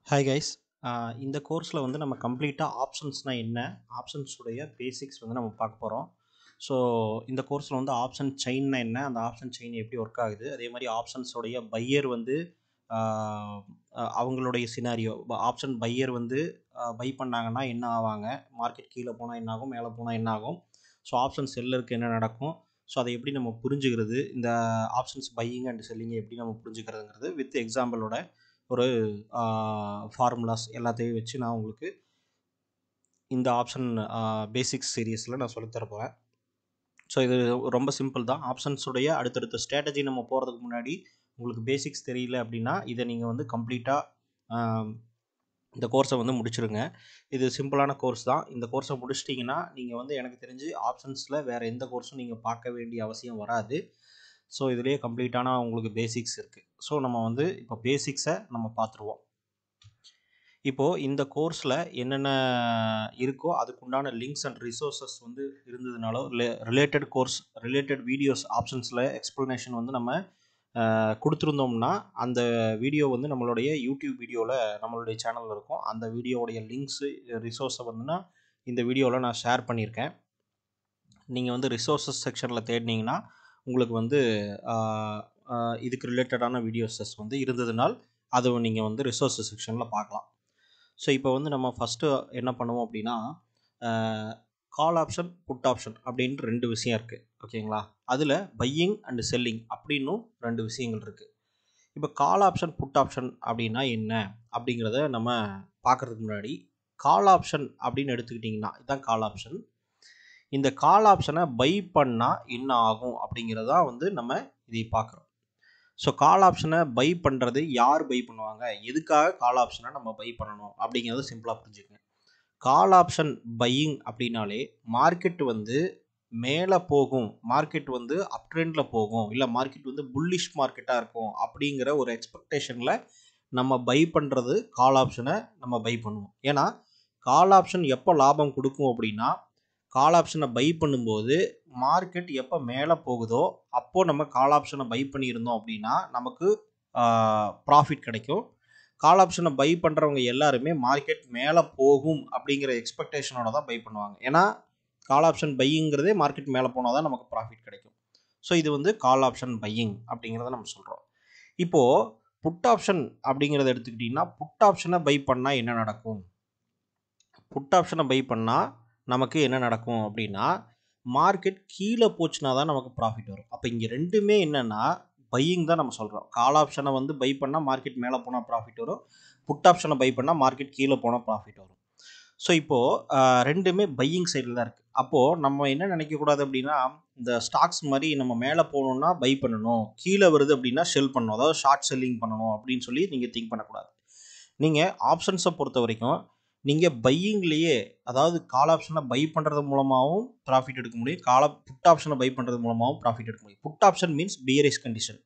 Hi guys. இந்த கோர்ஸில் வந்து நம்ம கம்ப்ளீட்டாக ஆப்ஷன்ஸ்னால் என்ன, ஆப்ஷன்ஸுடைய பேசிக்ஸ் வந்து நம்ம பார்க்க போகிறோம். ஸோ இந்த கோர்ஸில் வந்து ஆப்ஷன் செயின்னா என்ன, அந்த ஆப்ஷன் செயின் எப்படி ஒர்க் ஆகுது, அதே மாதிரி ஆப்ஷன்ஸோடைய பையர் வந்து அவங்களுடைய சினாரியோ, ஆப்ஷன் பையர் வந்து பை பண்ணாங்கன்னா என்ன ஆவாங்க, மார்க்கெட் கீழே போனால் என்ன ஆகும், மேலே போனால் என்ன ஆகும், ஸோ ஆப்ஷன் செல்லருக்கு என்ன நடக்கும், ஸோ அதை எப்படி நம்ம புரிஞ்சுக்கிறது, இந்த ஆப்ஷன்ஸ் பையிங் அண்ட் செல்லிங்கை எப்படி நம்ம புரிஞ்சுக்கிறதுங்கிறது வித் எக்ஸாம்பிளோட ஒரு ஃபார்முலாஸ் எல்லாத்தையும் வச்சு நான் உங்களுக்கு இந்த ஆப்ஷன் பேசிக்ஸ் சீரீஸில் நான் சொல்லித்தர போகிறேன். ஸோ இது ரொம்ப சிம்பிள் தான். ஆப்ஷன்ஸுடைய அடுத்தடுத்த ஸ்ட்ராட்டஜி நம்ம போகிறதுக்கு முன்னாடி உங்களுக்கு பேசிக்ஸ் தெரியல அப்படின்னா இதை நீங்கள் வந்து கம்ப்ளீட்டாக இந்த கோர்ஸை வந்து முடிச்சிருங்க. இது சிம்பிளான கோர்ஸ் தான். இந்த கோர்ஸை முடிச்சிட்டிங்கன்னா நீங்கள் வந்து எனக்கு தெரிஞ்சு ஆப்ஷன்ஸில் வேறு எந்த கோர்ஸும் நீங்கள் பார்க்க வேண்டிய அவசியம் வராது. ஸோ இதுலேயே கம்ப்ளீட்டான உங்களுக்கு பேசிக்ஸ் இருக்குது. ஸோ நம்ம வந்து இப்போ பேசிக்ஸை நம்ம பார்த்துருவோம். இப்போது இந்த கோர்ஸில் என்னென்ன இருக்கோ அதுக்குண்டான லிங்க்ஸ் அண்ட் ரிசோர்ஸஸ் வந்து இருந்ததுனாலோ ரிலேட்டட் கோர்ஸ் ரிலேட்டட் வீடியோஸ் ஆப்ஷன்ஸில் எக்ஸ்ப்ளனேஷன் வந்து நம்ம கொடுத்துருந்தோம்னா அந்த வீடியோ வந்து நம்மளுடைய யூடியூப் வீடியோவில் நம்மளுடைய சேனலில் இருக்கும். அந்த வீடியோவுடைய லிங்க்ஸு ரிசோர்ஸை வந்துன்னா இந்த வீடியோவில் நான் ஷேர் பண்ணியிருக்கேன். நீங்கள் வந்து ரிசோர்ஸஸ் செக்ஷனில் தேடினீங்கன்னா உங்களுக்கு வந்து இதுக்கு ரிலேட்டடான வீடியோஸஸ் வந்து இருந்ததுனால் அதை நீங்கள் வந்து ரிசோர்ஸஸ் செக்ஷனில் பார்க்கலாம். ஸோ இப்போ வந்து நம்ம ஃபஸ்ட்டு என்ன பண்ணுவோம் அப்படின்னா கால் ஆப்ஷன் புட் ஆப்ஷன் அப்படின்ட்டு ரெண்டு விஷயம் இருக்குது, ஓகேங்களா. அதில் பையிங் அண்டு செல்லிங் அப்படின்னும் ரெண்டு விஷயங்கள் இருக்குது. இப்போ கால் ஆப்ஷன் புட் ஆப்ஷன் அப்படின்னா என்ன அப்படிங்கிறத நம்ம பார்க்குறதுக்கு முன்னாடி கால் ஆப்ஷன் அப்படின்னு எடுத்துக்கிட்டிங்கன்னா இதுதான் கால் ஆப்ஷன். இந்த கால் ஆப்ஷனை பை பண்ணால் என்ன ஆகும் அப்படிங்கிறதான் வந்து நம்ம இதை பார்க்குறோம். ஸோ கால் ஆப்ஷனை பை பண்ணுறது யார் பை பண்ணுவாங்க, எதுக்காக கால் ஆப்ஷனை நம்ம பை பண்ணணும் அப்படிங்கிறத சிம்பிளாக புரிஞ்சுக்கங்க. கால் ஆப்ஷன் பையிங் அப்படின்னாலே மார்க்கெட் வந்து மேலே போகும், மார்க்கெட் வந்து அப் ட்ரெண்டில் போகும், இல்லை மார்க்கெட் வந்து புல்லிஷ் மார்க்கெட்டாக இருக்கும் அப்படிங்கிற ஒரு எக்ஸ்பெக்டேஷனில் நம்ம பை பண்ணுறது கால் ஆப்ஷனை நம்ம பை பண்ணுவோம். ஏன்னா கால் ஆப்ஷன் எப்போ லாபம் கொடுக்கும் அப்படின்னா கால் ஆப்ஷனை பை பண்ணும்போது மார்க்கெட் எப்போ மேலே போகுதோ அப்போது நம்ம கால் ஆப்ஷனை பை பண்ணியிருந்தோம் அப்படின்னா நமக்கு ப்ராஃபிட் கிடைக்கும். கால் ஆப்ஷனை பை பண்ணுறவங்க எல்லாருமே மார்க்கெட் மேலே போகும் அப்படிங்கிற எக்ஸ்பெக்டேஷனோட தான் பை பண்ணுவாங்க. ஏன்னா கால் ஆப்ஷன் பையிங்கிறதே மார்க்கெட் மேலே போனால் தான் நமக்கு ப்ராஃபிட் கிடைக்கும். ஸோ இது வந்து கால் ஆப்ஷன் பையிங் அப்படிங்கிறத நம்ம சொல்கிறோம். இப்போது புட் ஆப்ஷன் அப்படிங்கிறத எடுத்துக்கிட்டிங்கன்னா புட் ஆப்ஷனை பை பண்ணால் என்ன நடக்கும், புட் ஆப்ஷனை பை பண்ணால் நமக்கு என்ன நடக்கும் அப்படின்னா மார்க்கெட் கீழே போச்சுன்னா தான் நமக்கு ப்ராஃபிட் வரும். அப்போ இங்கே ரெண்டுமே என்னென்னா பையிங் தான் நம்ம சொல்கிறோம். கால் ஆப்ஷனை வந்து பை பண்ணால் மார்க்கெட் மேலே போனால் ப்ராஃபிட் வரும், புட் ஆப்ஷனை பை பண்ணால் மார்க்கெட் கீழே போனால் ப்ராஃபிட் வரும். ஸோ இப்போது ரெண்டுமே பையிங் சைடில் தான் இருக்குது. அப்போது நம்ம என்ன நினைக்கக்கூடாது அப்படின்னா இந்த ஸ்டாக்ஸ் மாதிரி நம்ம மேலே போகணுன்னா பை பண்ணணும், கீழே வருது அப்படின்னா செல் பண்ணணும், அதாவது ஷார்ட் செல்லிங் பண்ணணும் அப்படின்னு சொல்லி நீங்கள் திங்க் பண்ணக்கூடாது. நீங்கள் ஆப்ஷன்ஸை பொறுத்த வரைக்கும் நீங்கள் பையிங்லேயே, அதாவது கால் ஆப்ஷனை பை பண்ணுறது மூலமாகவும் ப்ராஃபிட் எடுக்க முடியும், புட் ஆப்ஷனை பை பண்ணுறது மூலமாகவும் ப்ராஃபிட் எடுக்க முடியும். Put option means bearish condition.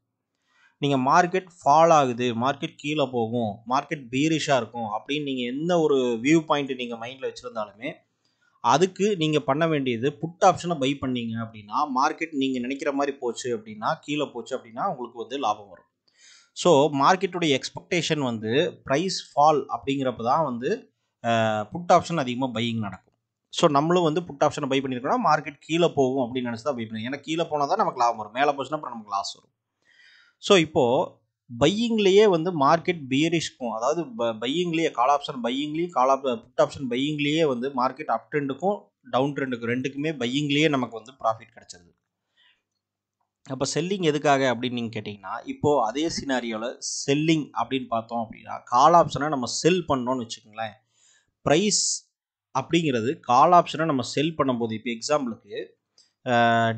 நீங்கள் மார்க்கெட் ஃபால் ஆகுது, மார்க்கெட் கீழே போகும், மார்க்கெட் பீரிஷாக இருக்கும் அப்படின்னு நீங்கள் எந்த ஒரு வியூ பாயிண்ட் நீங்கள் மைண்டில் வச்சுருந்தாலுமே அதுக்கு நீங்கள் பண்ண வேண்டியது புட் ஆப்ஷனை பை பண்ணீங்க அப்படின்னா மார்க்கெட் நீங்கள் நினைக்கிற மாதிரி போச்சு அப்படின்னா, கீழே போச்சு அப்படின்னா உங்களுக்கு வந்து லாபம் வரும். ஸோ மார்க்கெட்டுடைய எக்ஸ்பெக்டேஷன் வந்து ப்ரைஸ் ஃபால் அப்படிங்கிறப்ப தான் வந்து புட் ஆப்ஷன் அதிகமாக பையிங் நடக்கும். ஸோ நம்மளும் வந்து புட் ஆப்ஷனை பை பண்ணியிருக்கோம்னா மார்க்கெட் கீழே போகும் அப்படின்னு நினச்சி தான் பை பண்ணுவோம். ஏன்னா கீழே போனால் தான் நமக்கு லாபம் வரும், மேலே போச்சுன்னா அப்புறம் நமக்கு லாஸ் வரும். ஸோ இப்போது பையிங்லேயே வந்து மார்க்கெட் பியரிஷ்க்கும், அதாவது பையிங்லேயே கால் ஆப்ஷன் பையிங்லேயும் புட் ஆப்ஷன் பையிங்லேயே வந்து மார்க்கெட் அப் ட்ரெண்டுக்கும் டவுன் ட்ரெண்டுக்கும் ரெண்டுக்குமே பையிங்லேயே நமக்கு வந்து ப்ராஃபிட் கிடச்சிருது. அப்போ செல்லிங் எதுக்காக அப்படின்னு நீங்கள் கேட்டிங்கன்னா இப்போது அதே சினாரியோவில் செல்லிங் அப்படின்னு பார்த்தோம் அப்படின்னா கால் ஆப்ஷனை நம்ம செல் பண்ணோன்னு வச்சுக்கோங்களேன். ப்ரைஸ் அப்படிங்கிறது கால் ஆப்ஷனை நம்ம செல் பண்ணும்போது இப்போ எக்ஸாம்பிளுக்கு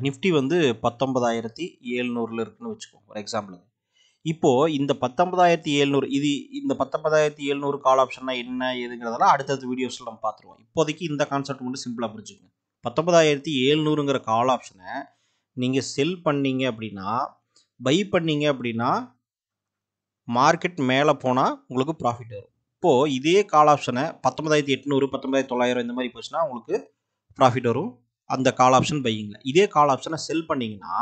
நிஃப்டி வந்து 19,700 இருக்குன்னு வச்சுக்கோங்க ஒரு எக்ஸாம்பிளுக்கு. இப்போது இந்த 19,700 இந்த 19,700 கால் ஆப்ஷன்னா என்ன ஏதுங்கிறதெல்லாம் அடுத்தடுத்த வீடியோஸில் நம்ம பார்த்துருவோம். இப்போதைக்கு இந்த கான்செப்ட் மட்டும் சிம்பிளாக புரிஞ்சுக்கோங்க. 19,700ங்கிற கால் ஆப்ஷனை நீங்கள் செல் பண்ணீங்க அப்படின்னா, பை பண்ணீங்க அப்படின்னா மார்க்கெட் மேலே போனால் உங்களுக்கு ப்ராஃபிட் வரும். இப்போது இதே கால் ஆப்ஷனை 19,800 19,900 இந்த மாதிரி போச்சுன்னா உங்களுக்கு ப்ராஃபிட் வரும் அந்த கால் ஆப்ஷன் பையிங்கில். இதே கால் ஆப்ஷனை செல் பண்ணிங்கன்னா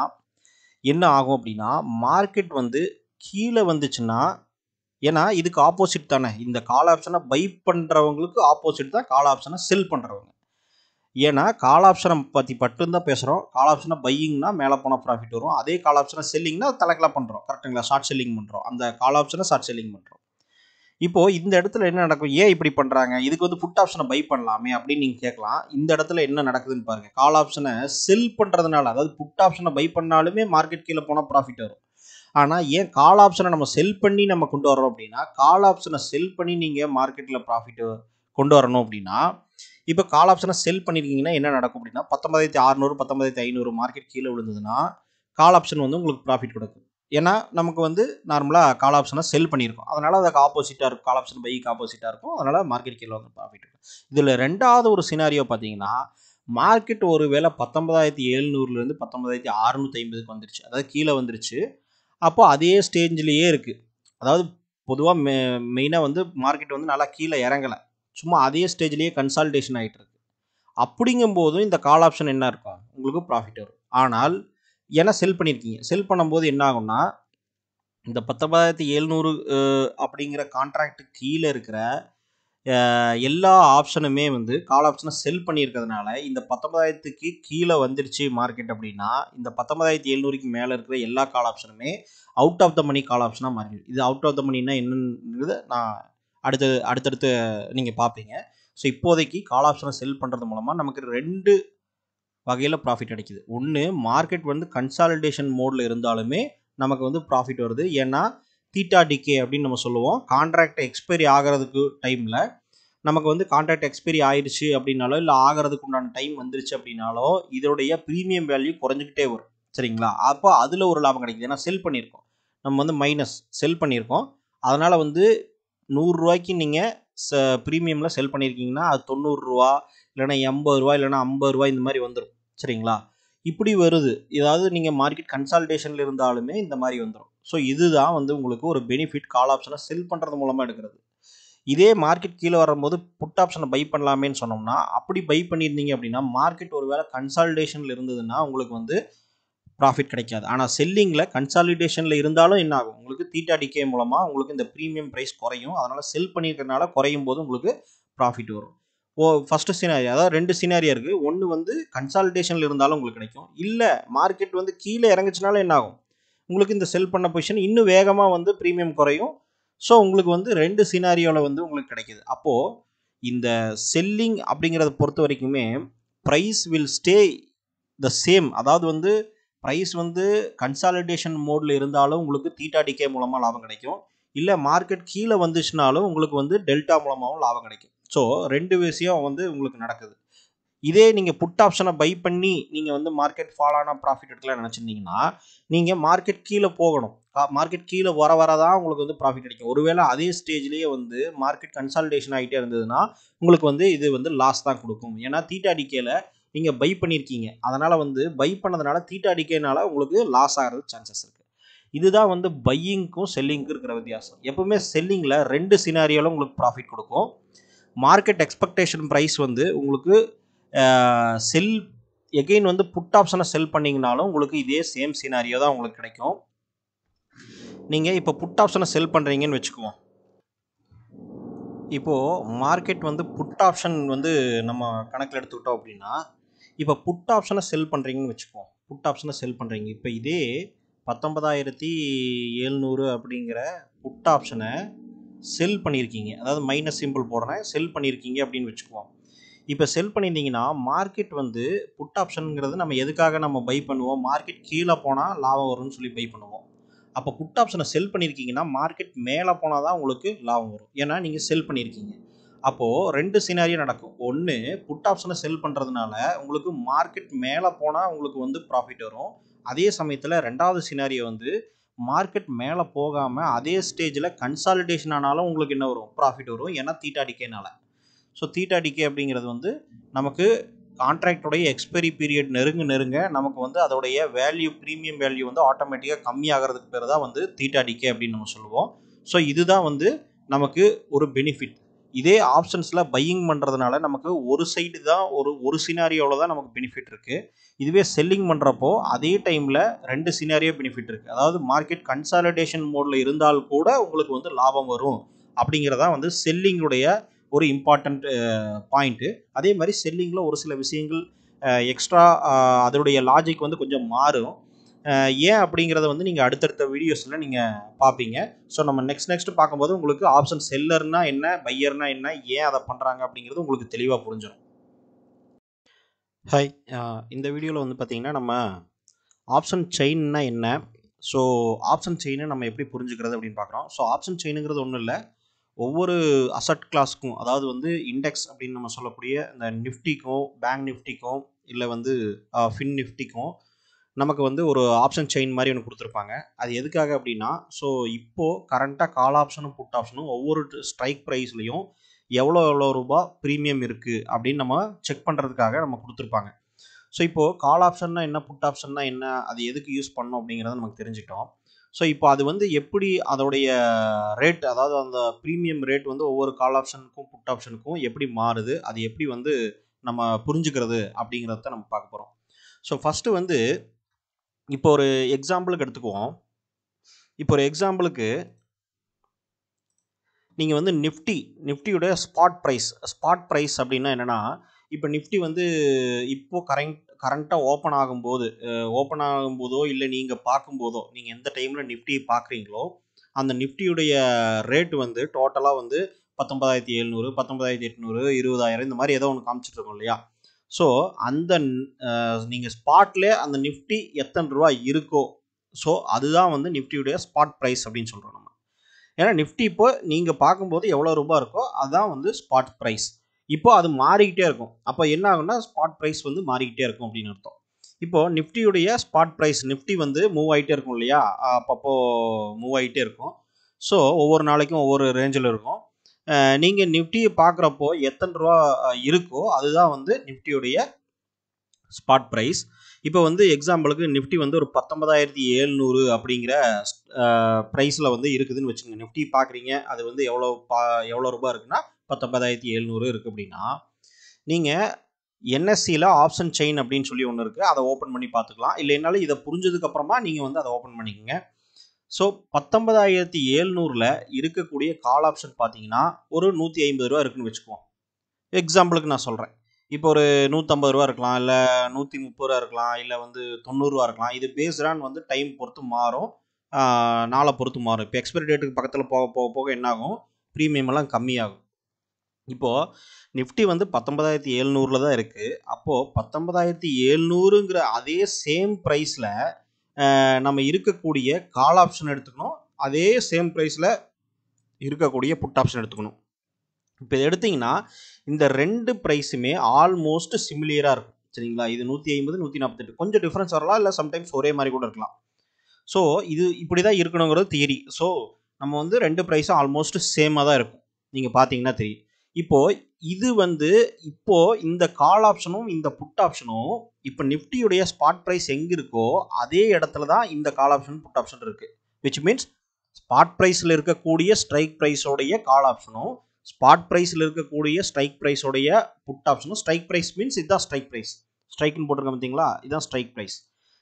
என்ன ஆகும் அப்படின்னா மார்க்கெட் வந்து கீழே வந்துச்சுன்னா ஏன்னா இதுக்கு ஆப்போசிட் தானே. இந்த கால் ஆப்ஷனை பை பண்ணுறவங்களுக்கு ஆப்போசிட் தான் கால் ஆப்ஷனை செல் பண்ணுறவங்க. ஏன்னா கால் ஆப்ஷனை பற்றி மட்டும்தான் பேசுகிறோம். கால் ஆப்ஷனை பையிங்னா மேலே போனால் ப்ராஃபிட் வரும். அதே கால் ஆப்ஷனை செல்லிங்னா தலைக்கெல்லாம் பண்ணுறோம். கரெக்டுங்களா? ஷார்ட் செல்லிங் பண்ணுறோம். அந்த கால் ஆப்ஷனை ஷார்ட் செல்லிங் பண்ணுறோம். இப்போது இந்த இடத்துல என்ன நடக்கும்? ஏன் இப்படி பண்ணுறாங்க? இதுக்கு வந்து புட் ஆப்ஷனை பை பண்ணலாமே அப்படின்னு நீங்கள் கேட்கலாம். இந்த இடத்துல என்ன நடக்குதுன்னு பாருங்கள். கால் ஆப்ஷனை செல் பண்ணுறதுனால, அதாவது புட் ஆப்ஷனை பை பண்ணாலுமே மார்க்கெட் கீழே போனால் ப்ராஃபிட் வரும். ஆனால் ஏன் கால் ஆப்ஷனை நம்ம செல் பண்ணி நம்ம கொண்டு வரோம் அப்படின்னா, கால் ஆப்ஷனை செல் பண்ணி நீங்கள் மார்க்கெட்டில் ப்ராஃபிட் கொண்டு வரணும் அப்படின்னா, இப்போ கால் ஆப்ஷனை செல் பண்ணியிருக்கீங்கன்னா என்ன நடக்கும் அப்படின்னா, 19,600 19,500 மார்க்கெட் கீழே விழுந்ததுன்னா கால் ஆப்ஷன் வந்து உங்களுக்கு ப்ராஃபிட் கொடுக்கும். ஏன்னா நமக்கு வந்து நார்மலாக கால் ஆப்ஷனை செல் பண்ணியிருக்கோம். அதனால் அதுக்கு ஆப்போசிட்டாக இருக்கும். கால் ஆப்ஷன் பைக்கு ஆப்போசிட்டாக இருக்கும். அதனால் மார்க்கெட் கீழே வந்து ப்ராஃபிட் இருக்கும். இதில் ரெண்டாவது ஒரு சினாரியோ பார்த்தீங்கன்னா, மார்க்கெட் ஒரு வேளை 19,700லேருந்து 19,650க்கு வந்துருச்சு. அதாவது கீழே வந்துருச்சு. அப்போ அதே ஸ்டேஜ்லேயே இருக்குது. அதாவது பொதுவாக மெயினாக வந்து மார்க்கெட் வந்து நல்லா கீழே இறங்கலை. சும்மா அதே ஸ்டேஜ்லேயே கன்சால்டேஷன் ஆகிட்டு இருக்கு. அப்படிங்கும்போதும் இந்த கால் ஆப்ஷன் என்ன இருக்கும்? உங்களுக்கு ப்ராஃபிட் வரும். ஆனால் ஏன்னா செல் பண்ணியிருக்கீங்க. செல் பண்ணும்போது என்ன ஆகும்னா, இந்த 19,700 அப்படிங்கிற கான்ட்ராக்ட் கீழே இருக்கிற எல்லா ஆப்ஷனுமே வந்து கால் ஆப்ஷனை செல் பண்ணியிருக்கிறதுனால, இந்த 19,000க்கு கீழே வந்துருச்சு மார்க்கெட் அப்படின்னா, இந்த 19,700க்கு மேலே இருக்கிற எல்லா கால் ஆப்ஷனுமே அவுட் ஆஃப் த மணி கால் ஆப்ஷனாக மாறிடும். இது அவுட் ஆஃப் த மணின்னா என்னன்றது நான் அடுத்தடுத்து நீங்கள் பார்ப்பீங்க. ஸோ இப்போதைக்கு கால் ஆப்ஷனை செல் பண்ணுறது மூலமாக நமக்கு 2 வகையில் ப்ராஃபிட் கிடைக்குது. ஒன்று, மார்க்கெட் வந்து கன்சாலிடேஷன் மோடில் இருந்தாலுமே நமக்கு வந்து ப்ராஃபிட் வருது. ஏன்னா தீட்டா டிகே அப்படின்னு நம்ம சொல்லுவோம். கான்ட்ராக்ட் எக்ஸ்பைரி ஆகிறதுக்கு டைமில் நமக்கு வந்து கான்ட்ராக்ட் எக்ஸ்பைரி ஆயிடுச்சு அப்படின்னாலோ, இல்லை ஆகிறதுக்கு உண்டான டைம் வந்துருச்சு அப்படின்னாலோ, இதோடைய ப்ரீமியம் வேல்யூ குறைஞ்சிக்கிட்டே வரும். சரிங்களா? அப்போ அதில் ஒரு லாபம் கிடைக்குது. ஏன்னா செல் பண்ணியிருக்கோம். நம்ம வந்து மைனஸ் செல் பண்ணியிருக்கோம். அதனால் வந்து ரூ. 100க்கு நீங்கள் ப்ரீமியமில் செல் பண்ணியிருக்கீங்கன்னா, அது ரூ. 90 இல்லைனா ரூ. 80 இல்லைனா ரூ. 50 இந்த மாதிரி வந்துடும். சரிங்களா? இப்படி வருது. ஏதாவது நீங்கள் மார்க்கெட் கன்சால்டேஷனில் இருந்தாலுமே இந்த மாதிரி வந்துடும். ஸோ இதுதான் வந்து உங்களுக்கு ஒரு பெனிஃபிட் கால் ஆப்ஷனை செல் பண்ணுறது மூலமாக எடுக்கிறது. இதே மார்க்கெட் கீழே வரும்போது புட் ஆப்ஷனை பை பண்ணலாமேன்னு சொன்னோம்னா, அப்படி பை பண்ணியிருந்தீங்க அப்படின்னா, மார்க்கெட் ஒரு வேளை கன்சாலிடேஷனில் இருந்ததுன்னா உங்களுக்கு வந்து ப்ராஃபிட் கிடைக்காது. ஆனால் செல்லிங்கில் கன்சாலிடேஷனில் இருந்தாலும் என்ன ஆகும்? உங்களுக்கு தீட்டா டிகே மூலமாக உங்களுக்கு இந்த ப்ரீமியம் ப்ரைஸ் குறையும். அதனால் செல் பண்ணியிருக்கிறதுனால குறையும் போது உங்களுக்கு ப்ராஃபிட் வரும். ஃபஸ்ட்டு சினாரியோ, அதாவது 2 சினாரியோ இருக்குது. ஒன்று வந்து கன்சாலிடேஷனில் இருந்தாலும் உங்களுக்கு கிடைக்கும். இல்லை மார்க்கெட் வந்து கீழே இறங்குச்சுனாலும் என்ன ஆகும்? உங்களுக்கு இந்த செல் பண்ண பொசிஷன் இன்னும் வேகமாக வந்து ப்ரீமியம் குறையும். ஸோ உங்களுக்கு வந்து 2 சினாரியோவில் வந்து உங்களுக்கு கிடைக்கிது. அப்போது இந்த செல்லிங் அப்படிங்கிறத பொறுத்த வரைக்குமே price will stay the same. அதாவது வந்து ப்ரைஸ் வந்து கன்சாலிடேஷன் மோடில் இருந்தாலும் உங்களுக்கு தீட்டா டிகே மூலமாக லாபம் கிடைக்கும். இல்லை மார்க்கெட் கீழே வந்துச்சுனாலும் உங்களுக்கு வந்து டெல்டா மூலமாகவும் லாபம் கிடைக்கும். ஸோ 2 விஷயம் வந்து உங்களுக்கு நடக்குது. இதே நீங்கள் புட் ஆப்ஷனை பை பண்ணி நீங்கள் வந்து மார்க்கெட் ஃபால் ஆனால் ப்ராஃபிட் எடுக்கலாம் நினச்சிருந்தீங்கன்னா, நீங்கள் மார்க்கெட் கீழே போகணும். மார்க்கெட் கீழே வர தான் உங்களுக்கு வந்து ப்ராஃபிட் கிடைக்கும். ஒருவேளை அதே ஸ்டேஜ்லேயே வந்து மார்க்கெட் கன்சாலிடேஷன் ஆகிட்டே இருந்ததுன்னா உங்களுக்கு வந்து இது வந்து லாஸ் தான் கொடுக்கும். ஏன்னா தீட்டா டிகேல நீங்கள் பை பண்ணியிருக்கீங்க. அதனால் வந்து பை பண்ணதுனால தீட்டா டிகேனால உங்களுக்கு லாஸ் ஆகிறது சான்சஸ் இருக்குது. இதுதான் வந்து பையிங்க்கும் செல்லிங்க்கும் இருக்கிற வித்தியாசம். எப்பவுமே செல்லிங்கில் 2 சினாரியோவில் உங்களுக்கு ப்ராஃபிட் கொடுக்கும். மார்க்கெட் எக்ஸ்பெக்டேஷன் ப்ரைஸ் வந்து உங்களுக்கு செல் எகெயின் வந்து புட் ஆப்ஷனை செல் பண்ணிங்கனாலும் உங்களுக்கு இதே சேம் சினாரியோ தான் உங்களுக்கு கிடைக்கும். நீங்கள் இப்போ புட் ஆப்ஷனை செல் பண்ணுறீங்கன்னு வச்சுக்குவோம். இப்போது மார்க்கெட் வந்து புட் ஆப்ஷன் வந்து நம்ம கணக்கில் எடுத்துக்கிட்டோம் அப்படின்னா, இப்போ புட் ஆப்ஷனை செல் பண்ணுறீங்கன்னு வச்சுக்குவோம். புட் ஆப்ஷனை செல் பண்ணுறீங்க. இப்போ இதே 19,700 அப்படிங்கிற புட் ஆப்ஷனை செல் பண்ணியிருக்கீங்க. அதாவது மைனஸ் சிம்பிள் போடுறேன். செல் பண்ணியிருக்கீங்க அப்படின்னு வச்சுக்குவோம். இப்போ செல் பண்ணியிருந்தீங்கன்னா மார்க்கெட் வந்து புட் ஆப்ஷனுங்கிறது நம்ம எதுக்காக நம்ம பை பண்ணுவோம்? மார்க்கெட் கீழே போனால் லாபம் வரும்னு சொல்லி பை பண்ணுவோம். அப்போ புட் ஆப்ஷனை செல் பண்ணியிருக்கீங்கன்னா மார்க்கெட் மேலே போனால் தான் உங்களுக்கு லாபம் வரும். ஏன்னா நீங்கள் செல் பண்ணியிருக்கீங்க. அப்போது 2 சினாரியோ நடக்கும். ஒன்று, புட் ஆப்ஷனை செல் பண்ணுறதுனால உங்களுக்கு மார்க்கெட் மேலே போனால் உங்களுக்கு வந்து ப்ராஃபிட் வரும். அதே சமயத்தில் 2வது சினாரியோ வந்து மார்க்கெட் மேலே போகாமல் அதே ஸ்டேஜில் கன்சாலிடேஷன் ஆனாலும் உங்களுக்கு என்ன வரும்? ப்ராஃபிட் வரும். ஏன்னா தீட்டா டிகேனால. ஸோ தீட்டா டிகே அப்படிங்கிறது வந்து நமக்கு கான்ட்ராக்டோடைய எக்ஸ்பைரி பீரியட் நெருங்க நமக்கு வந்து அதோடைய வேல்யூ ப்ரீமியம் வேல்யூ வந்து ஆட்டோமேட்டிக்காக கம்மியாகிறதுக்கு பேர் தான் வந்து தீட்டா டிகே அப்படின்னு நம்ம சொல்லுவோம். ஸோ இதுதான் வந்து நமக்கு ஒரு பெனிஃபிட். இதே ஆப்ஷன்ஸில் பையிங் பண்ணுறதுனால நமக்கு ஒரு சைடு தான் ஒரு சினாரியோவில் தான் நமக்கு பெனிஃபிட் இருக்குது. இதுவே செல்லிங் பண்ணுறப்போ அதே டைமில் 2 சினாரியோ பெனிஃபிட் இருக்குது. அதாவது மார்க்கெட் கன்சாலிடேஷன் மோடில் இருந்தால் கூட உங்களுக்கு வந்து லாபம் வரும் அப்படிங்கிறதா வந்து செல்லிங்குடைய ஒரு இம்பார்ட்டண்ட் பாயிண்ட்டு. அதே மாதிரி செல்லிங்கில் ஒரு சில விஷயங்கள் எக்ஸ்ட்ரா அதனுடைய லாஜிக் வந்து கொஞ்சம் மாறும். ஏன் அப்படிங்கிறத வந்து நீங்கள் அடுத்தடுத்த வீடியோஸில் நீங்கள் பார்ப்பீங்க. ஸோ நம்ம நெக்ஸ்ட் பார்க்கும்போது உங்களுக்கு ஆப்ஷன் செல்லர்னா என்ன, பையர்னா என்ன, ஏன் அதை பண்ணுறாங்க அப்படிங்கிறது உங்களுக்கு தெளிவாக புரிஞ்சிடும். ஹாய், இந்த வீடியோவில் வந்து பார்த்தீங்கன்னா நம்ம ஆப்ஷன் செயின்னா என்ன, ஸோ ஆப்ஷன் செயினை நம்ம எப்படி புரிஞ்சுக்கிறது அப்படின்னு பார்க்குறோம். ஸோ ஆப்ஷன் செயினுங்கிறது ஒன்றும் இல்லை, ஒவ்வொரு அசட் கிளாஸ்க்கும், அதாவது வந்து இண்டெக்ஸ் அப்படின்னு நம்ம சொல்லக்கூடிய இந்த நிஃப்டிக்கும் பேங்க் நிஃப்டிக்கும் இல்லை வந்து ஃபின் நிஃப்டிக்கும் நமக்கு வந்து ஒரு ஆப்ஷன் செயின் மாதிரி ஒன்று கொடுத்துருப்பாங்க. அது எதுக்காக அப்படின்னா, ஸோ இப்போது கரண்ட்டாக கால் ஆப்ஷனும் புட் ஆப்ஷனும் ஒவ்வொரு ஸ்ட்ரைக் ப்ரைஸ்லையும் எவ்வளோ ரூபா ப்ரீமியம் இருக்குது அப்படின்னு நம்ம செக் பண்ணுறதுக்காக நம்ம கொடுத்துருப்பாங்க. ஸோ இப்போது கால் ஆப்ஷன்னா என்ன, புட் ஆப்ஷன்னா என்ன, அது எதுக்கு யூஸ் பண்ணோம் அப்படிங்கிறத நமக்கு தெரிஞ்சுக்கிட்டோம். ஸோ இப்போ அது வந்து எப்படி அதோடைய ரேட், அதாவது அந்த ப்ரீமியம் ரேட் வந்து ஒவ்வொரு கால் ஆப்ஷனுக்கும் புட் ஆப்ஷனுக்கும் எப்படி மாறுது, அது எப்படி வந்து நம்ம புரிஞ்சுக்கிறது அப்படிங்கிறத நம்ம பார்க்க போகிறோம். ஸோ ஃபஸ்ட்டு வந்து இப்போ ஒரு எக்ஸாம்பிளுக்கு எடுத்துக்குவோம். இப்போ ஒரு எக்ஸாம்பிளுக்கு நீங்கள் வந்து நிஃப்டியோட ஸ்பாட் ப்ரைஸ் அப்படின்னா என்னென்னா, இப்போ நிஃப்டி வந்து இப்போது கரண்ட்டாக ஓப்பன் ஆகும்போதோ இல்லை நீங்கள் பார்க்கும்போதோ, நீங்கள் எந்த டைமில் நிஃப்டி பார்க்குறீங்களோ அந்த நிஃப்டியுடைய ரேட் வந்து டோட்டலாக வந்து 19,700, 19,800, 20,000 இந்த மாதிரி ஏதோ ஒன்று காமிச்சிட்ருக்கோம் இல்லையா. ஸோ அந்த நீங்கள் ஸ்பாட்லேயே அந்த நிஃப்டி எத்தனை ரூபா இருக்கோ, ஸோ அதுதான் வந்து நிஃப்டியுடைய ஸ்பாட் ப்ரைஸ் அப்படின்னு சொல்கிறோம் நம்ம. ஏன்னா நிஃப்டி இப்போ நீங்கள் பார்க்கும்போது எவ்வளோ ரூபா இருக்கோ அதுதான் வந்து ஸ்பாட் ப்ரைஸ். இப்போ அது மாறிக்கிட்டே இருக்கும். அப்போ என்ன ஆகும்னா ஸ்பாட் ப்ரைஸ் வந்து மாறிக்கிட்டே இருக்கும் அப்படின்னு அர்த்தம். இப்போது நிஃப்டியுடைய ஸ்பாட் ப்ரைஸ், நிஃப்டி வந்து மூவ் ஆகிட்டே இருக்கும் இல்லையா, அப்பப்போ மூவ் ஆகிட்டே இருக்கும். ஸோ ஒவ்வொரு நாளைக்கும் ஒவ்வொரு ரேஞ்சில் இருக்கும். நீங்கள் நிஃப்டியை பார்க்குறப்போ எத்தனை ரூபா இருக்கோ அதுதான் வந்து நிஃப்டியுடைய ஸ்பாட் ப்ரைஸ். இப்போ வந்து எக்ஸாம்பிளுக்கு நிஃப்டி வந்து ஒரு 19,700 அப்படிங்கிற ப்ரைஸில் வந்து இருக்குதுன்னு வச்சுக்கோங்க. நிஃப்டி பார்க்குறீங்க, அது வந்து எவ்வளோ ரூபா இருக்குன்னா 19,700 இருக்குது அப்படின்னா, நீங்கள் என்எஸ்சியில் ஆப்ஷன் செயின் அப்படின்னு சொல்லி ஒன்று இருக்குது, அதை ஓப்பன் பண்ணி பார்த்துக்கலாம். இல்லைனாலும் இதை புரிஞ்சதுக்கப்புறமா நீங்கள் வந்து அதை ஓப்பன் பண்ணிக்கோங்க. ஸோ 19,700 இருக்கக்கூடிய கால் ஆப்ஷன் பார்த்தீங்கன்னா ஒரு 150 ரூபா இருக்குன்னு வச்சுக்குவோம். எக்ஸாம்பிளுக்கு நான் சொல்கிறேன். இப்போ ஒரு 150 ரூபா இருக்கலாம், இல்லை 130 ரூபா இருக்கலாம், இல்லை வந்து 90 ரூபா இருக்கலாம். இது பேஸ்டான் வந்து டைம் பொறுத்து மாறும், நாளை பொறுத்து மாறும். இப்போ எக்ஸ்பைரி டேட்டுக்கு பக்கத்தில் போக என்ன ஆகும், ப்ரீமியம் எல்லாம் கம்மியாகும். இப்போது நிஃப்டி வந்து 19,700 தான் இருக்குது. அப்போது 19,700ங்கிற அதே சேம் ப்ரைஸில் நம்ம இருக்கக்கூடிய கால் ஆப்ஷன் எடுத்துக்கணும், அதே சேம் ப்ரைஸில் இருக்கக்கூடிய புட் ஆப்ஷன் எடுத்துக்கணும். இப்போ இதை எடுத்திங்கன்னா இந்த 2 ப்ரைஸுமே ஆல்மோஸ்ட் சிமிலியராக இருக்கும், சரிங்களா. இது 150, 148, கொஞ்சம் டிஃப்ரென்ஸ் வரலாம், இல்லை சம்டைம்ஸ் ஒரே மாதிரி கூட இருக்கலாம். ஸோ இது இப்படி தான் இருக்கணுங்கிறது தியரி. ஸோ நம்ம வந்து 2 ப்ரைஸும் ஆல்மோஸ்ட் சேமாக தான் இருக்கும், நீங்கள் பார்த்தீங்கன்னா தெரியும். இப்போது இது வந்து இப்போது இந்த கால் ஆப்ஷனும் இந்த புட் ஆப்ஷனும் இப்போ நிஃப்டியுடைய ஸ்பாட் ப்ரைஸ் எங்கே இருக்கோ அதே இடத்துல தான் இந்த கால் ஆப்ஷன் புட் ஆப்ஷன் இருக்குது. விச் மீன்ஸ் ஸ்பாட் ப்ரைஸில் இருக்கக்கூடிய ஸ்ட்ரைக் ப்ரைஸோடைய கால் ஆப்ஷனும் ஸ்பாட் ப்ரைஸில் இருக்கக்கூடிய ஸ்ட்ரைக் ப்ரைஸோடைய புட் ஆப்ஷனும், ஸ்ட்ரைக் ப்ரைஸ் மீன்ஸ் இதுதான் ஸ்ட்ரைக் ப்ரைஸ், ஸ்ட்ரைக்குன்னு போட்டிருக்க பார்த்தீங்களா, இதுதான் ஸ்ட்ரைக் ப்ரைஸ்.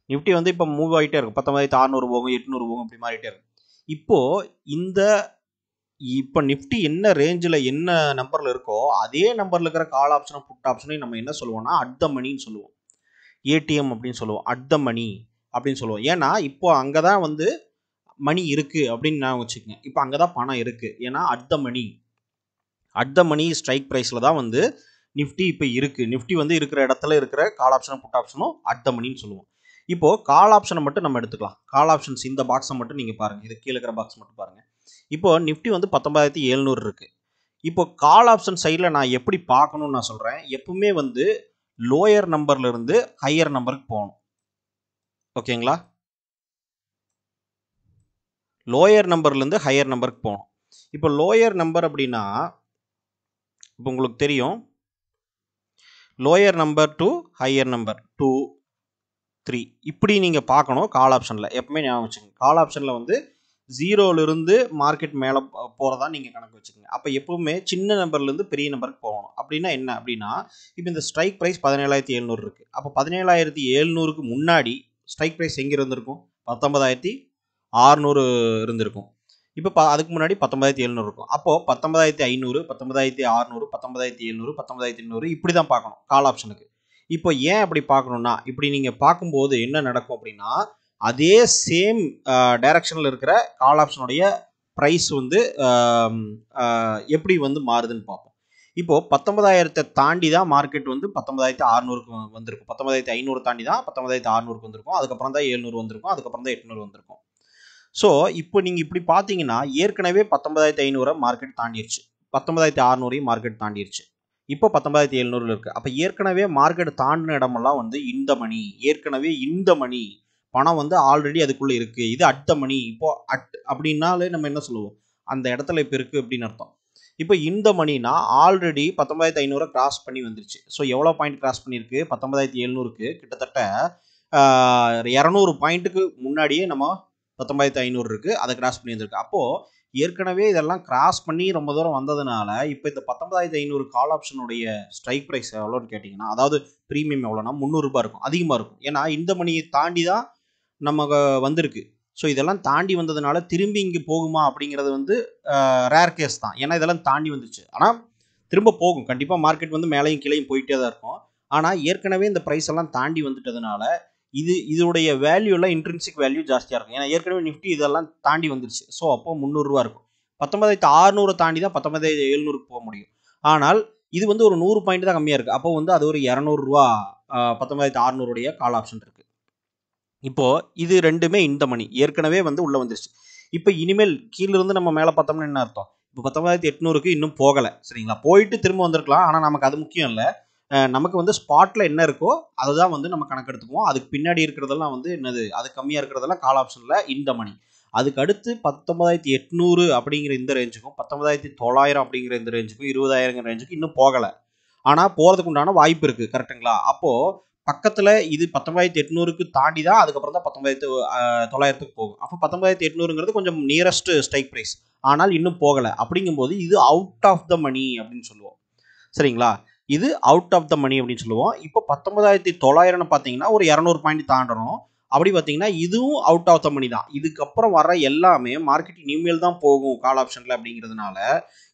நிஃப்டி வந்து இப்போ மூவ் ஆகிட்டே இருக்கும், 19,600 போகும், 800 போகும், இப்படி மாறிட்டே இருக்கும். இப்போது இப்போ நிஃப்டி என்ன ரேஞ்சில் என்ன நம்பரில் இருக்கோ அதே நம்பரில் இருக்கிற கால் ஆப்ஷனும் புட் ஆப்ஷனையும் நம்ம என்ன சொல்லுவோம்னா அட் த மணின்னு சொல்லுவோம், ஏடிஎம் அப்படின்னு சொல்லுவோம், அட் த மணி அப்படின்னு சொல்லுவோம். ஏன்னா இப்போ அங்கே தான் வந்து மணி இருக்குது அப்படின்னு நான் வச்சுக்கோங்க. இப்போ அங்கே தான் பணம் இருக்குது, ஏன்னா அட் த மணி ஸ்ட்ரைக் ப்ரைஸில் தான் வந்து நிஃப்டி இப்போ இருக்குது. நிஃப்டி வந்து இருக்கிற இடத்துல இருக்கிற கால் ஆப்ஷனும் புட் ஆப்ஷனும் அட் த மணின்னு சொல்லுவோம். இப்போது கால் ஆப்ஷனை மட்டும் நம்ம எடுத்துக்கலாம். கால் ஆப்ஷன்ஸ் இந்த பாக்ஸை மட்டும் நீங்கள் பாருங்கள், இது கீழே இருக்கிற பாக்ஸ் மட்டும் பாருங்கள். இப்போது நிஃப்டி வந்து 19,700 இருக்குது. இப்போ கால் ஆப்ஷன் சைடில் நான் எப்படி பார்க்கணும்னு நான் சொல்கிறேன். எப்பவுமே வந்து லோயர் நம்பர்லேருந்து ஹையர் நம்பருக்கு போகணும், ஓகேங்களா. லோயர் நம்பர்லேருந்து ஹையர் நம்பருக்கு போகணும். இப்போ லோயர் நம்பர் அப்படின்னா இப்போ உங்களுக்கு தெரியும், lower number to higher number 2, 3 இப்படி நீங்கள் பார்க்கணும் கால் ஆப்ஷனில். எப்பவுமே ஞாபகம் வச்சுக்கோங்க, கால் ஆப்ஷனில் வந்து 0லிருந்து மார்க்கெட் மேலே போகிறதா நீங்கள் கணக்கு வச்சுக்கோங்க. அப்போ எப்பவுமே சின்ன நம்பர்லேருந்து பெரிய நம்பருக்கு போகணும். அப்படின்னா என்ன அப்படின்னா, இப்போ இந்த ஸ்ட்ரைக் ப்ரைஸ் 17,700 இருக்குது. அப்போ 17,700க்கு முன்னாடி ஸ்ட்ரைக் ப்ரைஸ் எங்கே இருந்திருக்கும்? 19,600 இருந்திருக்கும். இப்போ அதுக்கு முன்னாடி 19,700 இருக்கும். அப்போது 19,500, 19,600, 19,700, 19,800 இப்படி தான் பார்க்கணும் கால் ஆப்ஷனுக்கு. இப்போ ஏன் அப்படி பார்க்கணுன்னா, இப்படி நீங்கள் பார்க்கும்போது என்ன நடக்கும் அப்படின்னா, அதே சேம் டைரக்ஷனில் இருக்கிற கால் ஆப்ஷனுடைய ப்ரைஸ் வந்து எப்படி வந்து மாறுதுன்னு பார்ப்போம். இப்போது 19,000 தாண்டி தான் மார்க்கெட் வந்து 19,600க்கு வந்திருக்கும். 19,500 தாண்டி தான் 19,600க்கு வந்திருக்கும். அதுக்கப்புறம் தான் 700 வந்திருக்கும். அதுக்கப்புறம் தான் 800 வந்திருக்கும். ஸோ இப்போ நீங்கள் இப்படி பார்த்தீங்கன்னா ஏற்கனவே 19,500 மார்க்கெட் தாண்டிடுச்சு, 19,600 மார்க்கெட் தாண்டிடுச்சு. இப்போ 19,700 இருக்குது. அப்போ ஏற்கனவே மார்க்கெட் தாண்டின இடமெல்லாம் வந்து இந்த மணி, ஏற்கனவே இந்த மணி பணம் வந்து ஆல்ரெடி அதுக்குள்ளே இருக்குது. இது அட் மணி. இப்போ அப்படின்னாலே நம்ம என்ன சொல்லுவோம், அந்த இடத்துல இப்போ இருக்குது அப்படின்னு அர்த்தம். இப்போ இந்த மணினா ஆல்ரெடி 19,500 கிராஸ் பண்ணி வந்துருச்சு. ஸோ எவ்வளோ பாயிண்ட் கிராஸ் பண்ணியிருக்கு? 19,700க்கு கிட்டத்தட்ட 200 பாயிண்ட்டுக்கு முன்னாடியே நம்ம 19,500 இருக்குது, அதை கிராஸ் பண்ணி வந்திருக்கு. அப்போது ஏற்கனவே இதெல்லாம் கிராஸ் பண்ணி ரொம்ப தூரம் வந்ததுனால இப்போ இந்த 19,500 கால் ஆப்ஷனுடைய ஸ்ட்ரைக் ப்ரைஸ் எவ்வளோன்னு கேட்டிங்கன்னா, அதாவது ப்ரீமியம் எவ்வளோனா ₹300 இருக்கும், அதிகமாக இருக்கும். ஏன்னா இந்த மணியை தாண்டி தான் நமக்கு வந்திருக்கு. ஸோ இதெல்லாம் தாண்டி வந்ததுனால திரும்பி இங்கே போகுமா அப்படிங்கிறது வந்து ரேர் கேஸ் தான். ஏன்னா இதெல்லாம் தாண்டி வந்துச்சு. ஆனால் திரும்ப போகும் கண்டிப்பாக. மார்க்கெட் வந்து மேலேயும் கீழேயும் போயிட்டே தான் இருக்கும். ஆனால் ஏற்கனவே இந்த ப்ரைஸ் எல்லாம் தாண்டி வந்துட்டதுனால இதோடைய வேல்யூலாம் இன்ட்ரின்சிக் வேல்யூ ஜாஸ்தியாக இருக்கும். ஏன்னா ஏற்கனவே நிஃப்டி இதெல்லாம் தாண்டி வந்துருச்சு. ஸோ அப்போ ₹300 இருக்கும். 19,600 தாண்டி தான் 19,700க்கு போக முடியும். ஆனால் இது வந்து ஒரு 100 பாயிண்ட் தான் கம்மியாக இருக்குது. அப்போ வந்து அது ஒரு ₹200 19,600 கால் ஆப்ஷன் இருக்குது. இப்போது இது ரெண்டுமே இந்த மணி ஏற்கனவே வந்து உள்ளே வந்துருச்சு. இப்போ இனிமேல் கீழிருந்து நம்ம மேலே பார்த்தோம்னா என்ன அர்த்தம்? இப்போ 19,800க்கு இன்னும் போகலை, சரிங்களா? போயிட்டு திரும்ப வந்திருக்கலாம். ஆனால் நமக்கு அது முக்கியம் இல்லை. நமக்கு வந்து ஸ்பாட்டில் என்ன இருக்கோ அதை தான் வந்து நம்ம கணக்கெடுத்துக்குவோம். அதுக்கு பின்னாடி இருக்கிறதெல்லாம் வந்து என்னது, அது கம்மியாக இருக்கிறதெல்லாம் கால் ஆப்ஷனில் இந்த மணி. அதுக்கு அடுத்து 19,800 அப்படிங்கிற இந்த ரேஞ்சுக்கும் 19,900 அப்படிங்கிற இந்த ரேஞ்சுக்கும் 20,000 ரேஞ்சுக்கும் இன்னும் போகலை. ஆனால் போகிறதுக்கு உண்டான வாய்ப்பு இருக்குது, கரெக்டுங்களா? அப்போது பக்கத்தில் இது 19,800க்கு தாண்டி தான் அதுக்கப்புறம் தான் 19,900க்கு போகும். அப்போ 19,800ங்கிறது கொஞ்சம் நியரஸ்ட் ஸ்ட்ரைக் ப்ரைஸ், ஆனால் இன்னும் போகலை. அப்படிங்கும்போது இது அவுட் ஆஃப் த மணி அப்படின்னு சொல்லுவோம், சரிங்களா? இது அவுட் ஆஃப் த மணி அப்படின்னு சொல்லுவோம். இப்போ 19,900ன்னு பார்த்தீங்கன்னா ஒரு 200 பாயிண்ட் தாண்டணும். அப்படி பார்த்தீங்கன்னா இதுவும் அவுட் ஆஃப் த மணி தான். இதுக்கப்புறம் வர எல்லாமே மார்க்கெட் இனிமேல் தான் போகும் கால் ஆப்ஷனில் அப்படிங்கிறதுனால.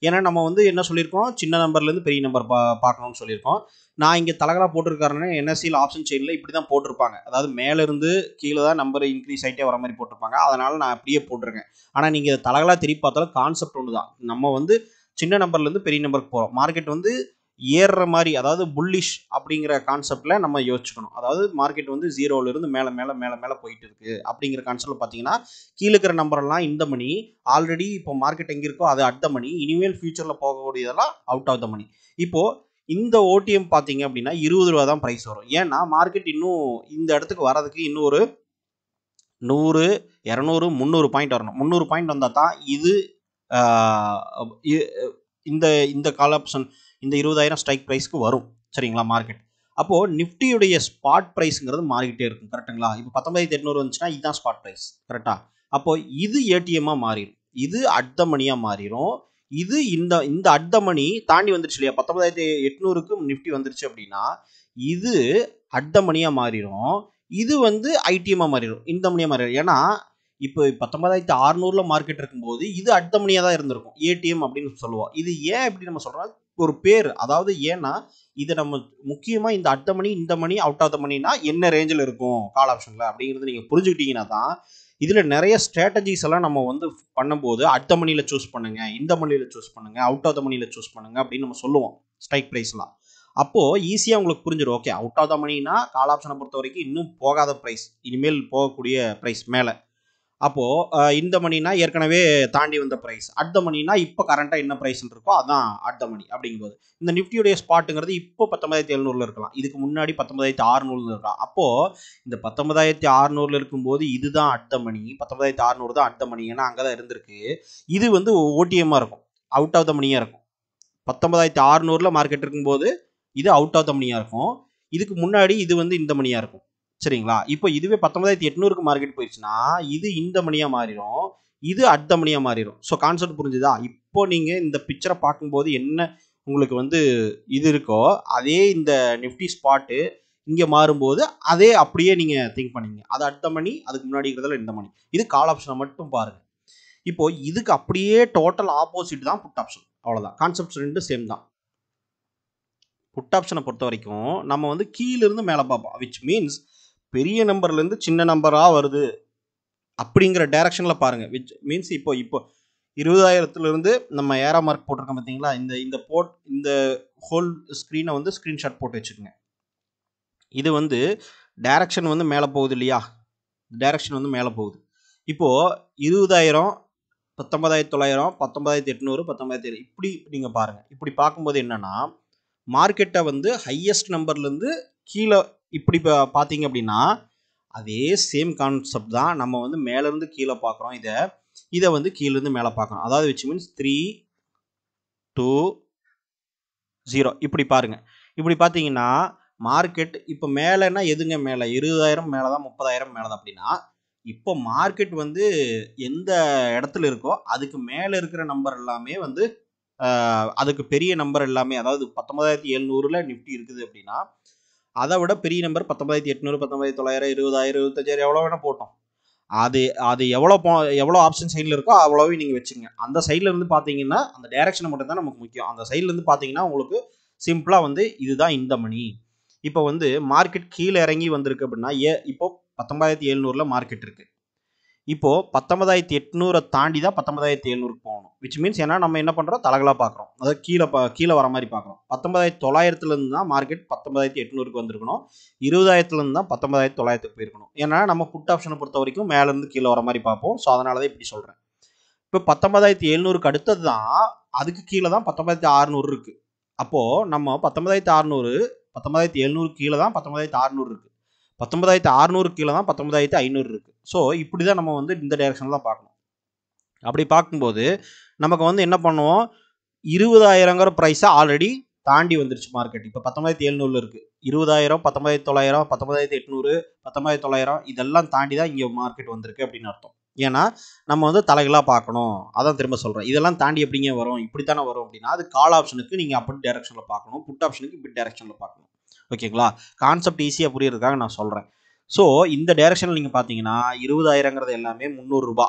ஏன்னா நம்ம வந்து என்ன சொல்லியிருக்கோம், சின்ன நம்பர்லேருந்து பெரிய நம்பர் பார்க்கணும்னு சொல்லியிருக்கோம். நான் இங்கே தலகலாக போட்டிருக்காருன்னா என்எஸ்சியில் ஆப்ஷன் செயினில் இப்படி தான் போட்டிருப்பாங்க. அதாவது மேலேருந்து கீழே தான் நம்பர் இன்க்ரீஸ் ஆகிட்டே வர மாதிரி போட்டிருப்பாங்க. அதனால் நான் அப்படியே போட்டிருக்கேன். ஆனால் நீங்கள் இதை தலகலாக திருப்பி பார்த்தாலும் கான்செப்ட் ஒன்று தான். நம்ம வந்து சின்ன நம்பர்லேருந்து பெரிய நம்பருக்கு போகிறோம். மார்க்கெட் வந்து ஏறுற மாதிரி, அதாவது புல்லிஷ் அப்படிங்கிற கான்செப்டில் நம்ம யோசிச்சுக்கணும். அதாவது மார்க்கெட் வந்து 0லிருந்து மேலே மேலே மேலே மேலே போயிட்டு இருக்குது அப்படிங்கிற கான்செப்டில் பார்த்தீங்கன்னா கீழே இருக்கிற நம்பரெல்லாம் இந்த மணி. ஆல்ரெடி இப்போ மார்க்கெட் எங்கே இருக்கோ அது அட் த மணி. இனிமேல் ஃபியூச்சரில் போகக்கூடியதெல்லாம் அவுட் ஆஃப் த மணி. இப்போது இந்த ஓடிஎம் பார்த்தீங்க அப்படின்னா ₹20 தான் ப்ரைஸ் வரும். ஏன்னா மார்க்கெட் இன்னும் இந்த இடத்துக்கு வரதுக்கு இன்னும் ஒரு 100, 200, 300 பாயிண்ட் வரணும். 300 பாயிண்ட் வந்தால் தான் இது இந்த கால் ஆப்ஷன் இந்த 20,000 ஸ்ட்ரைக் ப்ரைஸ்க்கு வரும், சரிங்களா? மார்க்கெட் அப்போது நிஃப்டியுடைய ஸ்பாட் ப்ரைஸுங்கிறது மாறிக்கிட்டே இருக்கும், கரெக்டுங்களா? இப்போ 19,800 வந்துச்சுன்னா இதுதான் ஸ்பாட் ப்ரைஸ், கரெக்டாக? அப்போது இது ஏடிஎம்மாக மாறிடும், இது அட் த மணியாக மாறிடும். இது இந்த அட் த மணி தாண்டி வந்துருச்சு இல்லையா? 19,800க்கு நிஃப்டி வந்துருச்சு அப்படின்னா இது அட் த மணியாக மாறிடும். இது வந்து ஐடிஎம்மாக மாறிடும், இந்த மணியாக மாறிடும். ஏன்னா இப்போ 19,600 மார்க்கெட் இருக்கும்போது இது அட் த மணியாக தான் இருந்திருக்கும், ஏடிஎம் அப்படின்னு சொல்லுவோம். இது ஏன் இப்படி நம்ம சொல்கிறோம், ஒரு பேர். அதாவது ஏன்னா இதை நம்ம முக்கியமாக இந்த அட் த மணி, இந்த மணி, அவுட் ஆஃப் த மணினா என்ன ரேஞ்சில் இருக்கும் கால் ஆப்ஷனில் அப்படிங்கிறது நீங்கள் புரிஞ்சுக்கிட்டீங்கன்னா தான் இதில் நிறைய ஸ்ட்ராட்டஜிஸ் எல்லாம் நம்ம வந்து பண்ணும்போது அட் த மணியில் சூஸ் பண்ணுங்க, இந்த மணியில் சூஸ் பண்ணுங்க, அவுட் ஆஃப் த மணியில் சூஸ் பண்ணுங்க அப்படின்னு நம்ம சொல்லுவோம் ஸ்ட்ரைக் ப்ரைஸ்லாம். அப்போது ஈஸியாக உங்களுக்கு புரிஞ்சிடும். ஓகே, அவுட் ஆஃப் த மணினா கால் ஆப்ஷனை பொறுத்த வரைக்கும் இன்னும் போகாத ப்ரைஸ், இனிமேல் போகக்கூடிய ப்ரைஸ் மேலே. அப்போது இந்த மணினா ஏற்கனவே தாண்டி வந்த ப்ரைஸ், அட் த மணினா இப்போ கரண்ட்டாக என்ன ப்ரைஸ்ன்னு இருக்கோ அதான் அட் த மணி. அப்படிங்கும்போது இந்த நிஃப்டியுடைய ஸ்பாட்டுங்கிறது இப்போ 19,700 இருக்கலாம், இதுக்கு முன்னாடி 19,600 இருக்கலாம். அப்போது இந்த 19,600 இருக்கும்போது இதுதான் அட் த மணி, 19,600 தான் அட் த மணி. ஏன்னா அங்கே தான் இருந்திருக்கு. இது வந்து ஓடிஎம்மாக இருக்கும், அவுட் ஆஃப் த மணியாக இருக்கும். 19,600 மார்க்கெட் இருக்கும்போது இது அவுட் ஆஃப் த மணியாக இருக்கும். இதுக்கு முன்னாடி இது வந்து இந்த மணியாக இருக்கும், சரிங்களா? இப்போ இதுவே 19,800க்கு மார்க்கெட் போயிடுச்சுன்னா இது இந்த மணியாக மாறிடும், இது அட் த மணியாக மாறிடும். ஸோ கான்செப்ட் புரிஞ்சுதா? இப்போ நீங்கள் இந்த பிக்சரை பார்க்கும்போது என்ன உங்களுக்கு வந்து இது இருக்கோ அதே இந்த நிஃப்டி ஸ்பாட்டு இங்கே மாறும்போது அதே அப்படியே நீங்கள் திங்க் பண்ணீங்க. அது அட் த மணி, அதுக்கு முன்னாடி இருக்கிறதுல இந்த மணி. இது கால் ஆப்ஷனை மட்டும் பாருங்கள். இப்போ இதுக்கு அப்படியே டோட்டல் ஆப்போசிட் தான் புட் ஆப்ஷன். அவ்வளோதான். கான்செப்ட்ஸ் ரெண்டு சேம் தான். புட் ஆப்ஷனை பொறுத்த வரைக்கும் நம்ம வந்து கீழிருந்து மேலே பார்ப்போம். விச் மீன்ஸ் பெரிய நம்பர்லேருந்து சின்ன நம்பராக வருது அப்படிங்கிற டைரக்ஷனில் பாருங்கள். விச் மீன்ஸ் இப்போ 20,000லேருந்து நம்ம ஏரோ மார்க் போட்டிருக்கோம் பார்த்தீங்களா? இந்த ஹோல் ஸ்க்ரீனை வந்து ஸ்க்ரீன்ஷாட் போட்டு வச்சுக்கோங்க. இது வந்து டைரக்ஷன் வந்து மேலே போகுது இல்லையா? டைரக்ஷன் வந்து மேலே போகுது. இப்போது 20,000, 19,900, 19,800, 19,000 இப்படி நீங்கள் பாருங்கள். இப்படி பார்க்கும்போது என்னென்னா மார்க்கெட்டை வந்து ஹையஸ்ட் நம்பர்லேருந்து கீழே இப்படி பார்த்தீங்க அப்படின்னா அதே சேம் கான்செப்ட் தான். நம்ம வந்து மேலேருந்து கீழே பார்க்குறோம். இதை வந்து கீழேருந்து மேலே பார்க்குறோம். அதாவது விச் மீன்ஸ் 3, 2, 0 இப்படி பாருங்கள். இப்படி பார்த்தீங்கன்னா மார்க்கெட் இப்போ மேலேன்னா எதுங்க மேலே? 20,000 மேலே தான், 30,000 மேலே தான். அப்படின்னா இப்போ மார்க்கெட் வந்து எந்த இடத்துல இருக்கோ அதுக்கு மேலே இருக்கிற நம்பர் எல்லாமே வந்து அதுக்கு பெரிய நம்பர் எல்லாமே, அதாவது 19,700ல் நிஃப்டி இருக்குது அப்படின்னா அதை விட பெரிய நம்பர் 19,800, 19,900, 20,000, 25,000 எவ்வளோ வேணால் போட்டோம். அது எவ்வளோ ஆப்ஷன் சைடில் இருக்கோ அவ்வளோவே நீங்கள் வச்சுங்க. அந்த சைடில் இருந்து பார்த்தீங்கன்னா அந்த டைரக்ஷனை மட்டும் தான் நமக்கு முக்கியம். அந்த சைட்லேருந்து பார்த்தீங்கன்னா உங்களுக்கு சிம்பிளாக வந்து இதுதான் இந்த மணி. இப்போ வந்து மார்க்கெட் கீழே இறங்கி வந்திருக்கு அப்படின்னா இப்போ 19,700ல் மார்க்கெட் இருக்குது. இப்போது 19,800 தாண்டி தான் 19,700க்கு போகணும். விச் மீன்ஸ் ஏன்னா நம்ம என்ன பண்ணுறோம்? தலகலாக பார்க்குறோம். அதாவது கீழே வர மாதிரி பார்க்குறோம். 19,900லேருந்து தான் மார்க்கெட் 19,800க்கு வந்திருக்கணும். 20,000லேருந்து தான் 19,900க்கு போயிருக்கணும். ஏன்னா நம்ம புட் ஆப்ஷனை பொறுத்த வரைக்கும் மேலேருந்து கீழே வர மாதிரி பார்ப்போம். ஸோ அதனால தான் இப்படி சொல்கிறேன். இப்போ 19,700க்கு அடுத்தது தான், அதுக்கு கீழே தான் 19,600 இருக்குது. அப்போது நம்ம 19,600, 19,700 கீழே தான் 19,600 இருக்குது. 19,600 கீழே தான் 19,500 இருக்குது. ஸோ இப்படி தான் நம்ம வந்து இந்த டைரக்ஷனில் தான் பார்க்கணும். அப்படி பார்க்கும்போது நமக்கு வந்து என்ன பண்ணுவோம்? 20,000ங்கிற ப்ரைஸை ஆல்ரெடி தாண்டி வந்துருச்சு மார்க்கெட். இப்போ 19,700 இருக்குது. 20,000, 19,900, 19,800, 19,900 இதெல்லாம் தாண்டி தான் இங்கே மார்க்கெட் வந்திருக்கு அப்படின்னு அர்த்தம். ஏன்னா நம்ம வந்து தலைகளாக பார்க்கணும். அதான் திரும்ப சொல்கிறேன். இதெல்லாம் தாண்டி எப்படிங்க வரும்? இப்படித்தானே வரும் அப்படின்னா அது கால் ஆப்ஷனுக்கு நீங்கள் அப்படி டைரக்ஷனில் பார்க்கணும். புட் ஆப்ஷனுக்கு இப்படி டைரக்ஷனில் பார்க்கணும். ஓகேங்களா? கான்செப்ட் ஈஸியாக புரியறதுக்காக நான் சொல்கிறேன். ஸோ இந்த டைரக்ஷனில் நீங்கள் பார்த்தீங்கன்னா 20,000ங்கிறது எல்லாமே 300 ரூபா,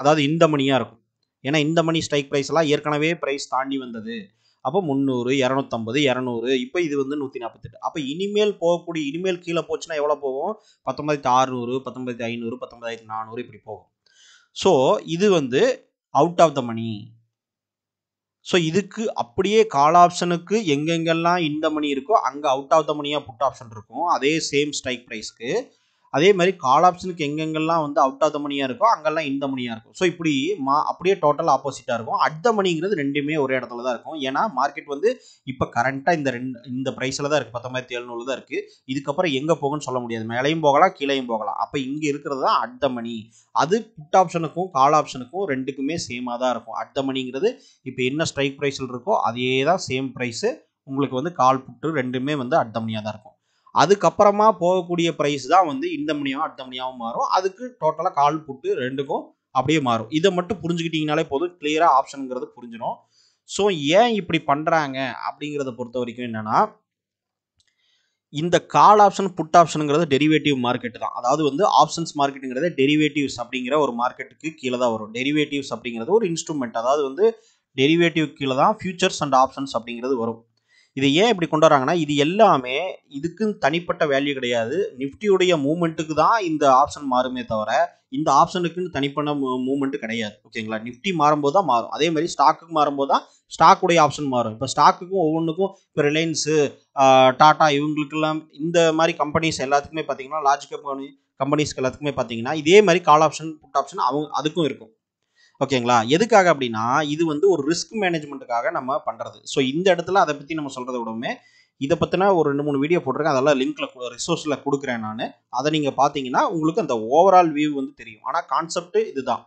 அதாவது இந்த மணியாக இருக்கும். ஏன்னா இந்த மணி ஸ்ட்ரைக் ப்ரைஸ்லாம் ஏற்கனவே ப்ரைஸ் தாண்டி வந்தது. அப்போ 300, 250, 200, இப்போ இது வந்து 148. அப்போ இனிமேல் கீழே போச்சுன்னா எவ்வளோ போகும்? 19,600, 19,500, 19,400 இப்படி போகும். ஸோ இது வந்து out of the money. So இதுக்கு அப்படியே கால் ஆப்ஷனுக்கு எங்கெங்கெல்லாம் இந்த மணி இருக்கோ அங்கே அவுட் ஆஃப் த மணியாக புட் ஆப்ஷன் இருக்கும். அதே சேம் ஸ்ட்ரைக் ப்ரைஸ்க்கு. அதே மாதிரி கால் ஆப்ஷனுக்கு எங்கெங்கெல்லாம் வந்து அவுட் ஆஃப் த மணியாக இருக்கோ அங்கெல்லாம் இந்த மணியாக இருக்கும். ஸோ இப்படி அப்படியே டோட்டல் ஆப்போசிட்டாக இருக்கும். அட் த மணிங்கிறது ரெண்டுமே ஒரே இடத்துல தான் இருக்கும். ஏன்னா மார்க்கெட் வந்து இப்போ கரண்ட்டாக இந்த ப்ரைஸில் தான் இருக்குது. 19,700 தான் இருக்குது. இதுக்கப்புறம் எங்கே போகும்னு சொல்ல முடியாது. மேலேயும் போகலாம், கீழேயும் போகலாம். அப்போ இங்கே இருக்கிறது தான் அட் த மணி. அது புட் ஆப்ஷனுக்கும் கால் ஆப்ஷனுக்கும் ரெண்டுக்குமே சேமாக தான் இருக்கும். அட் த மணிங்கிறது இப்போ என்ன ஸ்ட்ரைக் ப்ரைஸில் இருக்கோ அதே தான் சேம் ப்ரைஸு. உங்களுக்கு வந்து கால் புட்டு ரெண்டுமே வந்து அட் த மணியாக தான் இருக்கும். அதுக்கப்புறமா போகக்கூடிய ப்ரைஸ் தான் வந்து இந்த மணியாகவும் அட் த மணியாகவும் மாறும். அதுக்கு டோட்டலாக கால் புட்டு ரெண்டுக்கும் அப்படியே மாறும். இதை மட்டும் புரிஞ்சுக்கிட்டீங்கனாலே போதும், கிளியராக ஆப்ஷனுங்கிறது புரிஞ்சிடும். ஸோ ஏன் இப்படி பண்ணுறாங்க அப்படிங்கிறத பொறுத்த வரைக்கும் என்னென்னா, இந்த கால் ஆப்ஷன் புட் ஆப்ஷனுங்கிறது டெரிவேட்டிவ் மார்க்கெட் தான். அதாவது வந்து ஆப்ஷன்ஸ் மார்க்கெட்டுங்கிறது டெரிவேட்டிவ்ஸ் அப்படிங்கிற ஒரு மார்க்கெட்டுக்கு கீழே தான் வரும். டெரிவேட்டிவ்ஸ் அப்படிங்கிறது ஒரு இன்ஸ்ட்ருமெண்ட். அதாவது வந்து டெரிவேட்டிவ் கீழே தான் ஃபியூச்சர்ஸ் அண்ட் ஆப்ஷன்ஸ் அப்படிங்கிறது வரும். இதை ஏன் இப்படி கொண்டு வராங்கன்னா, இது எல்லாமே இதுக்குன்னு தனிப்பட்ட வேல்யூ கிடையாது. நிஃப்டியுடைய மூவ்மெண்ட்டுக்கு தான் இந்த ஆப்ஷன் மாறுமே தவிர இந்த ஆப்ஷனுக்குன்னு தனிப்பட்ட மூவ்மெண்ட் கிடையாது. ஓகேங்களா? நிஃப்டி மாறும்போது தான் மாறும். அதே மாதிரி ஸ்டாக்குக்கு மாறும்போது தான் ஸ்டாக்குடைய ஆப்ஷன் மாறும். இப்போ ஸ்டாக்குக்கும் ஒவ்வொன்றுக்கும் இப்போ ரிலையன்ஸு, டாடா இவங்களுக்கெல்லாம் இந்த மாதிரி கம்பெனிஸ் எல்லாத்துக்குமே பார்த்தீங்கன்னா, லார்ஜ் கம்பெனிஸ்க்கு எல்லாத்துக்குமே பார்த்தீங்கன்னா இதே மாதிரி கால் ஆப்ஷன் புட் ஆப்ஷன் அதுக்கும் இருக்கும். ஓகேங்களா? எதுக்காக அப்படின்னா இது வந்து ஒரு ரிஸ்க் மேனேஜ்மெண்ட்டுக்காக நம்ம பண்ணுறது. ஸோ இந்த இடத்துல அதை பற்றி நம்ம சொல்கிறத விடவுமே இதை பற்றின ஒரு 2-3 வீடியோ போட்டிருக்கேன். அதெல்லாம் லிங்க்கில் ரிசோர்ஸில் கொடுக்குறேன் நான். அதை நீங்கள் பார்த்தீங்கன்னா உங்களுக்கு அந்த ஓவரால் வியூ வந்து தெரியும். ஆனால் கான்செப்ட் இதுதான்.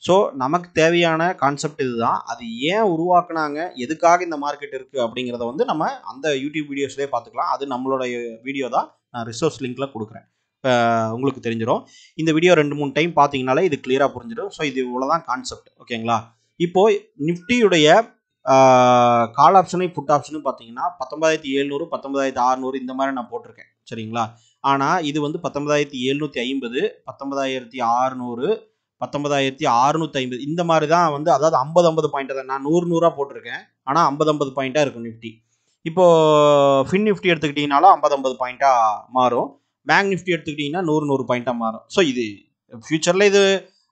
ஸோ நமக்கு தேவையான கான்செப்ட் இதுதான். அது ஏன் உருவாக்குனாங்க, எதுக்காக இந்த மார்க்கெட் இருக்குது அப்படிங்கிறத வந்து நம்ம அந்த யூடியூப் வீடியோஸ்லேயே பார்த்துக்கலாம். அது நம்மளோட வீடியோ தான். நான் ரிசோர்ஸ் லிங்க்கில் கொடுக்குறேன். உங்களுக்கு தெரிஞ்சிடும். இந்த வீடியோ 2-3 டைம் பார்த்தீங்கனாலே இது கிளியராக புரிஞ்சிடும். ஸோ இது இவ்வளோதான் கான்செப்ட். ஓகேங்களா? இப்போ நிஃப்டியுடைய கால் ஆப்ஷனையும் புட் ஆப்ஷனும் பார்த்தீங்கன்னா 19,700 19,600 இந்த மாதிரி நான் போட்டிருக்கேன். சரிங்களா? ஆனால் இது வந்து 19,750 19,600 19,650 இந்த மாதிரி தான் வந்து, அதாவது 50-50 பாயிண்ட் தான். நான் 100-100 போட்டிருக்கேன். ஆனால் 50-50 பாயிண்டாக இருக்கும் நிஃப்டி. இப்போ ஃபின் நிஃப்டி எடுத்துக்கிட்டிங்கனாலும் 50-50 பாயிண்டாக மாறும். பேங்க் நிஃப்டி எடுத்துக்கிட்டிங்கன்னா 100-100 பாயிண்டாக மாறும். ஸோ இது ஃபியூச்சரில் இது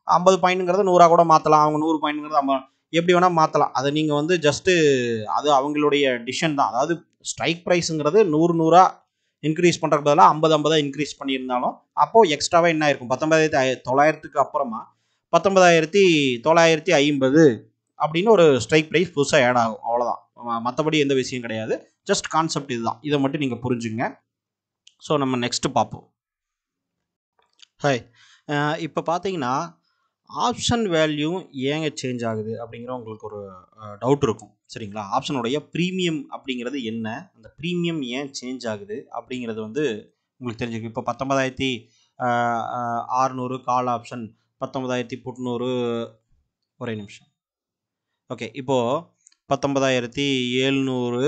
50 பாயிண்ட்டுங்கிறத 100 கூட மாற்றலாம். அவங்க 100 பாயிண்ட்டுங்கிறத எப்படி வேணால் மாற்றலாம். அதை நீங்கள் வந்து ஜஸ்ட்டு அது அவங்களுடைய டிசிஷன் தான். அதாவது ஸ்ட்ரைக் ப்ரைஸுங்கிறது 100-100 இன்க்ரீஸ் பண்ணுறதுக்கு பதிலாக 50-50 இன்க்ரீஸ் பண்ணியிருந்தாலும் அப்போது எக்ஸ்ட்ராவாக என்ன ஆயிருக்கும், 19,900 அப்புறமா 19,950 அப்படின்னு ஒரு ஸ்ட்ரைக் ப்ரைஸ் புதுசாக ஆட் ஆகும். அவ்வளோதான். மற்றபடி எந்த விஷயம் கிடையாது. ஜஸ்ட் கான்செப்ட் இதுதான். இதை மட்டும் நீங்கள் புரிஞ்சுங்க. ஸோ நம்ம நெக்ஸ்ட்டு பார்ப்போம். ஹாய், இப்போ பார்த்தீங்கன்னா ஆப்ஷன் வேல்யூ ஏங்க சேஞ்ச் ஆகுது அப்படிங்கிற உங்களுக்கு ஒரு டவுட் இருக்கும். சரிங்களா? ஆப்ஷனுடைய ப்ரீமியம் அப்படிங்கிறது என்ன, அந்த ப்ரீமியம் ஏன் சேஞ்ச் ஆகுது அப்படிங்கிறது வந்து உங்களுக்கு தெரிஞ்சுக்கும். இப்போ 19,600 கால் ஆப்ஷன், 19,800 ஒரே நிமிஷம். ஓகே, இப்போது 19,700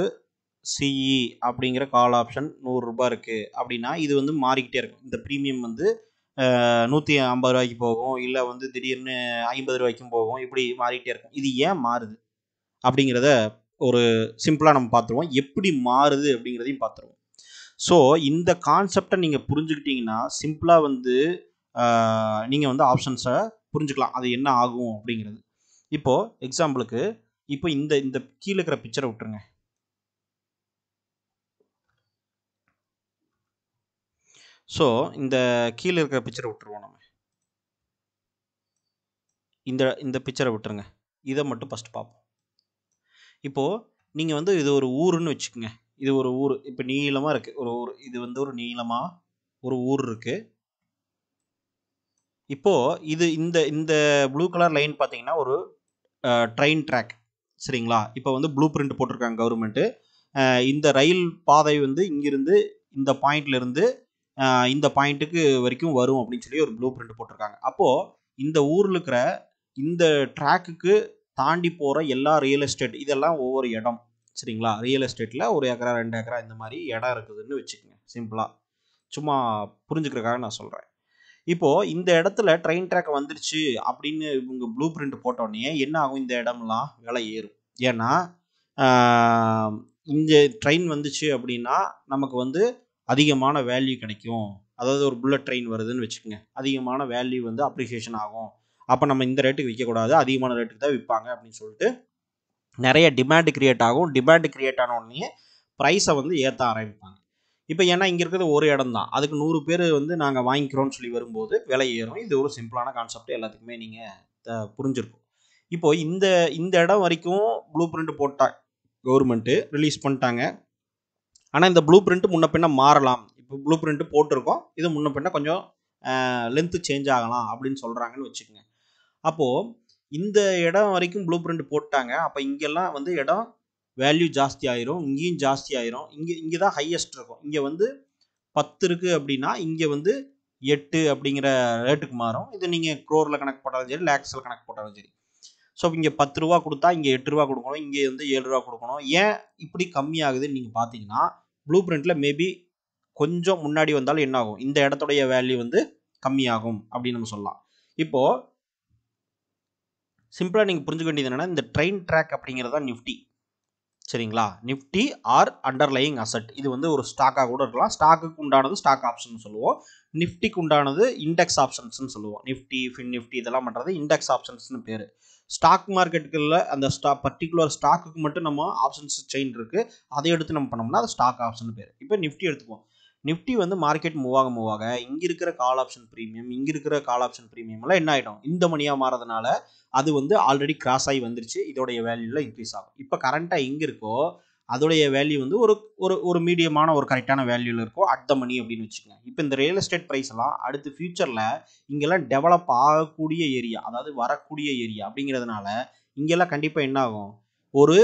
சிஇ அப்படிங்கிற கால் ஆப்ஷன் 100 ரூபாய் இருக்குது அப்படின்னா இது வந்து மாறிக்கிட்டே இருக்கும். இந்த ப்ரீமியம் வந்து 150 ரூபாய்க்கு போகும், இல்லை வந்து திடீர்னு 50 ரூபாய்க்கும் போகும். இப்படி மாறிக்கிட்டே இருக்கும். இது ஏன் மாறுது அப்படிங்கிறத ஒரு சிம்பிளாக நம்ம பார்த்துருவோம். எப்படி மாறுது அப்படிங்கிறதையும் பார்த்துருவோம். ஸோ இந்த கான்செப்டை நீங்கள் புரிஞ்சுக்கிட்டீங்கன்னா சிம்பிளாக வந்து நீங்கள் வந்து ஆப்ஷன்ஸை புரிஞ்சுக்கலாம், அது என்ன ஆகும் அப்படிங்கிறது. இப்போது எக்ஸாம்பிளுக்கு இப்போ இந்த கீழே இருக்கிற பிக்சரை விட்டுருங்க. ஸோ இந்த கீழே இருக்கிற பிக்சரை விட்டுருவோம். நம்ம இந்த பிக்சரை விட்டுருங்க. இதை மட்டும் ஃபஸ்ட்டு பார்ப்போம். இப்போது நீங்கள் வந்து இது ஒரு ஊருன்னு வச்சுக்கோங்க. இது ஒரு ஊர். இப்போ நீளமாக இருக்குது ஒரு ஊர். இது வந்து ஒரு நீளமாக ஒரு ஊர் இருக்குது. இப்போது இது இந்த ப்ளூ கலர் லைன் பார்த்தீங்கன்னா ஒரு ட்ரெயின் ட்ராக். சரிங்களா? இப்போ வந்து ப்ளூ பிரிண்ட் போட்டிருக்காங்க கவர்மெண்ட்டு. இந்த ரயில் பாதை வந்து இங்கிருந்து இந்த பாயிண்ட்லேருந்து இந்த பாயிண்ட்டுக்கு வரைக்கும் வரும் அப்படின்னு சொல்லி ஒரு ப்ளூ பிரிண்ட் போட்டிருக்காங்க. அப்போது இந்த ஊரில் இருக்கிற இந்த ட்ராக்குக்கு தாண்டி போகிற எல்லா ரியல் எஸ்டேட் இதெல்லாம் ஒவ்வொரு இடம். சரிங்களா? ரியல் எஸ்டேட்டில் 1 ஏக்கரா 2 ஏக்கரா இந்த மாதிரி இடம் இருக்குதுன்னு வச்சுக்கோங்க. சிம்பிளாக சும்மா புரிஞ்சுக்கிறதுக்காக நான் சொல்கிறேன். இப்போது இந்த இடத்துல ட்ரெயின் ட்ராக் வந்துருச்சு அப்படின்னு இவங்க ப்ளூ பிரிண்ட் போட்டோடனே என்ன ஆகும், இந்த இடம்லாம் விலை ஏறும். ஏன்னா இந்த ட்ரெயின் வந்துச்சு அப்படின்னா நமக்கு வந்து அதிகமான வேல்யூ கிடைக்கும். அதாவது ஒரு புல்லட் ட்ரெயின் வருதுன்னு வச்சுக்கோங்க, அதிகமான வேல்யூ வந்து அப்ரிசியேஷன் ஆகும். அப்போ நம்ம இந்த ரேட்டுக்கு விற்கக்கூடாது, அதிகமான ரேட்டுக்கு தான் விற்பாங்க அப்படின்னு சொல்லிட்டு நிறைய டிமாண்டு கிரியேட் ஆகும். டிமாண்டு கிரியேட் ஆன உடனே ப்ரைஸை வந்து ஏற்ற ஆரம்பிப்பாங்க. இப்போ ஏன்னா இங்கே இருக்கிறது ஒரு இடம் தான், அதுக்கு 100 பேர் வந்து நாங்கள் வாங்கிக்கிறோன்னு சொல்லி வரும்போது விலை ஏறும். இது ஒரு சிம்பிளான கான்செப்ட், எல்லாத்துக்குமே நீங்கள் புரிஞ்சிருக்கும். இப்போது இந்த இடம் வரைக்கும் ப்ளூ பிரிண்ட் போட்டா கவர்மெண்ட்டு ரிலீஸ் பண்ணிட்டாங்க. ஆனால் இந்த ப்ளூ பிரிண்ட் முன்ன பின்ன மாறலாம். இப்போ ப்ளூ பிரிண்ட் போட்டிருக்கோம், இது முன்ன பின்ன கொஞ்சம் லென்த்து சேஞ்ச் ஆகலாம் அப்படின்னு சொல்கிறாங்கன்னு வச்சுக்கோங்க. அப்போது இந்த இடம் வரைக்கும் ப்ளூ பிரிண்ட் போட்டாங்க. அப்போ இங்கெல்லாம் வந்து இடம் வேல்யூ ஜாஸ்தி ஆயிரும், இங்கேயும் ஜாஸ்தி ஆயிரும். இங்கே தான் ஹையஸ்ட் இருக்கும். இங்கே வந்து 10 இருக்குது அப்படின்னா இங்கே வந்து 8 அப்படிங்கிற ரேட்டுக்கு மாறும். இது நீங்கள் க்ரோரில் கணக்கு போட்டாலும் சரி, லேக்ஸில் கணக்கு போட்டாலும் சரி. ஸோ இங்கே 10 ரூபா கொடுத்தா இங்கே 8 ரூபா கொடுக்கணும், இங்கே வந்து 7 ரூபா கொடுக்கணும். ஏன் இப்படி கம்மியாகுதுன்னு நீங்கள் பார்த்தீங்கன்னா ப்ளூ பிரிண்ட்டில் மேபி கொஞ்சம் முன்னாடி வந்தாலும் என்ன ஆகும், இந்த இடத்துடைய வேல்யூ வந்து கம்மியாகும் அப்படின்னு நம்ம சொல்லலாம். இப்போது சிம்பிளாக நீங்கள் புரிஞ்சுக்க வேண்டியது என்னென்னா, இந்த ட்ரெயின் ட்ராக் அப்படிங்கிறது தான் நிஃப்டி. சரிங்களா? Nifty or underlying asset. இது வந்து ஒரு ஸ்டாக்காக கூட இருக்கலாம். ஸ்டாக்குக்கு உண்டானது ஸ்டாக் ஆப்ஷன் சொல்லுவோம், நிஃப்டிக்கு உண்டானது இண்டெக்ஸ் ஆப்ஷன்ஸ்னு சொல்லுவோம். நிஃப்டி ஃபின் நிஃப்டி இதெல்லாம் பண்ணுறது இண்டெக்ஸ் ஆப்ஷன்ஸ்னு பேர். ஸ்டாக் மார்க்கெட்டுக்குள்ள அந்த பர்டிகுலர் ஸ்டாக்குக்கு மட்டும் நம்ம ஆப்ஷன்ஸ் செயின் இருக்குது, அதை எடுத்து நம்ம பண்ணோம்னா அது ஸ்டாக் ஆப்ஷன் பேர். இப்போ நிஃப்டி எடுத்துப்போம். நிஃப்டி வந்து மார்க்கெட் மூவ் ஆக இங்கே இருக்கிற கால் ஆப்ஷன் ப்ரீமியம், இங்கே இருக்கிற கால் ஆப்ஷன் ப்ரீமியம் எல்லாம் என்ன ஆகிடும், இந்த மணியாக மாறதுனால அது வந்து ஆல்ரெடி கிராஸ் ஆகி வந்துருச்சு, இதோடைய வேல்யூவில் இன்க்ரீஸ் ஆகும். இப்போ கரண்ட்டாக எங்கே இருக்கோ அதோடைய வேல்யூ வந்து ஒரு மீடியமான ஒரு கரெக்டான வேல்யூவில் இருக்கும் அட் த மணி அப்படின்னு வச்சுக்கோங்க. இப்போ இந்த ரியல் எஸ்டேட் ப்ரைஸ் எல்லாம் அடுத்து ஃபியூச்சரில் இங்கெல்லாம் டெவலப் ஆகக்கூடிய ஏரியா, அதாவது வரக்கூடிய ஏரியா அப்படிங்கிறதுனால இங்கெல்லாம் கண்டிப்பாக என்ன ஆகும், ஒரு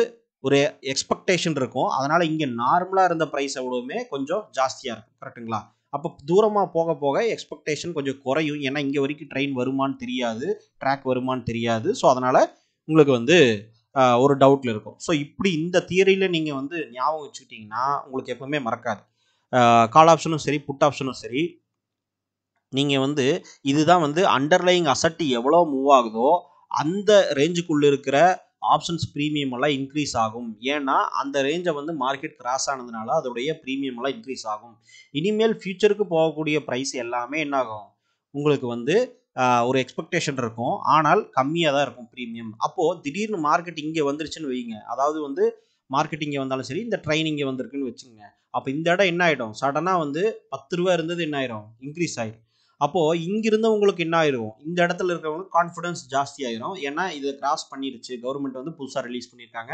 எக்ஸ்பெக்டேஷன் இருக்கும். அதனால் இங்கே நார்மலாக இருந்த ப்ரைஸை விடவுமே கொஞ்சம் ஜாஸ்தியாக இருக்கும். கரெக்டுங்களா? அப்போ தூரமாக போக போக எக்ஸ்பெக்டேஷன் கொஞ்சம் குறையும். ஏன்னா இங்கே வரைக்கும் ட்ரெயின் வருமானு தெரியாது, ட்ராக் வருமானு தெரியாது. ஸோ அதனால் உங்களுக்கு வந்து ஒரு டவுட்டில் இருக்கும். ஸோ இப்படி இந்த தியரியில் நீங்கள் வந்து ஞாபகம் வச்சுக்கிட்டிங்கன்னா உங்களுக்கு எப்பவுமே மறக்காது. கால் ஆப்ஷனும் சரி, புட் ஆப்ஷனும் சரி, நீங்கள் வந்து இதுதான் வந்து அண்டர்லைங் அசட் எவ்வளோ மூவ் ஆகுதோ அந்த ரேஞ்சுக்குள்ளே இருக்கிற ஆப்ஷன்ஸ் ப்ரீமியம் எல்லாம் இன்க்ரீஸ் ஆகும். ஏன்னா அந்த ரேஞ்சை வந்து மார்க்கெட் கிராஸ் ஆனதுனால அதோடைய ப்ரீமியம் எல்லாம் இன்க்ரீஸ் ஆகும். இனிமேல் ஃபியூச்சருக்கு போகக்கூடிய ப்ரைஸ் எல்லாமே என்ன ஆகும், உங்களுக்கு வந்து ஒரு எக்ஸ்பெக்டேஷன் இருக்கும், ஆனால் கம்மியாக தான் இருக்கும் ப்ரீமியம். அப்போது திடீர்னு மார்க்கெட் இங்கே வந்துருச்சுன்னு வைங்க, அதாவது வந்து மார்க்கெட் இங்கே வந்தாலும் சரி, இந்த ட்ரெயின் இங்கே வந்திருக்குன்னு வச்சுங்க. அப்போ இந்த இடம் என்ன ஆகிடும், சடனாக வந்து 10 ரூபா இருந்தது என்ன ஆயிரும், இன்க்ரீஸ் ஆகிடும். அப்போது இங்கிருந்தவங்களுக்கு என்ன ஆயிரும், இந்த இடத்துல இருக்கிறவங்களுக்கு கான்ஃபிடன்ஸ் ஜாஸ்தி ஆயிரும். ஏன்னா இதை கிராஸ் பண்ணிடுச்சு, கவர்மெண்ட் வந்து புதுசாக ரிலீஸ் பண்ணியிருக்காங்க,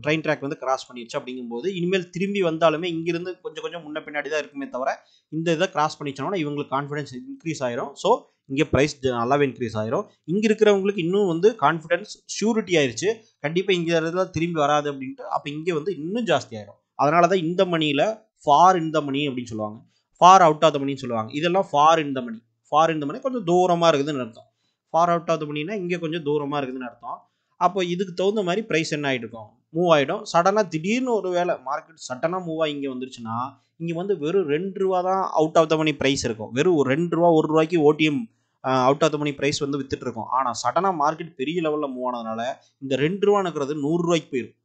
ட்ரெயின் ட்ராக் வந்து கிராஸ் பண்ணிடுச்சு. அப்படிங்கும்போது இனிமேல் திரும்பி வந்தாலுமே இங்கிருந்து கொஞ்சம் கொஞ்சம் முன்ன பின்னாடி தான் இருக்குமே தவிர இந்த இதை கிராஸ் பண்ணிச்சோன்னா இவங்களுக்கு கான்ஃபிடன்ஸ் இன்க்ரீஸ் ஆயிரும். ஸோ இங்கே ப்ரைஸ் நல்லாவே இன்க்ரீஸ் ஆயிரும். இங்கே இருக்கிறவங்களுக்கு இன்னும் வந்து கான்ஃபிடன்ஸ் ஷூரிட்டி ஆயிடுச்சு, கண்டிப்பாக இங்கே இடத்துல திரும்பி வராது அப்படின்ட்டு. அப்போ இங்கே வந்து இன்னும் ஜாஸ்தி ஆயிரும். அதனால தான் இந்த மணியில் ஃபார் இந்த மணி அப்படின்னு சொல்லுவாங்க, ஃபார் அவுட் ஆஃப் த மணின்னு சொல்லுவாங்க. இதெல்லாம் ஃபார் இந்த மணி. ஃபார் இந்த மணி கொஞ்சம் தூரமாக இருக்குதுன்னு அர்த்தம். ஃபார் அவுட் ஆஃப் த மணினா இங்கே கொஞ்சம் தூரமாக இருக்குதுன்னு அர்த்தம். அப்போ இதுக்கு தகுந்த மாதிரி ப்ரைஸ் என்ன ஆகிட்டு இருக்கும், மூவ் ஆகிடும். சடனாக திடீர்னு ஒரு வேளை மார்க்கெட் சடனாக மூவ் ஆகி இங்கே வந்துருச்சுன்னா இங்கே வந்து வெறும் 2 ரூபா தான் out of the money price இருக்கும். வெறும் 2 ரூபா 1 ரூபாய்க்கு OTM out of the money price வந்து வித்துட்டு இருக்கும். ஆனால் சடனாக மார்க்கெட் பெரிய லெவலில் மூவ் ஆனதுனால இந்த 2 ரூபாங்கிறது 100 ரூபாய்க்கு போயிடும்.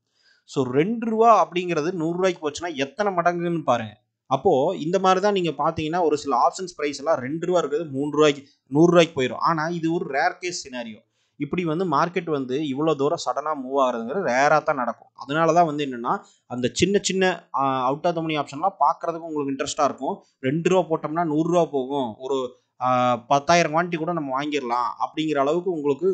ஸோ 2 ரூபா அப்படிங்கிறது 100 ரூபாய்க்கு போச்சுன்னா எத்தனை மடங்குன்னு பாருங்க. அப்போது இந்த மாதிரி தான் நீங்கள் பார்த்தீங்கன்னா ஒரு சில ஆப்ஷன்ஸ் ப்ரைஸ் எல்லாம் 2 ரூபா இருக்குது 3 ரூபாய்க்கு 100 ரூபாய்க்கு போயிடும். ஆனால் இது ஒரு ரேர் கேஸ் சினாரியோ. இப்படி வந்து மார்க்கெட் வந்து இவ்வளோ தூரம் சடனாக மூவ் ஆகுறதுங்கிறது ரேராக தான் நடக்கும். அதனால தான் வந்து என்னென்னா அந்த சின்ன சின்ன அவுட் ஆஃப் த மணி ஆப்ஷன்லாம் பார்க்குறதுக்கு உங்களுக்கு இன்ட்ரெஸ்ட்டாக இருக்கும். 2 ரூபா போட்டோம்னா 100 ரூபா போகும், ஒரு 10,000 குவான்டிட்டி கூட நம்ம வாங்கிடலாம் அப்படிங்கிற அளவுக்கு உங்களுக்கு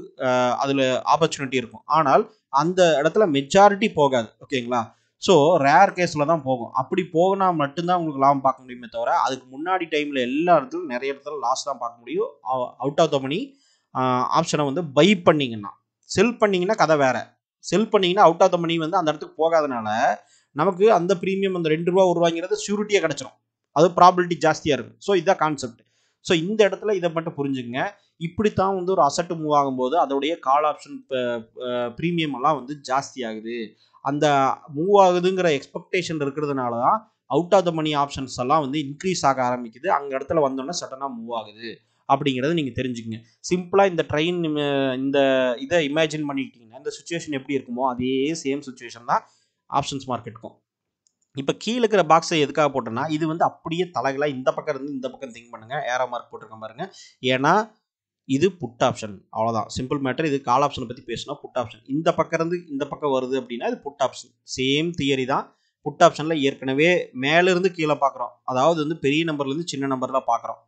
அதில் ஆப்பர்ச்சுனிட்டி இருக்கும். ஆனால் அந்த இடத்துல மெஜாரிட்டி போகாது. ஓகேங்களா? ஸோ ரேர் கேஸில் தான் போகும். அப்படி போகினா மட்டும்தான் உங்களுக்கு லாபம் பார்க்க முடியுமே தவிர அதுக்கு முன்னாடி டைமில் எல்லா இடத்துலையும் நிறைய இடத்துல லாஸ் தான் பார்க்க முடியும். அவுட் ஆஃப் த மணி ஆப்ஷனை வந்து பை பண்ணிங்கன்னா, செல் பண்ணிங்கன்னா கதை வேறு. செல் பண்ணிங்கன்னா அவுட் ஆஃப் த மணி வந்து அந்த இடத்துக்கு போகாதனால நமக்கு அந்த ப்ரீமியம் அந்த 2 ரூபா 1 ரூபாய்ங்கிறது ஷூரிட்டியாக கிடச்சிரும். அது ப்ராபிலிட்டி ஜாஸ்தியாக இருக்கும். ஸோ இதுதான் கான்செப்ட். ஸோ இந்த இடத்துல இதை மட்டும் புரிஞ்சுங்க. இப்படித்தான் வந்து ஒரு அசட்டு மூவ் ஆகும்போது அதோடைய கால் ஆப்ஷன் ப்ரீமியம் எல்லாம் வந்து ஜாஸ்தி ஆகுது. அந்த மூவ் ஆகுதுங்கிற எக்ஸ்பெக்டேஷன் இருக்கிறதுனால தான் out of the money options எல்லாம் வந்து இன்க்ரீஸ் ஆக ஆரம்பிக்குது. அங்கே இடத்துல வந்தோன்னா சடனாக மூவ் ஆகுது அப்படிங்கிறத நீங்கள் தெரிஞ்சுக்கங்க. சிம்பிளாக இந்த ட்ரெயின் இந்த இதை இமேஜின் பண்ணிக்கிட்டீங்கன்னா இந்த சுச்சுவேஷன் எப்படி இருக்குமோ அதே சேம் சுச்சுவேஷன் தான் ஆப்ஷன்ஸ் மார்க்கெட்டுக்கும். இப்போ கீழே இருக்கிற பாக்ஸை எதுக்காக போட்டோன்னா இது வந்து அப்படியே தலைகளாக இந்த பக்கம் இருந்து இந்த பக்கம் திங்க் பண்ணுங்கள். ஏரோ மார்க் போட்டிருக்கேன் பாருங்கள். ஏன்னா இது புட் ஆப்ஷன், அவ்வளோதான் சிம்பிள் மேட்டர். இது கால் ஆப்ஷனை பற்றி பேசினா புட் ஆப்ஷன் இந்த பக்கம் இருந்து இந்த பக்கம் வருது அப்படின்னா இது புட் ஆப்ஷன். சேம் தியரி தான். புட் ஆப்ஷனில் ஏற்கனவே மேலேருந்து கீழே பார்க்குறோம், அதாவது வந்து பெரிய நம்பர்லேருந்து சின்ன நம்பரில் பார்க்குறோம்.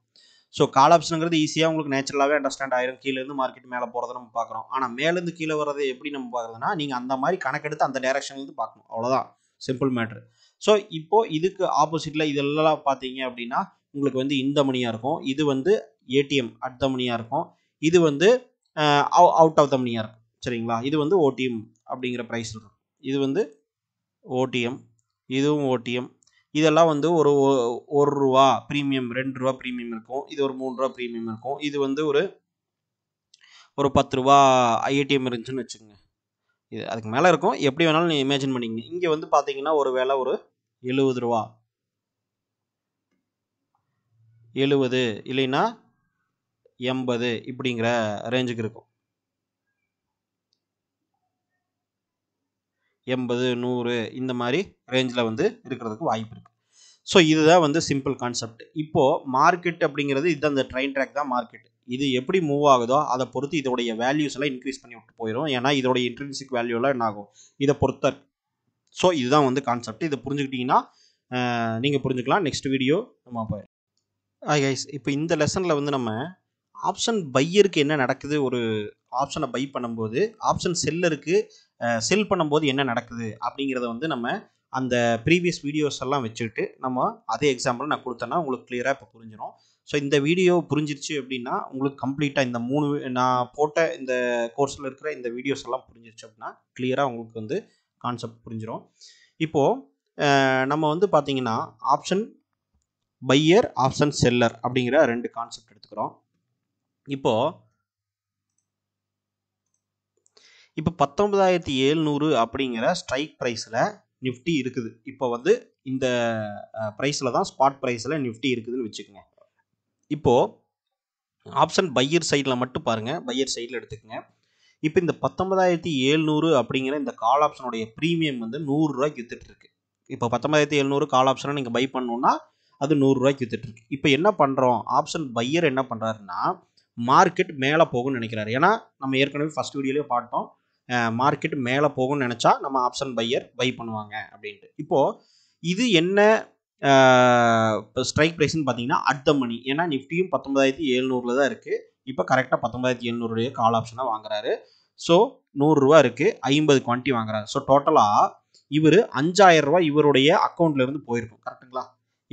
ஸோ கால் ஆப்ஷனுங்கிறது ஈஸியாக உங்களுக்கு நேச்சுரலாகவே அண்டர்ஸ்டாண்ட் ஆயிரும். கீழேருந்து மார்க்கெட் மேலே போகிறத நம்ம பார்க்குறோம். ஆனால் மேலேருந்து கீழே வர்றது எப்படி நம்ம பார்க்குறதுனா நீங்கள் அந்த மாதிரி கணக்கெடுத்து அந்த டைரக்ஷன்லேருந்து பார்க்கணும், அவ்வளோதான் சிம்பிள் மேட்ரு. ஸோ இப்போது இதுக்கு ஆப்போசிட்டில் இதெல்லாம் பார்த்தீங்க அப்படின்னா உங்களுக்கு வந்து இந்த மணியாக இருக்கும், இது வந்து ஏடிஎம் அட் த மணியாக இருக்கும், இது வந்து அவுட் ஆஃப் த மணியாக இருக்கும். சரிங்களா? இது வந்து ஓடிஎம் அப்படிங்கிற ப்ரைஸ் இருக்கும். இது வந்து ஓடிஎம், இதுவும் ஓடிஎம். இதெல்லாம் வந்து ஒரு 1 ரூபா ப்ரீமியம், 2 ரூபா ப்ரீமியம் இருக்கும். இது ஒரு 3 ரூபா ப்ரீமியம் இருக்கும். இது வந்து ஒரு 10 ரூபா ஐஏடிஎம் இருந்துச்சுன்னு வச்சுக்கோங்க. இது அதுக்கு மேலே இருக்கும், எப்படி வேணாலும் நீங்கள் இமேஜின் பண்ணிங்க. இங்கே வந்து பார்த்தீங்கன்னா ஒரு வேளை ஒரு 70 ரூபா, 70 இல்லைன்னா 80 இப்படிங்கிற ரேஞ்சுக்கு இருக்கும். 80 100 இந்த மாதிரி ரேஞ்சில் வந்து இருக்கிறதுக்கு வாய்ப்பு இருக்குது. ஸோ இதுதான் வந்து சிம்பிள் கான்செப்ட். இப்போது மார்க்கெட் அப்படிங்கிறது இதுதான், இந்த ட்ரெயின் ட்ராக் தான் மார்க்கெட். இது எப்படி மூவ் ஆகுதோ அதை பொறுத்து இதோடைய வேல்யூஸ் எல்லாம் இன்க்ரீஸ் பண்ணி விட்டு போயிடும். ஏன்னா இதோடைய இன்ட்ரின்சிக் வேல்யூலாம் என்ன ஆகும் இதை பொறுத்த. ஸோ இதுதான் வந்து கான்செப்ட். இதை புரிஞ்சுக்கிட்டிங்கன்னா நீங்கள் புரிஞ்சுக்கலாம். நெக்ஸ்ட் வீடியோ நம்ம போயிடும். கைஸ், இப்போ இந்த லெசனில் வந்து நம்ம ஆப்ஷன் பையருக்கு என்ன நடக்குது, ஒரு ஆப்ஷனை பை பண்ணும்போது ஆப்ஷன் செல்லருக்கு செல் பண்ணும்போது என்ன நடக்குது அப்படிங்கிறத வந்து நம்ம அந்த ப்ரீவியஸ் வீடியோஸ் எல்லாம் வச்சுக்கிட்டு நம்ம அதே எக்ஸாம்பிள் நான் கொடுத்தேன்னா உங்களுக்கு கிளியராக இப்போ புரிஞ்சிடும். ஸோ இந்த வீடியோ புரிஞ்சிருச்சு அப்படின்னா உங்களுக்கு கம்ப்ளீட்டாக இந்த 3 நான் போட்ட இந்த கோர்ஸில் இருக்கிற இந்த வீடியோஸ் எல்லாம் புரிஞ்சிருச்சு அப்படின்னா கிளியராக உங்களுக்கு வந்து கான்செப்ட் புரிஞ்சிடும். இப்போது நம்ம வந்து பார்த்திங்கன்னா ஆப்ஷன் பையர் ஆப்ஷன் செல்லர் அப்படிங்கிற 2 கான்செப்ட் எடுத்துக்கிறோம். இப்போ 19,700 அப்படிங்கிற ஸ்ட்ரைக் ப்ரைஸில் நிஃப்டி இருக்குது. இப்போ வந்து இந்த ப்ரைஸில் தான் ஸ்பாட் ப்ரைஸில் நிஃப்டி இருக்குதுன்னு வச்சுக்கோங்க. இப்போது ஆப்ஷன் பையர் சைடில் மட்டும் பாருங்கள், பையர் சைடில் எடுத்துக்கோங்க. இப்போ இந்த 19,700 அப்படிங்கிற இந்த கால் ஆப்ஷனுடைய ப்ரீமியம் வந்து 100 ரூபாய்க்கு வித்துட்டு இருக்கு. இப்போ 19,700 கால் ஆப்ஷனை நீங்கள் பை பண்ணணுன்னா அது 100 ரூபாய்க்கு வித்துட்டு இருக்கு. இப்போ என்ன பண்ணுறோம், ஆப்ஷன் பையர் என்ன பண்ணுறாருன்னா மார்க்கெட் மேலே போகும்னு நினைக்கிறாரு. ஏன்னா நம்ம ஏற்கனவே ஃபர்ஸ்ட் வீடியோலேயே பார்த்தோம், மார்க்கெட் மேலே போகும்னு நினச்சா நம்ம ஆப்ஷன் பையர் பை பண்ணுவாங்க அப்படின்ட்டு. இப்போது இது என்ன ஸ்ட்ரைக் ப்ரைஸ்ன்னு பார்த்தீங்கன்னா அட் த மணி. ஏன்னா நிஃப்டியும் 19,700 தான் இருக்குது. இப்போ கரெக்டாக 19,700 கால் ஆப்ஷனாக வாங்குறாரு. ஸோ 100 ரூபா இருக்குது, 50 குவான்டிட்டி வாங்குறாரு. ஸோ டோட்டலாக இவர் 5,000 ரூபா இவருடைய அக்கௌண்ட்லேருந்து போயிருக்கும். கரெக்டுங்களா?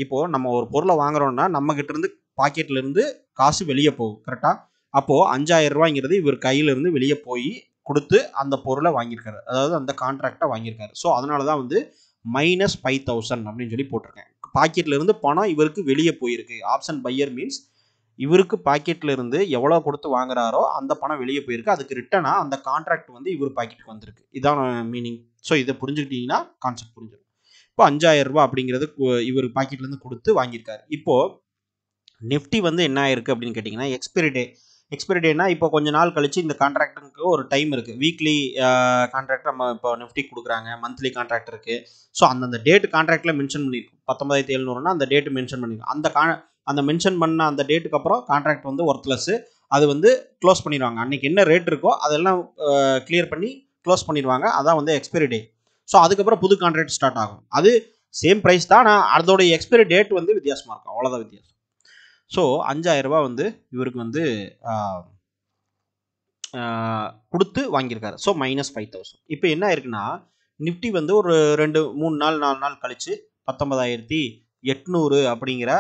இப்போது நம்ம ஒரு பொருளை வாங்குறோம்னா நம்மகிட்ட இருந்து பாக்கெட்லேருந்து காசு வெளியே போகும். கரெக்டாக? அப்போது 5,000 ரூபாய்ங்கிறது இவர் கையிலேருந்து வெளியே போய் கொடுத்து அந்த பொருளை வாங்கியிருக்காரு, அதாவது அந்த கான்ட்ராக்டை வாங்கியிருக்காரு. ஸோ அதனால தான் வந்து -5,000 அப்படின்னு சொல்லி போட்டிருக்கேன். பாக்கெட்லேருந்து பணம் இவருக்கு வெளியே போயிருக்கு. ஆப்ஷன் பையர் மீன்ஸ் இவருக்கு பாக்கெட்ல இருந்து எவ்வளோ கொடுத்து வாங்குறாரோ அந்த பணம் வெளியே போயிருக்கு. அதுக்கு ரிட்டனாக அந்த கான்ட்ராக்ட் வந்து இவர் பாக்கெட்டுக்கு வந்திருக்கு. இதான் மீனிங். ஸோ இதை புரிஞ்சுக்கிட்டீங்கன்னா கான்செப்ட் புரிஞ்சிடும். இப்போ 5,000 ரூபா அப்படிங்கிறது இவர் பாக்கெட்லேருந்து கொடுத்து வாங்கியிருக்காரு. இப்போது நிஃப்டி வந்து என்ன ஆயிருக்கு அப்படின்னு கேட்டிங்கன்னா எக்ஸ்பைரி டேனா இப்போ கொஞ்ச நாள் கழிச்சு இந்த கான்ட்ராக்டுக்கு ஒரு டைம் இருக்குது. வீக்லி கான்ட்ராக்ட் நம்ம இப்போ நிஃப்டி கொடுக்குறாங்க, மந்த்லி கான்ட்ராக்ட் இருக்குது. ஸோ அந்தந்த டேட் கான்ட்ராக்டில் மென்ஷன் பண்ணியிருக்கும். 19,700னா அந்த டேட்டு மென்ஷன் பண்ணியிருக்கும். அந்த மென்ஷன் பண்ண அந்த டேட்டுக்கு அப்புறம் கான்ட்ராக்ட் வந்து ஒர்த்லெஸ், அது வந்து க்ளோஸ் பண்ணிடுவாங்க. அன்றைக்கி என்ன ரேட் இருக்கோ அதெல்லாம் கிளியர் பண்ணி க்ளோஸ் பண்ணிடுவாங்க. அதான் வந்து எக்ஸ்பைரி டே. ஸோ அதுக்கப்புறம் புது கான்ட்ராக்ட் ஸ்டார்ட் ஆகும். அது சேம் ப்ரைஸ் தான், ஆனால் அதோடைய எக்ஸ்பைரி டேட் வந்து வித்தியாசமாக இருக்கும். அவ்வளோதான் வித்தியாசம். ஸோ 5,000 ரூபா வந்து இவருக்கு வந்து கொடுத்து வாங்கியிருக்காரு. ஸோ -5,000. இப்போ என்ன ஆயிருக்குன்னா நிஃப்டி வந்து ஒரு 2-3 நாள் 4 நாள் கழிச்சு 19,800 அப்படிங்கிற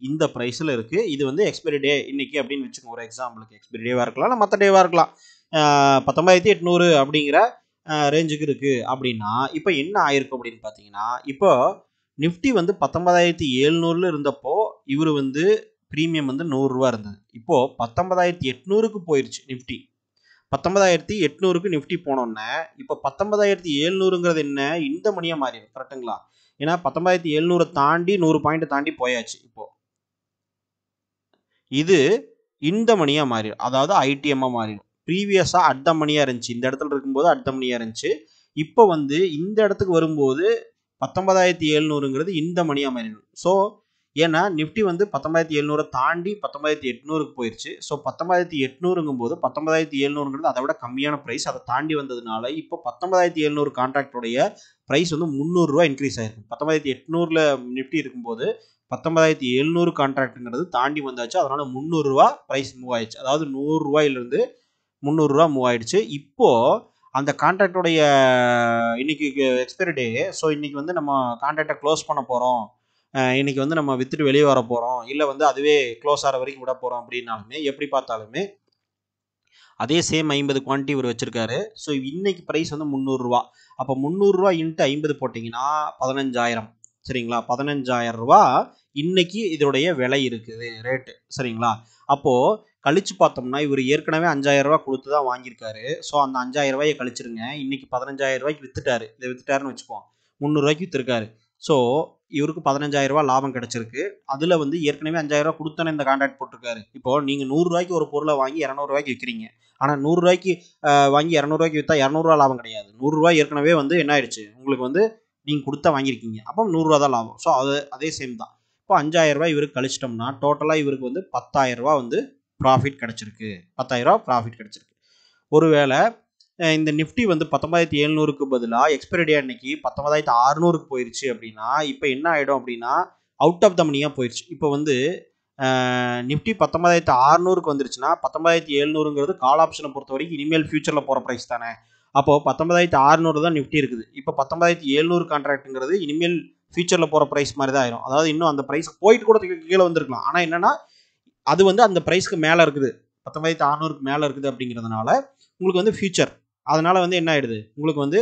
இந்த ப்ரைஸில் இருக்குது. இது வந்து எக்ஸ்பைரி டே இன்னைக்கு அப்படின்னு வச்சுக்கோங்க. ஒரு எக்ஸாம்பிளுக்கு எக்ஸ்பைரி டேவாக இருக்கலாம், இல்லை மற்ற டேவாக இருக்கலாம். 19,800 அப்படிங்கிற ரேஞ்சுக்கு இருக்குது அப்படின்னா இப்போ என்ன ஆயிருக்கு அப்படின்னு பார்த்தீங்கன்னா, இப்போ நிஃப்டி வந்து 19,700 இருந்தப்போ இவர் வந்து ப்ரீமியம் வந்து 100 ரூபா இருந்தது. இப்போது 19,800க்கு போயிடுச்சு நிஃப்டி. 19,800க்கு நிஃப்டி போனோன்னே இப்போ 19,700ங்கிறது என்ன, இந்த மணியாக மாறிடும். கரெக்டுங்களா? ஏன்னா 19,700 தாண்டி 100 பாயிண்ட் தாண்டி போயாச்சு. இப்போ இது இந்த மணியாக மாறிடும், அதாவது ஐடிஎம்மாக மாறிடும். ப்ரீவியஸாக அட் த மணியாக இருந்துச்சு, இந்த இடத்துல இருக்கும்போது அட் த மணியாக இருந்துச்சு. இப்போ வந்து இந்த இடத்துக்கு வரும்போது 19,700ங்கிறது இந்த மணியாக மாறிடும். ஸோ ஏன்னா நிஃப்டி வந்து 19,700 தாண்டி 19,800க்கு போயிடுச்சு. ஸோ 19,800ங்கும் போது 19,700ங்கிறது அதை விட கம்மியான ப்ரைஸ். அதை தாண்டி வந்ததுனால இப்போ 19,700 கான்ட்ராக்டோடைய ப்ரைஸ் வந்து 300 ரூபா இன்க்ரீஸ் ஆயிருக்கு. 19,800ல் நிஃப்டி இருக்கும்போது 19,700 கான்ட்ராக்டுங்கிறது தாண்டி வந்தாச்சு. அதனால 300 ரூபா ப்ரைஸ் மூவ் ஆயிடுச்சு. அதாவது 100 ரூபாயிலிருந்து 300 ரூபா மூவ் ஆயிடுச்சு. இப்போ அந்த கான்ட்ராக்டோடைய இன்னைக்கு எக்ஸ்பைரி டே. ஸோ இன்னைக்கு வந்து நம்ம கான்ட்ராக்டை க்ளோஸ் பண்ண போகிறோம், இன்னைக்கு வந்து நம்ம வித்துட்டு வெளியே வர போகிறோம், இல்லை வந்து அதுவே க்ளோஸ் ஆகிற வரைக்கும் விட போகிறோம் அப்படின்னாலுமே எப்படி பார்த்தாலுமே அதே சேம் 50 குவான்டிட்டி இவர் வச்சிருக்காரு. ஸோ இன்னைக்கு ப்ரைஸ் வந்து 300 ரூபா. அப்போ 300 ரூபா இன்ட்டு 50 போட்டிங்கன்னா 15,000. சரிங்களா? 15,000 ரூபா இன்னைக்கு இதோடைய விலை இருக்குது, ரேட்டு. சரிங்களா? அப்போது கழிச்சு பார்த்தோம்னா இவர் ஏற்கனவே 5,000 ரூபா கொடுத்து தான் வாங்கியிருக்காரு. ஸோ அந்த 5,000 ரூபாயை கழிச்சிருங்க. இன்னைக்கு 15,000 ரூபாய்க்கு வித்துட்டாரு. இதை வித்துட்டாருன்னு வச்சுப்போம், 300 ரூபாய்க்கு வித்துருக்காரு. ஸோ இவருக்கு 15,000 ரூபா லாபம் கிடைச்சிருக்கு. அதில் வந்து ஏற்கனவே 5,000 ரூபா கொடுத்தானே இந்த கான்ட்ராக்ட் போட்டிருக்காரு. இப்போ நீங்கள் 100 ரூபாய்க்கு ஒரு பொருளை வாங்கி 200 ரூபாய்க்கு விற்கிறீங்க. ஆனால் 100 ரூபாய்க்கு வாங்கி 200 ரூபாய்க்கு விற்றா 200 ரூபா லாபம் கிடையாது. 100 ரூபாய் ஏற்கனவே வந்து என்ன ஆயிடுச்சு, உங்களுக்கு வந்து நீங்கள் கொடுத்தா வாங்கியிருக்கீங்க. அப்போ 100 ரூபா தான் லாபம். ஸோ அதே சேம் தான். இப்போ 5,000 ரூபாய் இவருக்கு கழிச்சிட்டோம்னா டோட்டலாக இவருக்கு வந்து 10,000 ரூபா வந்து ப்ராஃபிட் கிடச்சிருக்கு. 10,000 ரூபா ப்ராஃபிட் கிடச்சிருக்கு. ஒருவேளை இந்த நிஃப்டி வந்து 19,700க்கு பதிலாக எக்ஸ்பைரி டே அன்னைக்கு 19,600க்கு போயிடுச்சு அப்படின்னா இப்போ என்ன ஆகிடும் அப்படின்னா அவுட் ஆஃப் த மணியாக போயிடுச்சு. இப்போ வந்து நிஃப்டி 19,600க்கு வந்துருச்சுன்னா 19,700ங்கிறது கால் ஆப்ஷனை பொறுத்த வரைக்கும் இனிமேல் ஃபியூச்சரில் போகிற ப்ரைஸ் தானே. அப்போது 19,600 தான் நிஃப்டி இருக்குது. இப்போ 19,700 கான்ட்ராக்ட்டுங்கிறது இனிமேல் ஃபியூச்சரில் போகிற ப்ரைஸ் மாதிரி தான் ஆயிரும். அதாவது இன்னும் அந்த ப்ரைஸ் போயிட்டு கூட கீழே வந்திருக்கலாம். ஆனால் என்னென்னா அது வந்து அந்த ப்ரைஸ்க்கு மேலே இருக்குது, 19,600க்கு மேலே இருக்குது அப்படிங்கிறதுனால உங்களுக்கு வந்து ஃபியூச்சர். அதனால் வந்து என்ன ஆகிடுது, உங்களுக்கு வந்து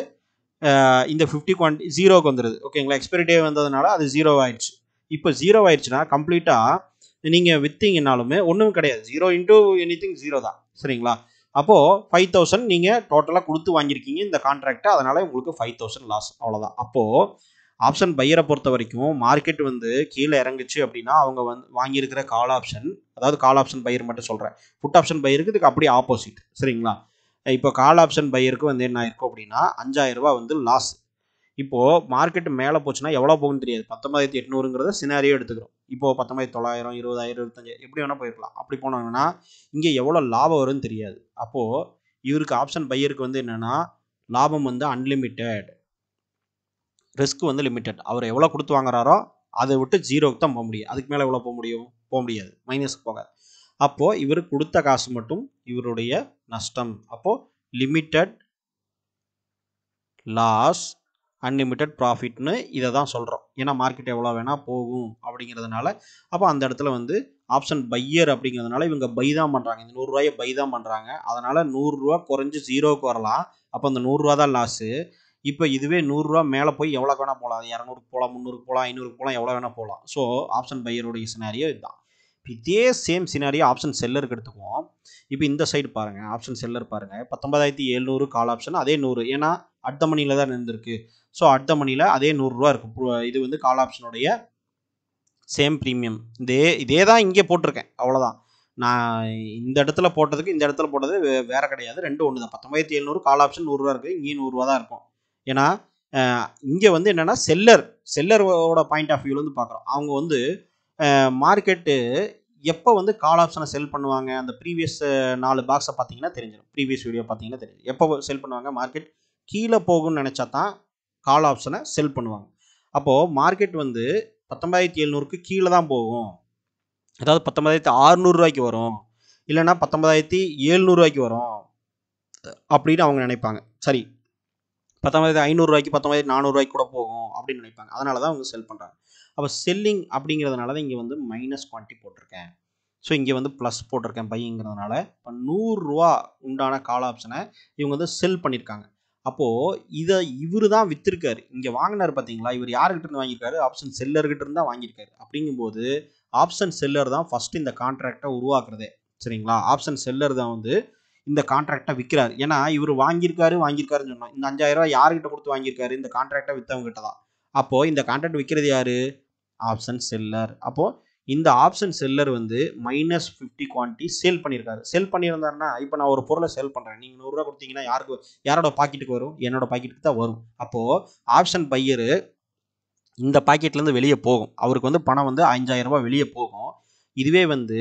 இந்த 50 குவான்டிட்டி ஜீரோவுக்கு வந்துடுது. ஓகேங்களா? எக்ஸ்பைரி டே வந்ததுனால அது 0 ஆயிடுச்சு. இப்போ 0 ஆயிடுச்சுன்னா கம்ப்ளீட்டாக நீங்கள் விற்றீங்கனாலுமே ஒன்றும் கிடையாது. 0 இன்டூ எனிதிங் 0 தான். சரிங்களா? அப்போது 5000 நீங்கள் டோட்டலாக கொடுத்து வாங்கியிருக்கீங்க இந்த கான்ட்ராக்டை, அதனால் உங்களுக்கு 5000 லாஸ். அவ்வளோதான். அப்போது ஆப்ஷன் பையரை பொறுத்த வரைக்கும் மார்க்கெட் வந்து கீழே இறங்குச்சு அப்படின்னா அவங்க வந்து வாங்கியிருக்கிற கால் ஆப்ஷன், அதாவது கால் ஆப்ஷன் பையர் மட்டும் சொல்கிறேன், புட் ஆப்ஷன் பையருக்கு இதுக்கு அப்படியே ஆப்போசிட். சரிங்களா? இப்போ கால் ஆப்ஷன் பையருக்கு வந்து என்ன ஆயிருக்கும் அப்படின்னா 5000 ரூபா வந்து லாஸ். இப்போது மார்க்கெட் மேலே போச்சுன்னா எவ்வளோ போகுன்னு தெரியாது. 19800ங்கிறத சினாரியோ எடுத்துக்கிறோம். இப்போது 19900, 20000, 25 எப்படி வேணால் போயிருக்கலாம். அப்படி போனாங்கன்னா இங்கே எவ்வளோ லாபம் வரும்னு தெரியாது. அப்போது இவருக்கு ஆப்ஷன் பையருக்கு வந்து என்னென்னா லாபம் வந்து அன்லிமிட்டெட், ரிஸ்க் வந்து லிமிட்டட். அவர் எவ்வளோ கொடுத்து வாங்குறாரோ அதை விட்டு 0க்கு தான் போக முடியும். அதுக்கு மேலே எவ்வளோ போக முடியும்? போக முடியாது. மைனஸ்க்கு போகாது. அப்போது இவர் கொடுத்த காசு மட்டும் இவருடைய நஷ்டம். அப்போது லிமிட்டட் லாஸ், அன்லிமிட்டட் ப்ராஃபிட்னு இதை தான் சொல்கிறோம். ஏன்னா மார்க்கெட் எவ்வளோ வேணால் போகும் அப்படிங்கிறதுனால. அப்போ அந்த இடத்துல வந்து ஆப்ஷன் பையர் அப்படிங்கிறதுனால இவங்க பை தான் பண்ணுறாங்க. இந்த 100 ரூபாயை பை தான் பண்ணுறாங்க. அதனால் 100 ரூபா குறைஞ்சி 0க்கு வரலாம். அப்போ அந்த 100 ரூபா தான் லாஸு. இப்போ இதுவே 100 ரூபா மேலே போய் எவ்வளோ வேணால் போகலாம். 200க்கு போகலாம், 300க்கு போகலாம், 500க்கு போகலாம், எவ்வளோ வேணால் போகலாம். ஸோ ஆப்ஷன் பையருடைய சினாரியோ இதுதான். இதே சேம் சினாரியோ ஆப்ஷன் செல்லருக்கு எடுத்துக்குவோம். இப்போ இந்த சைடு பாருங்கள், ஆப்ஷன் செல்லர் பாருங்கள், 19700 கால் ஆப்ஷன், அதே 100. ஏன்னா அடுத்த மணியில் தான் இருந்திருக்கு. ஸோ அடுத்த மணியில் அதே 100 ரூபா இருக்கும். இது வந்து கால் ஆப்ஷனுடைய சேம் ப்ரீமியம். இதே தான் இங்கே போட்டிருக்கேன். அவ்வளோதான். நான் இந்த இடத்துல போட்டதுக்கு இந்த இடத்துல போட்டது வேறு கிடையாது. ரெண்டும் ஒன்று தான். 19700 கால் ஆப்ஷன் 100 ரூபா இருக்குது. இங்கேயும் 100 ரூபா தான் இருக்கும். ஏன்னா இங்கே வந்து என்னென்னா செல்லரோட பாயிண்ட் ஆஃப் வியூலேருந்து பார்க்குறோம். அவங்க வந்து மார்க்கெட்டு எப்போ வந்து கால் ஆப்ஷனை செல் பண்ணுவாங்க, அந்த ப்ரீவியஸ் 4 பாக்ஸை பார்த்தீங்கன்னா தெரிஞ்சிடும். ப்ரீவியஸ் வீடியோ பார்த்தீங்கன்னா தெரியும். எப்போ செல் பண்ணுவாங்க? மார்க்கெட் கீழே போகும்னு நினச்சா தான் கால் ஆப்ஷனை செல் பண்ணுவாங்க. அப்போது மார்க்கெட் வந்து 19700க்கு கீழே தான் போகும். அதாவது 19600 ரூபாய்க்கு வரும், இல்லைன்னா 19700 ரூபாய்க்கு வரும் அப்படின்னு அவங்க நினைப்பாங்க. சரி, 19500 ரூபாய்க்கு, 19400 ரூபாய்க்கு கூட போகும் அப்படின்னு நினைப்பாங்க. அதனால தான் அவங்க செல் பண்ணுறாங்க. அப்போ செல்லிங் அப்படிங்கிறதுனால தான் இங்கே வந்து மைனஸ் குவான்டிட்டி போட்டிருக்கேன். ஸோ இங்கே வந்து ப்ளஸ் போட்டிருக்கேன் பைங்கிறதுனால. இப்போ 100 ரூபா உண்டான கால் ஆப்ஷனை இவங்க வந்து செல் பண்ணியிருக்காங்க. அப்போது இதை இவர் தான் விற்றுருக்காரு. இங்கே வாங்கினார் பார்த்தீங்களா? இவர் யாருக்கிட்ட இருந்து வாங்கியிருக்காரு? ஆப்ஷன் செல்லர்கிட்ட இருந்து தான் வாங்கியிருக்காரு. அப்படிங்கும்போது ஆப்ஷன் செல்லர் தான் ஃபஸ்ட்டு இந்த கான்ட்ராக்டை உருவாக்குறதே. சரிங்களா? ஆப்ஷன் செல்லர் தான் வந்து இந்த கான்ட்ராக்டை விற்கிறார். ஏன்னா இவர் வாங்கியிருக்காருன்னு சொன்னோம். இந்த 5000 ரூபா யாருக்கிட்ட கொடுத்து வாங்கியிருக்காரு? இந்த கான்ட்ராக்டை விற்றவங்ககிட்ட தான். அப்போது இந்த கான்ட்ராக்ட் விற்கிறது யார்? Option seller. அப்போது இந்த ஆப்ஷன் செல்லர் வந்து -50 குவான்டிட்டி சேல் பண்ணியிருக்காரு. செல் பண்ணியிருந்தாருன்னா, இப்போ நான் ஒரு பொருளை செல் பண்ணுறேன், நீங்கள் 100 ரூபா கொடுத்தீங்கன்னா யாரோட பாக்கெட்டுக்கு வரும்? என்னோட பாக்கெட்டுக்கு தான் வரும். அப்போது ஆப்ஷன் பையரு இந்த பாக்கெட்லேருந்து வெளியே போகும். அவருக்கு வந்து பணம் வந்து 5000 ரூபா வெளியே போகும். இதுவே வந்து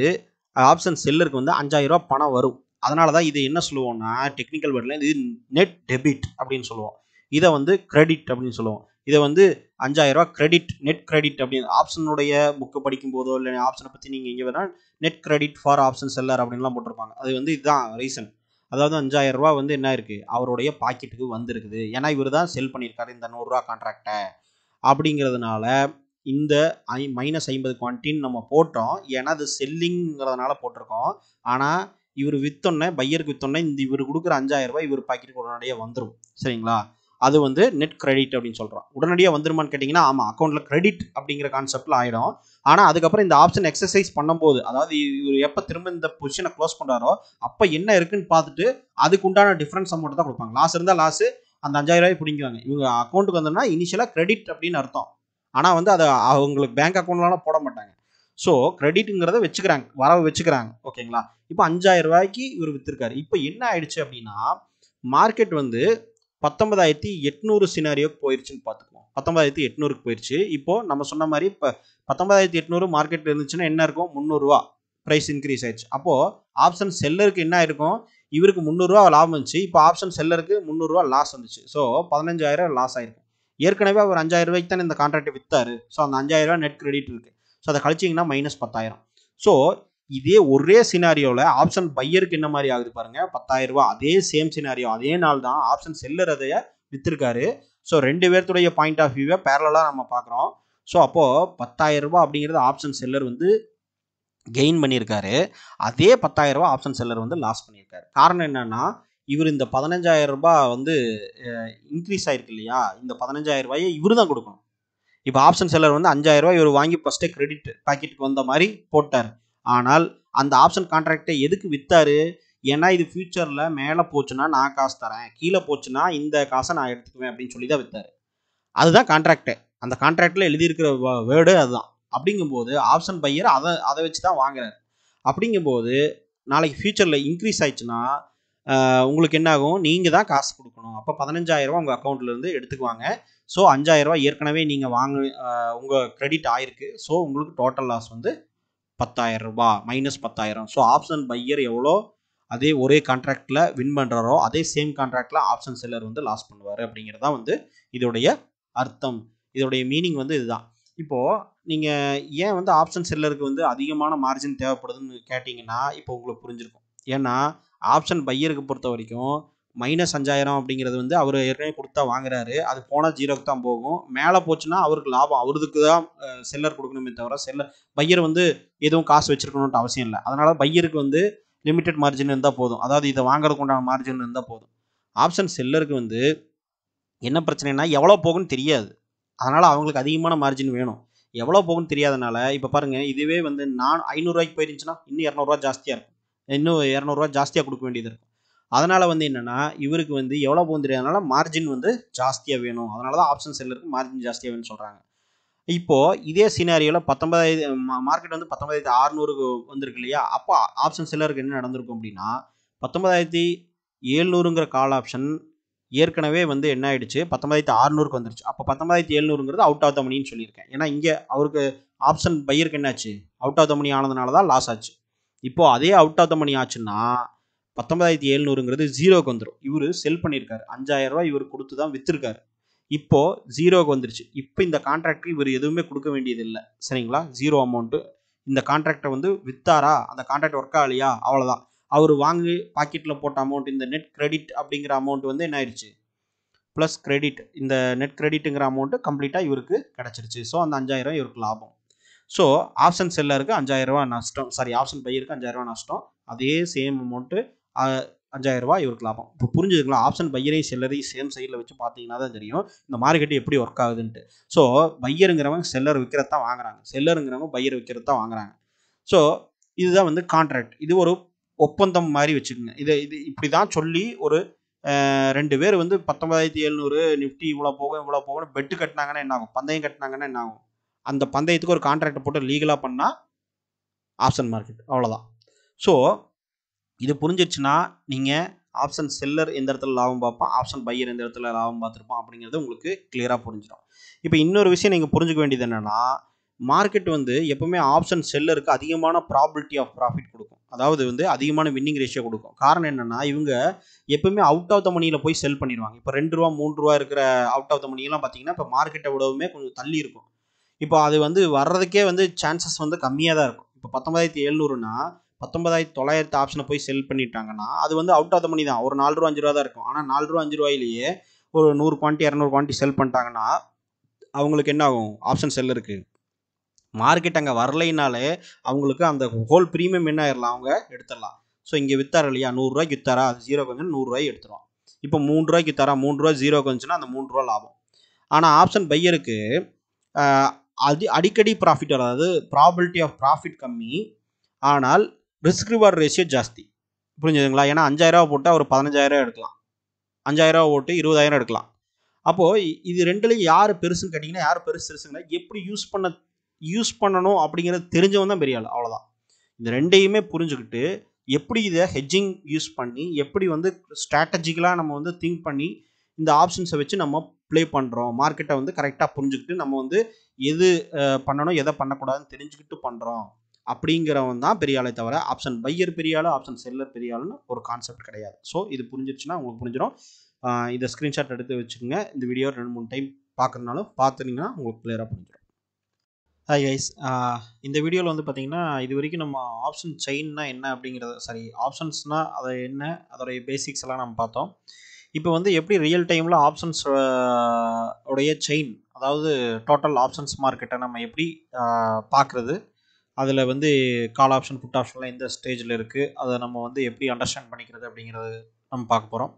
ஆப்ஷன் செல்லருக்கு வந்து 5000 ரூபா பணம் வரும். அதனால தான் இது என்ன சொல்லுவோம்னா, டெக்னிக்கல் வேர்டில் இது நெட் டெபிட் அப்படின்னு சொல்லுவோம். இதை வந்து கிரெடிட் அப்படின்னு சொல்லுவோம். இதை வந்து 5000 ரூபா கிரெடிட், நெட் கிரெடிட் அப்படின்னு ஆப்ஷனுடைய புக்கு படிக்கும் போதோ இல்லை ஆப்ஷனை பற்றி நீங்கள் எங்கே வேணால் net credit for option seller அப்படின்லாம் போட்டிருப்பாங்க. அது வந்து இதுதான் ரீசன். அதாவது 5000 ரூபா வந்து என்ன இருக்குது, அவருடைய பாக்கெட்டுக்கு வந்திருக்குது. ஏன்னா இவர் தான் செல் பண்ணியிருக்காரு இந்த 100 ரூபா கான்ட்ராக்டை. அப்படிங்கிறதுனால இந்த -50 குவான்டிட்டின்னு நம்ம போட்டோம். ஏன்னா அது செல்லிங்கிறதுனால போட்டிருக்கோம். ஆனால் இவர் விற்றோன்னே, பையருக்கு விற்றோன்னே இந்த இவர் கொடுக்குற 5000 ரூபாய் இவர் பாக்கெட்டுக்கு உடனடியாக வந்துடும். சரிங்களா? அது வந்து நெட் கிரெடிட் அப்படின்னு சொல்கிறோம். உடனடியாக வந்துருமான்னு கேட்டிங்கன்னா, ஆமாம், அக்கௌண்ட்டில் கிரெடிட் அப்படிங்கிற கான்செப்டில் ஆகிடும். ஆனால் அதுக்கப்புறம் இந்த ஆப்ஷன் எக்ஸசைஸ் பண்ணும்போது, அதாவது இவர் எப்போ திரும்ப இந்த பொசிஷனை க்ளோஸ் பண்ணுறாரோ அப்போ என்ன இருக்குன்னு பார்த்துட்டு அதுக்கு உண்டான டிஃப்ரென்ஸ் அமௌண்ட் தான் கொடுப்பாங்க. லாஸ் இருந்தால் லாஸு, அந்த 5000 ரூபாய் பிடிங்குவாங்க. இவங்க அக்கௌண்ட்டுக்கு வந்தோம்னா இனிஷியலாக கிரெடிட் அப்படின்னு அர்த்தம். ஆனால் வந்து அதை அவங்களுக்கு பேங்க் அக்கௌண்ட்லாம் போட மாட்டாங்க. ஸோ கிரெடிட்டுங்கிறத வச்சுக்கிறாங்க, வரவு வச்சுக்கிறாங்க. ஓகேங்களா? இப்போ 5000 ரூபாய்க்கு இவர் விற்றுருக்காரு. இப்போ என்ன ஆயிடுச்சு அப்படின்னா, மார்க்கெட் வந்து 19800 சினாரியோக்கு போயிடுச்சுன்னு பார்த்துக்குவோம். 19800க்கு போயிடுச்சு. இப்போது நம்ம சொன்ன மாதிரி இப்போ 19800 மார்க்கெட்டில் இருந்துச்சுன்னா என்ன இருக்கும்? 300 ரூபா ப்ரைஸ் இன்க்ரீஸ் ஆயிடுச்சு. அப்போது ஆப்ஷன் செல்லருக்கு என்ன ஆயிருக்கும்? இவருக்கு 300 ரூபா லாபம் வந்துச்சு. இப்போ ஆப்ஷன் செல்லருக்கு 300 ரூபா லாஸ் வந்துச்சு. ஸோ 15000 லாஸ் ஆயிருக்கும். ஏற்கனவே அவர் 5000 ரூபாய்க்கு தானே இந்த கான்ட்ராக்ட் விற்றாரு. ஸோ அந்த 5000 ரூபா நெட் கிரெடிட் இருக்குது. ஸோ அதை கழிச்சிங்கன்னா -10000. ஸோ இதே ஒரே சினாரியோவில் ஆப்ஷன் பையருக்கு என்ன மாதிரி ஆகுது பாருங்கள், 10000 ரூபா. அதே சேம் சினாரியோ, அதே நாள் தான் ஆப்ஷன் செல்லர் அதைய விற்றுருக்காரு. ஸோ 2 பேர்த்துடைய பாயிண்ட் ஆஃப் வியூவை பேரலாக நம்ம பார்க்குறோம். ஸோ அப்போது 10000 ரூபா அப்படிங்கிறது ஆப்ஷன் செல்லர் வந்து கெயின் பண்ணியிருக்காரு. அதே 10000 ரூபா ஆப்ஷன் செல்லர் வந்து லாஸ் பண்ணியிருக்காரு. காரணம் என்னன்னா, இவர் இந்த 15000 ரூபாய் வந்து இன்க்ரீஸ் ஆயிருக்கு இல்லையா? இந்த 15000 ரூபாயை இவர் தான் கொடுக்கணும். இப்போ ஆப்ஷன் செல்லர் வந்து 5000 ரூபாய் இவர் வாங்கி ஃபர்ஸ்டே கிரெடிட் பாக்கெட்டுக்கு வந்த மாதிரி போட்டார். ஆனால் அந்த ஆப்ஷன் கான்ட்ராக்டை எதுக்கு வித்தாரு? ஏன்னா இது ஃபியூச்சரில் மேலே போச்சுன்னா நான் காசு தரேன், கீழே போச்சுன்னா இந்த காசை நான் எடுத்துக்குவேன் அப்படின்னு சொல்லி தான் வித்தாரு. அதுதான் கான்ட்ராக்டே. அந்த கான்ட்ராக்டில் எழுதியிருக்கிற வேர்டு அதுதான். அப்படிங்கும்போது ஆப்ஷன் பையர் அதை வச்சு தான் வாங்குறாரு. அப்படிங்கும்போது நாளைக்கு ஃபியூச்சரில் இன்க்ரீஸ் ஆயிடுச்சுன்னா உங்களுக்கு என்ன ஆகும்? நீங்கள் தான் காசு கொடுக்கணும். அப்போ 15,000 ரூபா உங்கள் அக்கௌண்ட்லேருந்து எடுத்துக்குவாங்க. ஸோ 5,000 ரூபா ஏற்கனவே நீங்கள் உங்கள் கிரெடிட் ஆயிருக்கு. ஸோ உங்களுக்கு டோட்டல் லாஸ் வந்து 10,000 ரூபா -10,000. ஸோ ஆப்ஷன் பையர் எவ்வளோ அதே ஒரே கான்ட்ராக்டில் வின் பண்ணுறாரோ அதே சேம் கான்ட்ராக்டில் ஆப்ஷன் செல்லர் வந்து லாஸ் பண்ணுவார் அப்படிங்கிறது தான் வந்து இதோடைய அர்த்தம். இதோடைய மீனிங் வந்து இதுதான். இப்போது நீங்கள் ஏன் வந்து ஆப்ஷன் செல்லருக்கு வந்து அதிகமான மார்ஜின் தேவைப்படுதுன்னு கேட்டிங்கன்னா இப்போ உங்களுக்கு புரிஞ்சிருக்கும். ஏன்னா ஆப்ஷன் பையருக்கு பொறுத்த வரைக்கும் -5,000 அப்படிங்கிறது வந்து அவர் ஏற்கனவே கொடுத்தா வாங்குறாரு. அது போனால் ஜீரோக்கு தான் போகும். மேலே போச்சுன்னா அவருக்கு லாபம், அவருக்கு தான் செல்லர் கொடுக்கணுமே தவிர பையர் வந்து எதுவும் காசு வச்சிருக்கணும்னு அவசியம் இல்லை. அதனால பையருக்கு வந்து லிமிடெட் மார்ஜின் இருந்தால் போதும். அதாவது இதை வாங்குறதுக்கு உண்டான மார்ஜின் இருந்தால் போதும். ஆப்ஷன் செல்லருக்கு வந்து என்ன பிரச்சனைனா எவ்வளோ போகுன்னு தெரியாது. அதனால் அவங்களுக்கு அதிகமான மார்ஜின் வேணும். எவ்வளோ போகுன்னு தெரியாதனால இப்போ பாருங்கள், இதுவே வந்து நான் 500 ரூபாய்க்கு போயிருந்துச்சுன்னா இன்னும் 200 ரூபா ஜாஸ்தியாக இருக்கும். இன்னும் 200 ரூபா ஜாஸ்தியாக கொடுக்க வேண்டியது இருக்கும். அதனால் வந்து என்னென்னா இவருக்கு வந்து எவ்வளோ போகுன்னு தெரியாதனால மார்ஜின் வந்து ஜாஸ்தியாக வேணும். அதனால தான் ஆப்ஷன் செல்லருக்கு மார்ஜின் ஜாஸ்தியாக வேணும்னு சொல்கிறாங்க. இப்போது இதே சினாரியோவில் 19,000 மார்க்கெட் வந்து 19,600க்கு வந்திருக்கு இல்லையா? அப்போ ஆப்ஷன் செல்லருக்கு என்ன நடந்திருக்கும் அப்படின்னா 19,700ங்கிற கால் ஆப்ஷன் ஏற்கனவே வந்து என்ன ஆயிடுச்சு, 19,600க்கு வந்துருச்சு. அப்போ 19,700ங்கிறது அவுட் ஆஃப் த மணின்னு சொல்லியிருக்கேன். ஏன்னா இங்கே அவருக்கு ஆப்ஷன் பையருக்கு என்னாச்சு, அவுட் ஆஃப் த மணி ஆனதுனால தான் லாஸ் ஆச்சு. இப்போ அதே அவுட் ஆஃப் த மணி ஆச்சுன்னா 19,700ங்கிறது ஜீரோக்கு வந்துடும். இவர் செல் பண்ணியிருக்காரு, 5,000 ரூபாய் இவர் கொடுத்து தான் விற்றுருக்காரு. இப்போ ஜீரோக்கு வந்துருச்சு. இப்போ இந்த கான்ட்ராக்ட் இவர் எதுவுமே கொடுக்க வேண்டியது இல்லை. சரிங்களா? Zero amount. இந்த கான்ட்ராக்டை வந்து வித்தாரா, அந்த கான்ட்ராக்ட் ஒர்க் ஆகலையா, அவ்வளோதான். அவர் வாங்கி பாக்கெட்டில் போட்ட அமௌண்ட், இந்த நெட் கிரெடிட் அப்படிங்கிற அமௌண்ட் வந்து என்ன ஆயிடுச்சு, ப்ளஸ் கிரெடிட், இந்த நெட் கிரெடிட்டுங்கிற அமௌண்ட்டு கம்ப்ளீட்டாக இவருக்கு கிடச்சிருச்சு. ஸோ அந்த 5,000 இவருக்கு லாபம். ஸோ ஆப்ஷன் செல்லருக்கு 5,000 ரூபா நஷ்டம், சாரி ஆப்ஷன் பையருக்கு 5,000 ரூபா நஷ்டம். அதே சேம் அமௌண்ட்டு 5,000 ரூபா இவருக்கு லாபம். இப்போ புரிஞ்சுதுங்களா? ஆப்ஷன் பையரையும் செல்லரையும் சேம் சைடில் வச்சு பார்த்தீங்கன்னா தான் தெரியும் இந்த மார்க்கெட் எப்படி ஒர்க் ஆகுதுன்ட்டு. ஸோ பையருங்கிறவங்க செல்லர் விற்கிறது தான் வாங்குறாங்க, செல்லருங்கிறவங்க பையர் விற்கிறது தான் வாங்குறாங்க. ஸோ இதுதான் வந்து கான்ட்ராக்ட். இது ஒரு ஒப்பந்தம் மாதிரி வச்சுக்கோங்க. இது இப்படி தான் சொல்லி ஒரு 2 பேர் வந்து 19,700 நிஃப்டி இவ்வளோ போகும் இவ்வளோ போகும்னு பெட்டு கட்டினாங்கன்னா என்ன ஆகும், பந்தயம் கட்டினாங்கன்னா என்ன ஆகும், அந்த பந்தயத்துக்கு ஒரு கான்ட்ராக்ட் போட்டு லீகலாக பண்ணால் ஆப்ஷன் மார்க்கெட் அவ்வளோதான். ஸோ இது புரிஞ்சிருச்சுன்னா நீங்கள் ஆப்ஷன் செல்லர் எந்த இடத்துல லாபம் பார்ப்பான், ஆப்ஷன் பையர் எந்த இடத்துல லாபம் பார்த்துருப்பான் அப்படிங்கிறது உங்களுக்கு கிளியராக புரிஞ்சிடும். இப்போ இன்னொரு விஷயம் நீங்கள் புரிஞ்சுக்க வேண்டியது என்னென்னா, மார்க்கெட் வந்து எப்பவுமே ஆப்ஷன் செல்லருக்கு அதிகமான ப்ராபிலிட்டி ஆஃப் ப்ராஃபிட் கொடுக்கும். அதாவது வந்து அதிகமான வின்னிங் ரேஷியோ கொடுக்கும். காரணம் என்னென்னா இவங்க எப்பவுமே அவுட் ஆஃப் த மணியில் போய் செல் பண்ணிடுவாங்க. இப்போ 2 ரூபா 3 ரூபா இருக்கிற அவுட் ஆஃப் த மணியெல்லாம் பார்த்தீங்கன்னா இப்போ மார்க்கெட்டை விடவுமே கொஞ்சம் தள்ளி இருக்கும். இப்போ அது வந்து வர்றதுக்கே வந்து சான்சஸ் வந்து கம்மியாக தான் இருக்கும். இப்போ 19,700னா 19,900 ஆப்ஷனை போய் செல் பண்ணிட்டாங்கன்னா அது வந்து அவுட் ஆஃப் த மணி தான். ஒரு 4 ரூபா 5 ரூபா தான் இருக்கும். ஆனால் 4 ரூபா 5 ரூபாயிலேயே ஒரு 100 குவான்டி 200 குவான்டி செல் பண்ணிட்டாங்கன்னா அவங்களுக்கு என்ன ஆகும், ஆப்ஷன் செல்லருக்கு மார்க்கெட் அங்கே வரலைனாலே அவங்களுக்கு அந்த ஹோல் ப்ரீமியம் என்ன ஆயிடலாம், அவங்க எடுத்துடலாம். ஸோ இங்கே வித்தார் இல்லையா, 100 ரூபாய்க்கு வித்தாரா, அது ஜீரோ கொஞ்சம் 100 ரூபாய் எடுத்துரும். இப்போ 3 ரூபாய்க்கு வித்தாரா, 3 ரூபா ஜீரோ கொஞ்சம்னா அந்த 3 ரூபா லாபம். ஆனால் ஆப்ஷன் பையருக்கு அடிக்கடி ப்ராஃபிட் வராது. அதாவது ப்ராபிலிட்டி ஆஃப் ப்ராஃபிட் கம்மி, ஆனால் ரிஸ்க் ரிவார்ட் ரேஷியோ ஜாஸ்தி. புரிஞ்சுதுங்களா? ஏன்னா 5,000 போட்டால் ஒரு 15,000 எடுக்கலாம், 5,000 போட்டு 20,000 எடுக்கலாம். அப்போது இது ரெண்டுலையும் யார் பெருசுன்னு கேட்டிங்கன்னா, யார் பெருசுங்கன்னா எப்படி யூஸ் பண்ணணும் அப்படிங்கிறது தெரிஞ்சவன் தான் பெரிய ஆள். அவ்வளோதான். இந்த ரெண்டையுமே புரிஞ்சுக்கிட்டு எப்படி இதை ஹெட்ஜிங் யூஸ் பண்ணி எப்படி வந்து ஸ்ட்ராட்டஜிக்கலாக நம்ம வந்து திங்க் பண்ணி இந்த ஆப்ஷன்ஸை வச்சு நம்ம ப்ளே பண்ணுறோம், மார்க்கெட்டை வந்து கரெக்டாக புரிஞ்சுக்கிட்டு நம்ம வந்து எது பண்ணணும் எதை பண்ணக்கூடாதுன்னு தெரிஞ்சுக்கிட்டு பண்ணுறோம் அப்படிங்கிறவன் தான் பெரிய ஆளே தவிர ஆப்ஷன் பையர் பெரிய ஆள் ஆப்ஷன் செல்லர் பெரிய ஆளுன்னு ஒரு கான்செப்ட் கிடையாது. ஸோ இது புரிஞ்சிருச்சுன்னா உங்களுக்கு புரிஞ்சிடும். இதை ஸ்க்ரீன்ஷாட் எடுத்து வச்சுக்கோங்க. இந்த வீடியோ 2-3 டைம் பார்க்குறதுனாலும் பார்த்துனீங்கன்னா உங்களுக்கு கிளியராக புரிஞ்சிடும். ஹாய் கைஸ், இந்த வீடியோவில் வந்து பார்த்தீங்கன்னா இது வரைக்கும் நம்ம ஆப்ஷன் செயின்னா என்ன அப்படிங்கிறத, சாரி ஆப்ஷன்ஸ்னால் அதை என்ன, அதோடைய பேசிக்ஸ் எல்லாம் நம்ம பார்த்தோம். இப்போ வந்து எப்படி ரியல் டைமில் ஆப்ஷன்ஸ் உடைய செயின், அதாவது டோட்டல் ஆப்ஷன்ஸ் மார்க்கெட்டை நம்ம எப்படி பார்க்குறது, அதில் வந்து கால் ஆப்ஷன் புட் ஆப்ஷன்லாம் எந்த ஸ்டேஜில் இருக்குது, அதை நம்ம வந்து எப்படி அண்டர்ஸ்டாண்ட் பண்ணிக்கிறது அப்படிங்கிறது நம்ம பார்க்க போகிறோம்.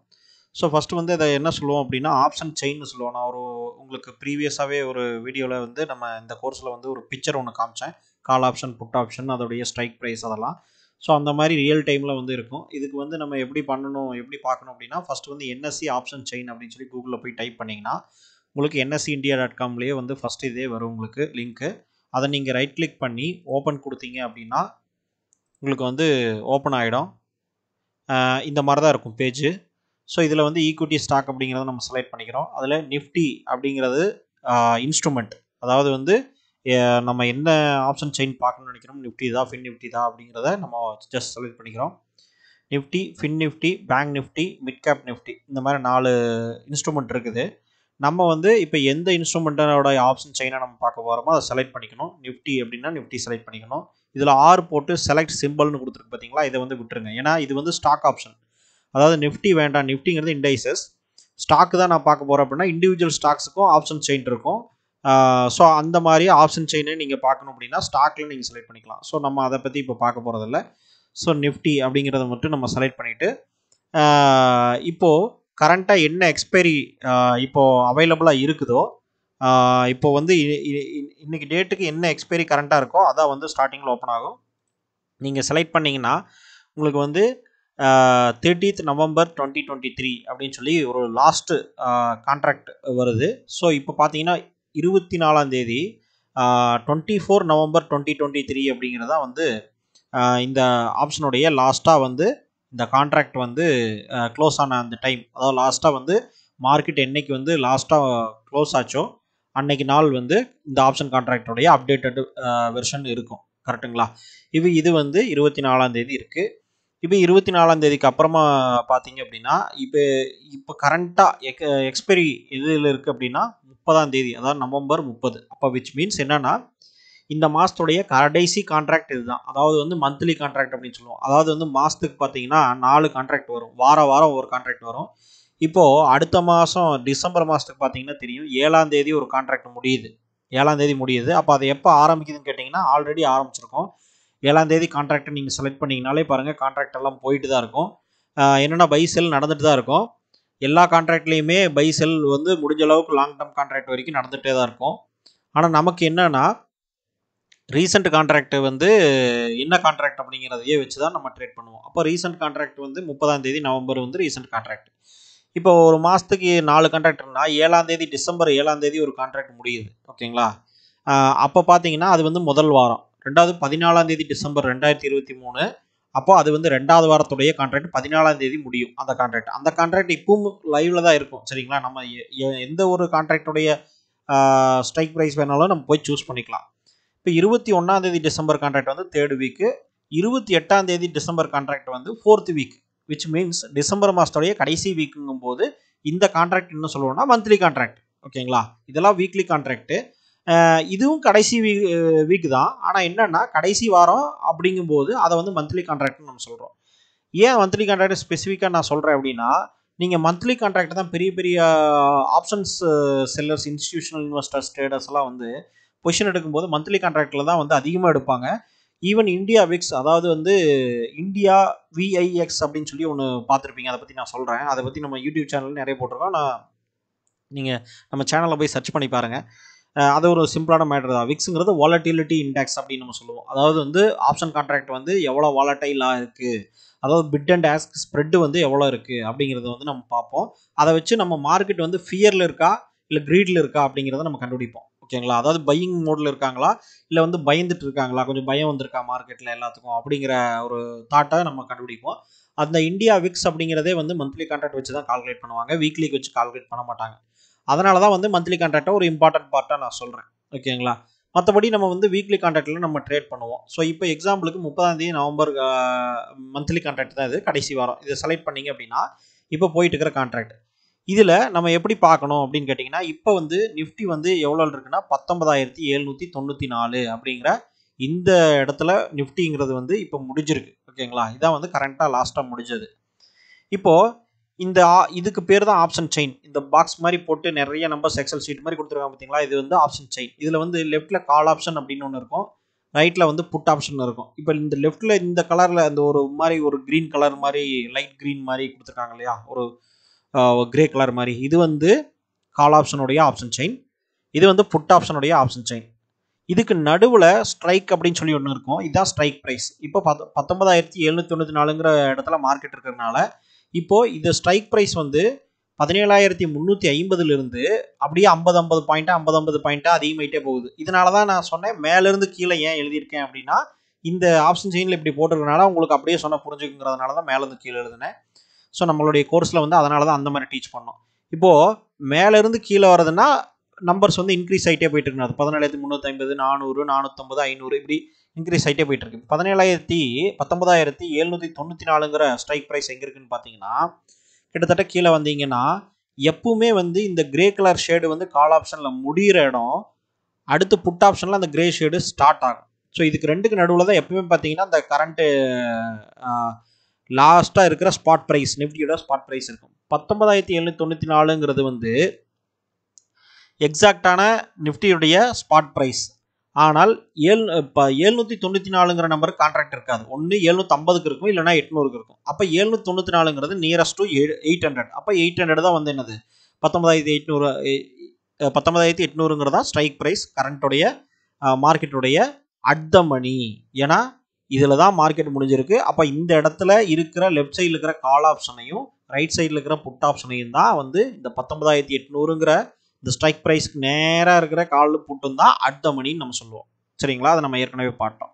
ஸோ ஃபஸ்ட்டு வந்து இதை என்ன சொல்லுவோம் அப்படின்னா ஆப்ஷன் செயின்னு சொல்லுவோம். நான் உங்களுக்கு ப்ரீவியஸாகவே ஒரு வீடியோவில் வந்து நம்ம இந்த கோர்ஸில் வந்து ஒரு பிக்சர் ஒன்று காமிச்சேன். கால் ஆப்ஷன், புட் ஆப்ஷன், அதோடைய ஸ்ட்ரைக் ப்ரைஸ் அதெல்லாம். ஸோ அந்த மாதிரி ரியல் டைமில் வந்து இருக்கும். இதுக்கு வந்து நம்ம எப்படி பண்ணணும், எப்படி பார்க்கணும் அப்படின்னா ஃபஸ்ட்டு வந்து என்எஸ்சி ஆப்ஷன் செயின் அப்படின்னு சொல்லி கூகுளில் போய் டைப் பண்ணிங்கன்னா உங்களுக்கு NSEindia.comலேயே வந்து ஃபஸ்ட்டு இதே வரும் உங்களுக்கு லிங்க்கு. அதை நீங்கள் ரைட் கிளிக் பண்ணி ஓப்பன் கொடுத்தீங்க அப்படின்னா உங்களுக்கு வந்து ஓப்பன் ஆகிடும். இந்த மாதிரி தான் இருக்கும் பேஜு. ஸோ இதில் வந்து ஈக்விட்டி ஸ்டாக் அப்படிங்கிறத நம்ம செலக்ட் பண்ணிக்கிறோம். அதில் நிஃப்டி அப்படிங்கிறது இன்ஸ்ட்ருமெண்ட். அதாவது வந்து நம்ம என்ன ஆப்ஷன் செயின் பார்க்கணும்னு நினைக்கிறோம், நிஃப்டி தான், ஃபின் நிஃப்டி தான் அப்படிங்கிறத நம்ம ஜஸ்ட் செலக்ட் பண்ணிக்கிறோம். Nifty, fin Nifty, bank Nifty, mid cap Nifty, இந்த மாதிரி 4 இன்ஸ்ட்ருமெண்ட் இருக்குது. நம்ம வந்து இப்போ எந்த இன்ஸ்ட்ருமெண்ட்டோட ஆப்ஷன் செயினை நம்ம பார்க்க போகிறோமோ அதை செலக்ட் பண்ணிக்கணும். நிஃப்டி அப்படின்னா நிஃப்டி செலக்ட் பண்ணிக்கணும். இதில் ஆர் போட்டு செலக்ட் சிம்பிள்னு கொடுத்துருக்கு பார்த்தீங்களா, இதை வந்து விட்டுருங்க. ஏன்னா இது வந்து ஸ்டாக் ஆப்ஷன். அதாவது நிஃப்டி வேண்டாம், நிஃப்டிங்கிறது இண்டைசஸ். ஸ்டாக்கு தான் நான் பார்க்க போகிறேன் அப்படின்னா இண்டிவிஜுவல் ஸ்டாக்ஸுக்கும் ஆப்ஷன் செயின் இருக்கும். ஸோ அந்த மாதிரி ஆப்ஷன் செயினை நீங்கள் பார்க்கணும் அப்படின்னா ஸ்டாக்கில் நீங்கள் செலக்ட் பண்ணிக்கலாம். ஸோ நம்ம அதை பற்றி இப்போ பார்க்க போகிறதில்ல. ஸோ நிஃப்டி அப்படிங்கிறத மட்டும் நம்ம செலக்ட் பண்ணிவிட்டு இப்போது கரண்ட்டாக என்ன எக்ஸ்பைரி இப்போது அவைலபிளாக இருக்குதோ, இப்போ வந்து இன்றைக்கி டேட்டுக்கு என்ன எக்ஸ்பைரி கரண்ட்டாக இருக்கோ அதான் வந்து ஸ்டார்டிங்கில் ஓப்பன் ஆகும். நீங்கள் செலக்ட் பண்ணிங்கன்னா உங்களுக்கு வந்து 30th November 2023 அப்படின்னு சொல்லி ஒரு லாஸ்ட்டு கான்ட்ராக்ட் வருது. ஸோ இப்போ பார்த்தீங்கன்னா 24ஆம் தேதி 24 November 2023 அப்படிங்கிறதா வந்து இந்த ஆப்ஷனுடைய லாஸ்ட்டாக வந்து இந்த கான்ட்ராக்ட் வந்து க்ளோஸ் ஆன அந்த டைம். அதாவது லாஸ்ட்டாக வந்து மார்க்கெட் என்னைக்கு வந்து லாஸ்ட்டாக க்ளோஸ் ஆச்சோ அன்னைக்கு நாள் வந்து இந்த ஆப்ஷன் கான்ட்ராக்டோடைய அப்டேட்டட் வெர்ஷன் இருக்கும். கரெக்டுங்களா? இது வந்து 24ஆம் தேதி இருக்குது. இப்போ 24ஆம் தேதிக்கு அப்புறமா பார்த்தீங்க அப்படின்னா இப்போ கரண்ட்டாக எக்ஸ்பைரி எதில் இருக்குது அப்படின்னா 30ஆம் தேதி, அதாவது November 30. அப்போ விச் மீன்ஸ் என்னென்னா இந்த மாதத்துடைய கடைசி கான்ட்ராக்ட் இதுதான். அதாவது வந்து மந்த்லி கான்ட்ராக்ட் அப்படின்னு சொல்லுவோம். அதாவது வந்து மாதத்துக்கு பார்த்தீங்கன்னா 4 கான்ட்ராக்ட் வரும். வாரம் ஒரு கான்ட்ராக்ட் வரும். இப்போது அடுத்த மாதம் டிசம்பர் மாதத்துக்கு பார்த்தீங்கன்னா தெரியும் 7ஆம் தேதி ஒரு கான்ட்ராக்ட் முடியுது. 7ஆம் தேதி முடியுது. அப்போ அது எப்போ ஆரம்பிக்குதுன்னு கேட்டிங்கன்னா ஆல்ரெடி ஆரம்பிச்சிருக்கோம். 7ஆம் தேதி கான்ட்ராக்டை நீங்கள் செலக்ட் பண்ணிங்கனாலே பாருங்கள் கான்ட்ராக்ட் எல்லாம் போயிட்டு தான் இருக்கும். என்னென்னா பை செல் நடந்துட்டு தான் இருக்கும். எல்லா கான்ட்ராக்ட்லேயுமே பை செல் வந்து முடிஞ்ச அளவுக்கு லாங் டேர்ம் கான்ட்ராக்ட் வரைக்கும் நடந்துகிட்டே தான் இருக்கும். ஆனால் நமக்கு என்னென்னா ரீசெண்ட் கான்ட்ராக்ட் வந்து என்ன கான்ட்ராக்ட் அப்படிங்கிறதையே வச்சு தான் நம்ம ட்ரேட் பண்ணுவோம். அப்போ ரீசெண்ட் கான்ட்ராக்ட் வந்து 30ஆம் தேதி நவம்பர் வந்து ரீசெண்ட் கான்ட்ராக்ட். இப்போ ஒரு மாதத்துக்கு 4 கான்ட்ராக்ட்னா 7ஆம் தேதி டிசம்பர் 7ஆம் தேதி ஒரு கான்ட்ராக்ட் முடியுது. ஓகேங்களா? அப்போ பார்த்தீங்கன்னா அது வந்து முதல் வாரம். ரெண்டாவது 14ஆம் தேதி டிசம்பர் 2023. அப்போ அது வந்து 2வது வாரத்துடைய கான்ட்ராக்ட் 14ஆம் தேதி முடியும். அந்த கான்ட்ராக்ட் இப்பவும் லைவ்ல தான் இருக்கும். சரிங்களா? நம்ம எந்த ஒரு கான்ட்ராக்டுடைய ஸ்ட்ரைக் ப்ரைஸ் வேணாலும் நம்ம போய் சூஸ் பண்ணிக்கலாம். இப்போ 21ஆம் தேதி டிசம்பர் கான்ட்ராக்ட் வந்து 3rd வீக்கு, 28ஆம் தேதி டிசம்பர் கான்ட்ராக்ட் வந்து 4th week. Which means December மாதத்துடைய கடைசி வீக்குங்கும் போது இந்த கான்ட்ராக்ட் என்ன சொல்லுவோம்னா மந்த்லி கான்ட்ராக்ட். ஓகேங்களா? இதெல்லாம் வீக்லி கான்ட்ராக்ட். இதுவும் கடைசி வீக் தான். ஆனால் என்னென்னா கடைசி வாரம் அப்படிங்கும்போது அதை வந்து மந்த்லி கான்ட்ராக்ட்னு நம்ம சொல்கிறோம். ஏன் மந்த்லி கான்ட்ராக்ட் ஸ்பெசிஃபிக்காக நான் சொல்கிறேன் அப்படின்னா நீங்கள் மந்த்லி கான்ட்ராக்ட் தான் பெரிய options sellers, institutional investors, traders எல்லாம் வந்து பொசிஷன் எடுக்கும்போது மந்த்லி கான்ட்ராக்டில் தான் வந்து அதிகமாக எடுப்பாங்க. ஈவன் இந்தியா விக்ஸ், அதாவது வந்து இந்தியா VIX அப்படின்னு சொல்லி ஒன்று பார்த்துருப்பீங்க. அதை பற்றி நான் சொல்கிறேன். அதை பற்றி நம்ம யூடியூப் சேனல் நிறைய போட்டிருக்கோம். நீங்கள் நம்ம சேனலில் போய் சர்ச் பண்ணி பாருங்கள். அது ஒரு சிம்பிளான மேட்டர் தான். விக்ஸுங்கிறது வாலட்டிலிட்டி இண்டெக்ஸ் அப்படின்னு நம்ம சொல்லுவோம். அதாவது வந்து ஆப்ஷன் கான்ட்ராக்ட் வந்து எவ்வளோ வாலட்டைலாக இருக்குது, அதாவது பிட் அண்ட் ஆஸ்க் ஸ்ப்ரெட்டு வந்து எவ்வளோ இருக்குது அப்படிங்கிறத வந்து நம்ம பார்ப்போம். அதை வச்சு நம்ம மார்க்கெட் வந்து ஃபியரில் இருக்கா இல்லை க்ரீடில் இருக்கா அப்படிங்கிறத நம்ம கண்டுபிடிப்போம். ஓகேங்களா? அதாவது பையிங் மோடில் இருக்காங்களா இல்லை வந்து பயந்துட்டு இருக்காங்களா, கொஞ்சம் பயம் வந்திருக்கா மார்க்கெட்டில் எல்லாத்துக்கும் அப்படிங்கிற ஒரு தாட்டை நம்ம கண்டுபிடிப்போம். அந்த இந்தியா விக்ஸ் அப்படிங்கிறதே வந்து மந்த்லி கான்ட்ராக்ட் வச்சு தான் கால்குலேட் பண்ணுவாங்க. வீக்லிக்கு வச்சு கால்குலேட் பண்ண மாட்டாங்க. அதனால தான் வந்து மந்த்லி கான்ட்ராக்டை ஒரு இம்பார்ட்டன்ட் பார்ட்டாக நான் சொல்கிறேன். ஓகேங்களா? மற்றபடி நம்ம வந்து வீக்லி கான்ட்ராக்டில் நம்ம ட்ரேட் பண்ணுவோம். ஸோ இப்போ எக்ஸாம்பிளுக்கு 30ஆம் தேதி நவம்பர் மந்த்லி கான்ட்ராக்ட் தான் இது, கடைசி வாரம். இதை செலக்ட் பண்ணிங்க அப்படின்னா இப்போ போயிட்டு இருக்கிற கான்ட்ராக்ட். இதில் நம்ம எப்படி பார்க்கணும் அப்படின்னு கேட்டிங்கன்னா இப்போ வந்து நிஃப்டி வந்து எவ்வளோ இருக்குன்னா 19,794 அப்படிங்கிற இந்த இடத்துல நிஃப்டிங்கிறது வந்து இப்போ முடிஞ்சிருக்கு. ஓகேங்களா? இதான் வந்து கரண்ட்டாக லாஸ்ட்டாக முடிஞ்சது. இப்போது இதுக்கு பேர் தான் ஆப்ஷன் செயின். இந்த பாக்ஸ் மாதிரி போட்டு நிறைய நம்பர்ஸ் எக்ஸல் ஷீட் மாதிரி கொடுத்துருக்காங்க பார்த்தீங்களா, இது வந்து ஆப்ஷன் செயின். இதில் வந்து லெஃப்ட்டில் கால் ஆப்ஷன் அப்படின்னு ஒன்று இருக்கும், ரைட்டில் வந்து புட் ஆப்ஷன் இருக்கும். இப்போ இந்த லெஃப்ட்டில் இந்த கலரில் அந்த ஒரு மாதிரி ஒரு க்ரீன் கலர் மாதிரி லைட் க்ரீன் மாதிரி கொடுத்துருக்காங்க இல்லையா, ஒரு கிரே கலர் மாதிரி, இது வந்து கால் ஆப்ஷனுடைய ஆப்ஷன் செயின், இது வந்து புட் ஆப்ஷனுடைய ஆப்ஷன் செயின். இதுக்கு நடுவில் ஸ்ட்ரைக் அப்படின்னு சொல்லி ஒன்று இருக்கும், இதுதான் ஸ்ட்ரைக் ப்ரைஸ். இப்போ 19,794ங்கிற இடத்துல மார்க்கெட் இருக்கிறதுனால இப்போது இது ஸ்ட்ரைக் ப்ரைஸ் வந்து 17,350லிருந்து அப்படியே 50 பாயிண்ட்டாக அதிகமாகிட்டே போகுது. இதனால தான் நான் சொன்னேன் மேலேருந்து கீழே ஏன் எழுதியிருக்கேன் அப்படின்னா, இந்த ஆப்ஷன் செயினில் இப்படி போட்டிருக்கனால உங்களுக்கு அப்படியே சொன்ன புரிஞ்சுக்குங்கிறதுனால தான் மேலேருந்து கீழே எழுதுனேன். ஸோ நம்மளுடைய கோர்ஸில் வந்து அதனால தான் அந்த மாதிரி டீச் பண்ணோம். இப்போது மேலேருந்து கீழே வரதுன்னா நம்பர்ஸ் வந்து இன்க்ரீஸ் ஆகிட்டே போயிட்டு இருக்கு. அது 17,350, 400, 450, 500 இப்படி இன்க்ரீஸ் ஆகிட்டே போயிட்டு இருக்கு. 19,794ங்கிற ஸ்ட்ரைக் ப்ரைஸ் எங்கே இருக்குன்னு பார்த்தீங்கன்னா, கிட்டத்தட்ட கீழே வந்தீங்கன்னா எப்பவுமே வந்து இந்த கிரே கலர் ஷேடு வந்து கால் ஆப்ஷனில் முடிகிற இடம், அடுத்து புட் ஆப்ஷனில் அந்த கிரே ஷேடு ஸ்டார்ட் ஆகும். ஸோ இதுக்கு ரெண்டுக்கு நடுவில் தான் எப்பவுமே பார்த்தீங்கன்னா இந்த கரண்ட்டு லாஸ்ட்டாக இருக்கிற ஸ்பாட் ப்ரைஸ், நிஃப்டியோட ஸ்பாட் ப்ரைஸ் இருக்கும். 19,794ங்கிறது வந்து எக்ஸாக்டான நிஃப்டியுடைய ஸ்பாட் ப்ரைஸ். ஆனால் 794ங்கிற நம்பருக்கு கான்ட்ராக்ட் இருக்காது. ஒன்று 750க்கு இருக்கும், இல்லைனா 800க்கு இருக்கும். அப்போ 794ங்கிறது நியரஸ்ட் டு 800. அப்போ 800 தான் வந்து என்னது 19,800ங்கிறது தான் ஸ்ட்ரைக் ப்ரைஸ் கரண்ட்டுடைய மார்க்கெட்டுடைய அட் த மணி. ஏன்னா இதில் தான் மார்க்கெட் முடிஞ்சிருக்கு. அப்போ இந்த இடத்துல இருக்கிற லெஃப்ட் சைடில் இருக்கிற கால் ஆப்ஷனையும் ரைட் சைடில் இருக்கிற புட் ஆப்ஷனையும் தான் வந்து இந்த 19,800ங்கிற இந்த ஸ்ட்ரைக் ப்ரைஸ்க்கு நேராக இருக்கிற கால் புட்டும் தான் அட் த மணின்னு நம்ம சொல்லுவோம். சரிங்களா, அதை நம்ம ஏற்கனவே பார்த்தோம்.